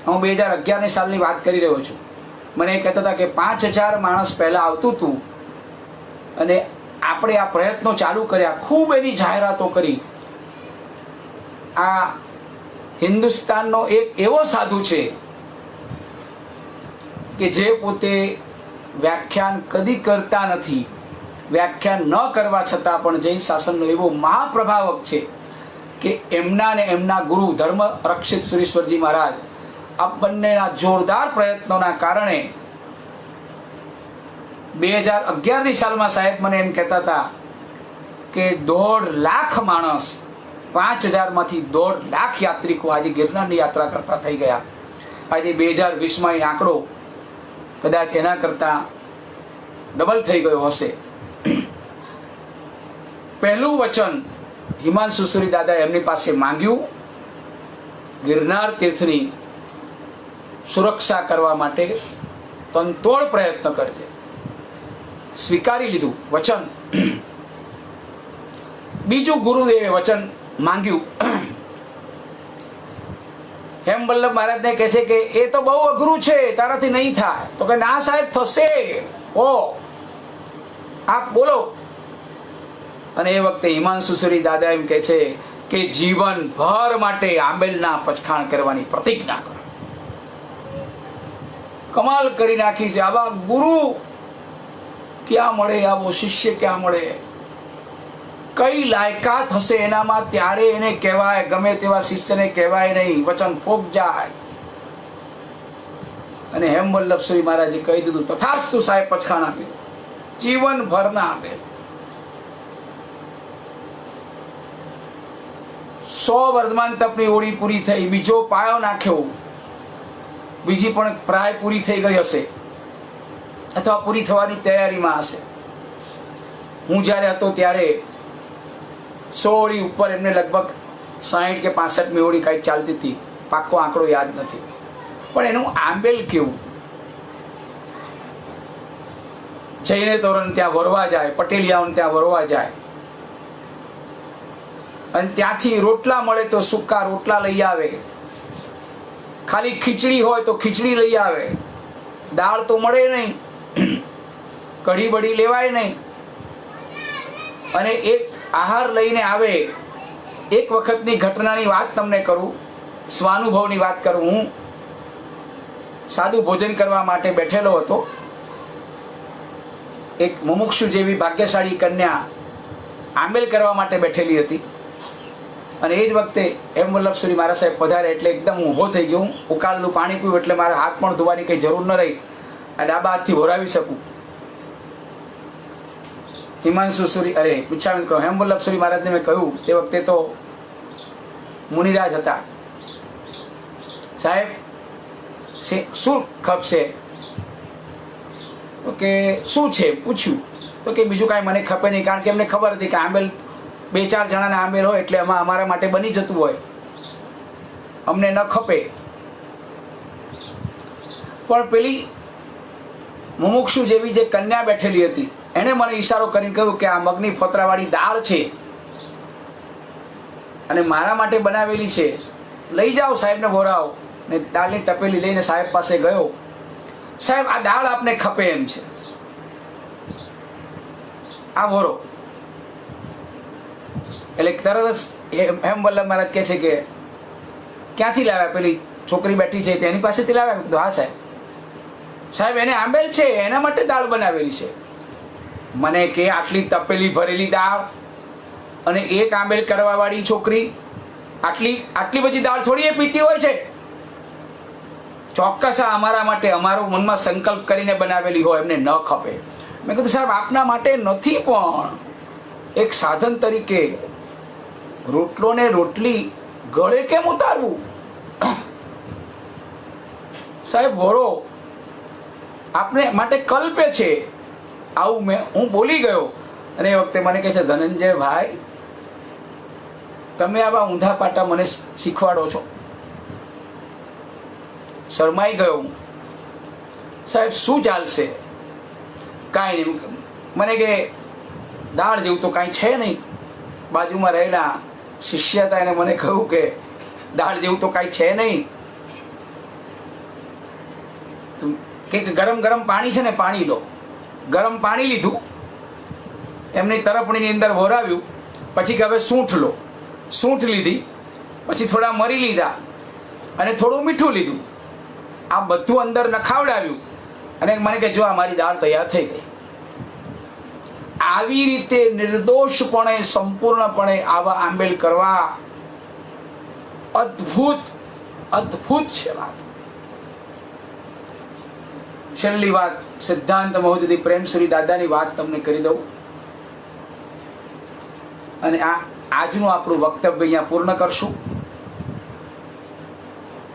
હું 2011 સાલની વાત કરી રહ્યો છું, મને કહેતા હતા કે 5000 માણસ પહેલા આવતું હતું, અને આપણે આ પ્રયત્નો ચાલુ કર્યા, ખૂબ એની જાહેરાતો કરી. આ હિન્દુસ્તાનનો એક એવો સાધુ છે કે જે પોતે વ્યાખ્યાન કદી કરતા નથી, વ્યાખ્યાન ન કરવા છતાં પણ જૈન શાસનનો એવો મહાપ્રભાવક છે કે એમના ને એમના ગુરુ ધર્મ રક્ષિત સુરેશ્વરજી મહારાજ, આ બંનેના જોરદાર પ્રયત્નોના કારણે 2011ની સાલમાં સાહેબ મને એમ કહેતા હતા કે 1.5 લાખ માણસ, 5000માંથી 1.5 લાખ યાત્રિકો આજે ગિરનારની યાત્રા કરતા થઈ ગયા. આજે 2020માં એ આંકડો કદાચ એના કરતા ડબલ થઈ ગયો હશે. પહેલું વચન હિમાંશુ સુરી દાદા એમની પાસે માંગ્યું, ગિરનાર તીર્થની સુરક્ષા કરવા માટે તનતોડ પ્રયત્ન કરજે. સ્વીકારી લીધું વચન. બીજું ગુરુદેવે વચન માંગ્યું. હેમવલ્લભ મહારાજને કહે છે કે એ તો બહુ અઘરું છે, તારાથી નહીં થાય. તો કે ના સાહેબ, થશે. ઓ આપ બોલો. અને એ વખતે હિમાંશુ સુરી દાદા એમ કહે છે કે જીવન ભર માટે આંબેલના પચખાણ કરવાની પ્રતિજ્ઞા કરો. કમાલ કરી નાખી છે. આવા ગુરુ ક્યાં મળે, આવો શિષ્ય ક્યાં મળે, કઈ લાયકાત હશે એનામાં, ત્યારે એને કહેવાય. ગમે તેવા શિષ્યને કહેવાય નહીં, વચન ફોક જાય. અને હેમવલ્લભ સુરી મહારાજે કહી દીધું, તથાસ્તુ સાહેબ, પછાણ આપી દો, જીવનભરના આંબેલ. 100 વર્ધમાન તપની ઓળી પૂરી થઈ, બીજો પાયો નાખ્યો, બીજી પણ પ્રાય પૂરી થઈ ગઈ હશે અથવા પૂરી થવાની તૈયારીમાં હશે. હું જ્યારે હતો ત્યારે 100 ઓળી ઉપર એમને લગભગ 60 કે 65મી ઓળી કાંઈક ચાલતી હતી, પાક્કો આંકડો યાદ નથી. પણ એનું આંબેલ કેવું! જઈને તોરણ ત્યાં વરવા જાય, પટેલિયાઓને ત્યાં વરવા જાય, અને ત્યાંથી રોટલા મળે તો સૂકા રોટલા લઈ આવે, ખાલી ખીચડી હોય તો ખીચડી લઈ આવે, દાળ તો મળે નહીં, કઢી બઢી લેવાય નહીં, અને એક આહાર લઈને આવે. એક વખતની ઘટનાની વાત તમને કરું, સ્વાનુભવની વાત કરું. હું સાદું ભોજન કરવા માટે બેઠેલો હતો. એક મુમુક્ષુ જેવી ભાગ્યશાળી કન્યા આંબેલ કરવા માટે બેઠેલી હતી, અને એ જ વખતે હેમવલ્લભ સુરી મહારાજ સાહેબ પધારે એટલે એકદમ ઊભો થઈ ગયો. હું ઉકાળેલું પાણી પીવું એટલે મારા હાથ પણ ધોવાની કંઈ જરૂર ન રહી, આ ડાબા હાથથી ભોરાવી શકું. હિમાંશુ સુરી પૂછાવી કરો, હેમવલ્લભ સુરી મહારાજને મેં કહ્યું, તે વખતે તો મુનિરાજ હતા, સાહેબ શું ખપશે? તો કે શું છે પૂછ્યું, તો કે બીજું કાંઈ મને ખપે નહીં, કારણ કે એમને ખબર હતી કે આંબેલ 2-4 જણાના આંબેલ હોય એટલે એમાં અમારા માટે બની જતું હોય, અમને ન ખપે. પણ પેલી મુમુક્ષુ જેવી જે કન્યા બેઠેલી હતી એણે મને ઈશારો કરીને કહ્યું કે આ મગની ફોતરાવાળી દાળ છે અને મારા માટે બનાવેલી છે, લઈ જાઓ સાહેબને ભોરાવો. ને દાળની તપેલી લઈને સાહેબ પાસે ગયો. સાહેબ, આ દાળ આપને ખપે એમ છે, આ ભોરો. એટલે તરત જ હેમવલ્લભ મહારાજ કહે છે કે ક્યાંથી લાવ્યા? પેલી છોકરી બેઠી છે તેની પાસેથી લાવ્યા? કીધું હા સાહેબ. સાહેબ, એને આંબેલ છે, એના માટે દાળ બનાવેલી છે. મને કે આટલી તપેલી ભરેલી દાળ અને એક આંબેલ કરવા વાળી છોકરી, આટલી બધી દાળ થોડી એ પીતી હોય છે? ચોક્કસ આ અમારા માટે, અમારો મનમાં સંકલ્પ કરીને બનાવેલી હોય, એમને ન ખપે. મેં કીધું સાહેબ, આપના માટે નથી, પણ એક સાધન તરીકે રોટલો ને રોટલી ગળે કેમ ઉતારવું? સાહેબ, ભોરો આપને માટે કલ્પે છે. આવું હું બોલી ગયો. અને એ વખતે મને કહે છે, ધનંજયભાઈ, તમે આવા ઊંધા પાટા મને શીખવાડો છો. શરમાઈ ગયો હું. સાહેબ, શું ચાલશે? કાંઈ નહીં. મને કે દાળ જેવું તો કાંઈ છે નહીં. બાજુમાં રહેલા શિષ્ય હતા, એને મને કહ્યું કે દાળ જેવું તો કાંઈ છે નહીં, કે ગરમ ગરમ પાણી છે ને, પાણી લો. ગરમ પાણી લીધું, એમની તરફણીની અંદર ભોરાવ્યું, પછી કે હવે સૂંઠ લો. સૂંઠ લીધી, પછી થોડા મરી લીધા અને થોડું મીઠું લીધું. આ બધું અંદર નખાવડાવ્યું અને મને કે જો આ મારી દાળ તૈયાર થઈ ગઈ. આવી રીતે નિર્દોષપણે, સંપૂર્ણપણે આવા આંબેલ કરવા અદ્ભુત છે વાત. છેલ્લી વાત, સિદ્ધાંત મહોદય પ્રેમસુરી દાદાની વાત તમને કરી દઉં, અને આજનું આપણું વક્તવ્ય અહીંયા પૂર્ણ કરશું.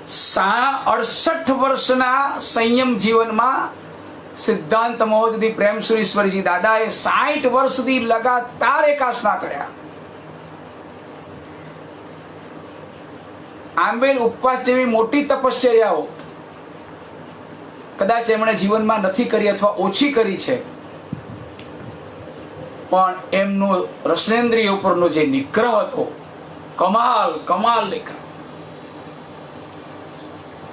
68 વર્ષના સંયમ જીવનમાં સિદ્ધાંત મહોદય પ્રેમસુરીશ્વરજી દાદાએ 60 વર્ષ સુધી લગાતાર એકાસના કર્યા. આંબેલ ઉપવાસ જેવી મોટી તપશ્ચર્યાઓ કદાચ એમણે જીવનમાં નથી કરી અથવા ઓછી કરી છે, પણ એમનો રસનેન્દ્રિય ઉપરનો જે નિગ્રહ હતો, કમાલ નિગ્રહ.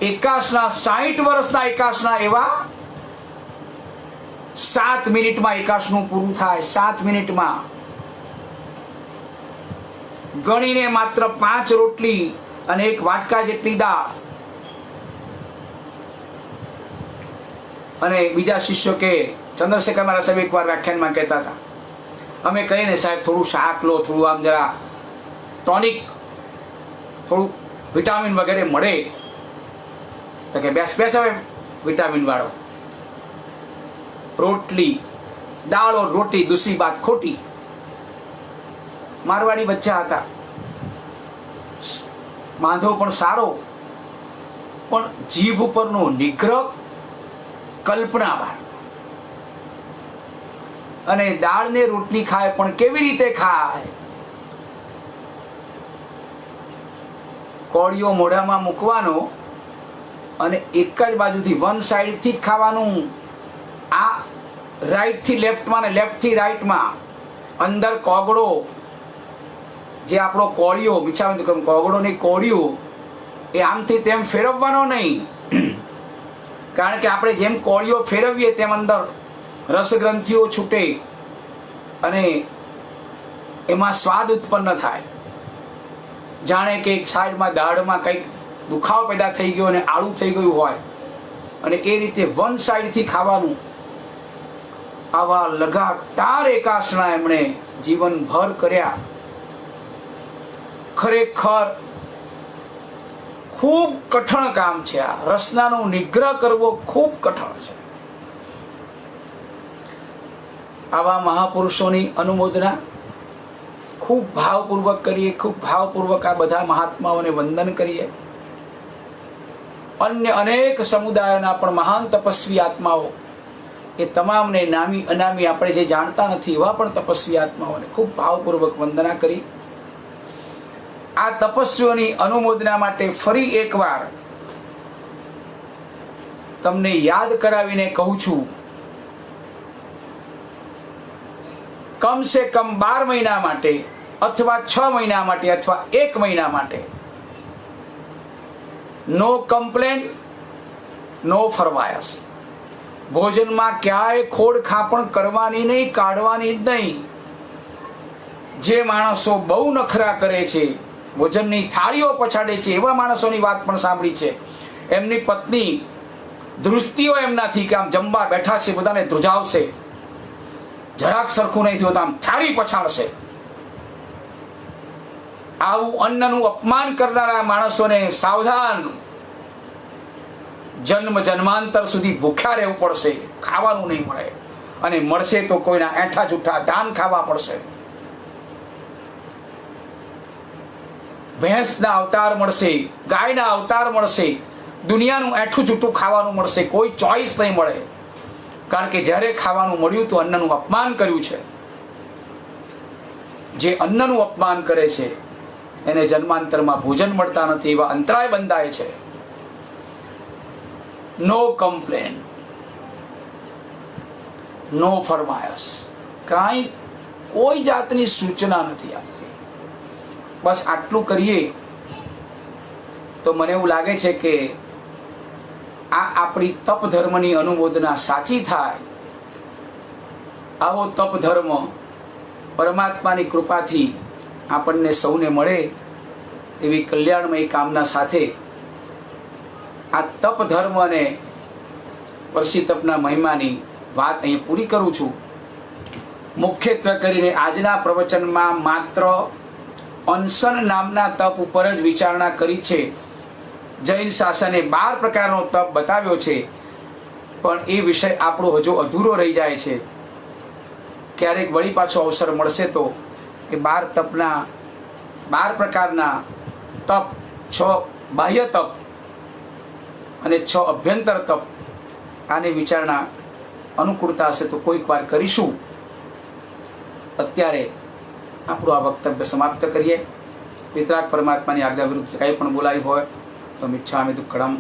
એકાસના 60 વર્ષના એકાસના એવા 7 મિનિટમાં એકાસનું પૂરું થાય. 7 મિનિટમાં ગણીને માત્ર 5 રોટલી અને 1 વાટકા જેટલી દાળ. અને બીજા શિષ્યો કે ચંદ્રશેખર મારા સાહેબ એકવાર વ્યાખ્યાનમાં કહેતા હતા, અમે કહીને સાહેબ થોડું શાક લો, થોડું આમ જરા ટોનિક, થોડું વિટામિન વગેરે મળે. તો કે બેસ હવે વિટામિન વાળો. રોટલી, દાળ ઓર રોટી, દૂસરી બાત ખોટી. મારવાડી બચ્ચા હતા, બાંધો પણ સારો, પણ જીભ ઉપરનો નિગ્રહ કલ્પના બહાર. અને દાળ ને રોટલી ખાય પણ કેવી રીતે ખાય? કોળિયો મોઢામાં મૂકવાનો અને એક જ બાજુથી વન સાઈડથી જ ખાવાનું. આ રાઈટથી લેફ્ટમાં ને લેફ્ટથી રાઈટમાં. અંદર કોગળો, જે આપણો કોળિયો, મીઠા કોગળો નહીં, કોળિયો એ આમથી તેમ ફેરવવાનો નહીં. કારણ કે આપણે જેમ કોળિયો ફેરવીએ તેમ અંદર રસગ્રંથિઓ છૂટે અને એમાં સ્વાદ ઉત્પન્ન થાય. જાણે કે એક સાઈડમાં દાળમાં કંઈક દુખાવો પેદા થઈ ગયો અને આળું થઈ ગયું હોય, અને એ રીતે વન સાઈડથી ખાવાનું. આવા લગાતાર એકાસના એમણે જીવનભર કર્યા. ખરેખર ખૂબ કઠણ કામ છે આ. રસનાનો નિગ્રહ કરવો ખૂબ કઠણ છે. આવા મહાપુરુષોની અનુમોદના ખૂબ ભાવપૂર્વક કરીએ, ખૂબ ભાવપૂર્વક આ બધા મહાત્માઓને વંદન કરીએ. અન્ય અનેક સમુદાયોના પણ મહાન તપસ્વી આત્માઓ, એ તમામને નામી અનામી આપણે જે જાણતા નથી એવા પણ તપસ્વી આત્માઓને ખૂબ ભાવપૂર્વક વંદના કરી. આ તપસ્વીઓની અનુમોદના માટે ફરી એકવાર તમને યાદ કરાવીને કહું છું, કમ સે કમ 12 મહિના માટે અથવા 6 મહિના માટે અથવા 1 મહિના માટે નો કમ્પ્લેન, નો ફરમાયસ. ભોજનમાં ક્યાંય ખોડ ખાપણ કરવાની નહીં, કાઢવાની જ નહીં. જે માણસો બહુ નખરા કરે છે, ભોજનની થાળીઓ પછાડે છે, એવા માણસોની વાત પણ સાંભળી છે. એમની પત્ની દૃષ્ટિઓ એમનાથી કે આમ જમવા બેઠા છે બધાને ધ્રુજાવશે, જરાક સરખું નહીં થયું તો આમ થાળી પછાડશે. આવું અન્નનું અપમાન કરનારા માણસોને સાવધાન. જન્મ જન્માંતર સુધી ભૂખ્યા રહેવું પડશે, ખાવાનું નહીં મળે, અને મળશે તો કોઈના એઠા જૂઠા દાન ખાવા પડશે. ભેંસના અવતાર મળશે, ગાયના અવતાર મળશે, દુનિયાનું એઠું જૂઠું ખાવાનું મળશે, કોઈ ચોઈસ નહીં મળે. કારણ કે જ્યારે ખાવાનું મળ્યું તો અન્નનું અપમાન કર્યું છે. જે અન્નનું અપમાન કરે છે એને જન્માંતરમાં ભોજન મળતા નથી, એવા અંતરાય બંધાય છે. નો કમ્પ્લેન, નો ફરમાયસ, કાંઈ કોઈ જાતની સૂચના નથી આપી. બસ આટલું કરીએ તો મને એવું લાગે છે કે આ આપણી તપ ધર્મની અનુમોદના સાચી થાય. આવો તપ ધર્મ પરમાત્માની કૃપાથી આપણને સૌને મળે એવી કલ્યાણમય કામના સાથે આ તપ ધર્મ અને વર્ષી તપના મહિમાની વાત અહીં પૂરી કરું છું. મુખ્યત્વે કરીને આજના પ્રવચનમાં માત્ર અનશન નામના તપ ઉપર જ વિચારણા કરી છે. જૈન શાસને 12 પ્રકારનો તપ બતાવ્યો છે, પણ એ વિષય આપણો હજુ અધૂરો રહી જાય છે. ક્યારેક વળી પાછો અવસર મળશે તો એ 12 પ્રકારના તપ, 6 બાહ્ય તપ અને 6 અભ્યંતર તપ, આની વિચારણા અનુકૂળતા હશે તો કોઈક વાર કરીશું. અત્યારે આપણું આ વક્તવ્ય સમાપ્ત કરીએ. વિતરાગ પરમાત્માની આજ્ઞા વિરુદ્ધ કંઈ પણ બોલાવી હોય તો મિચ્છામિ દુક્કડમ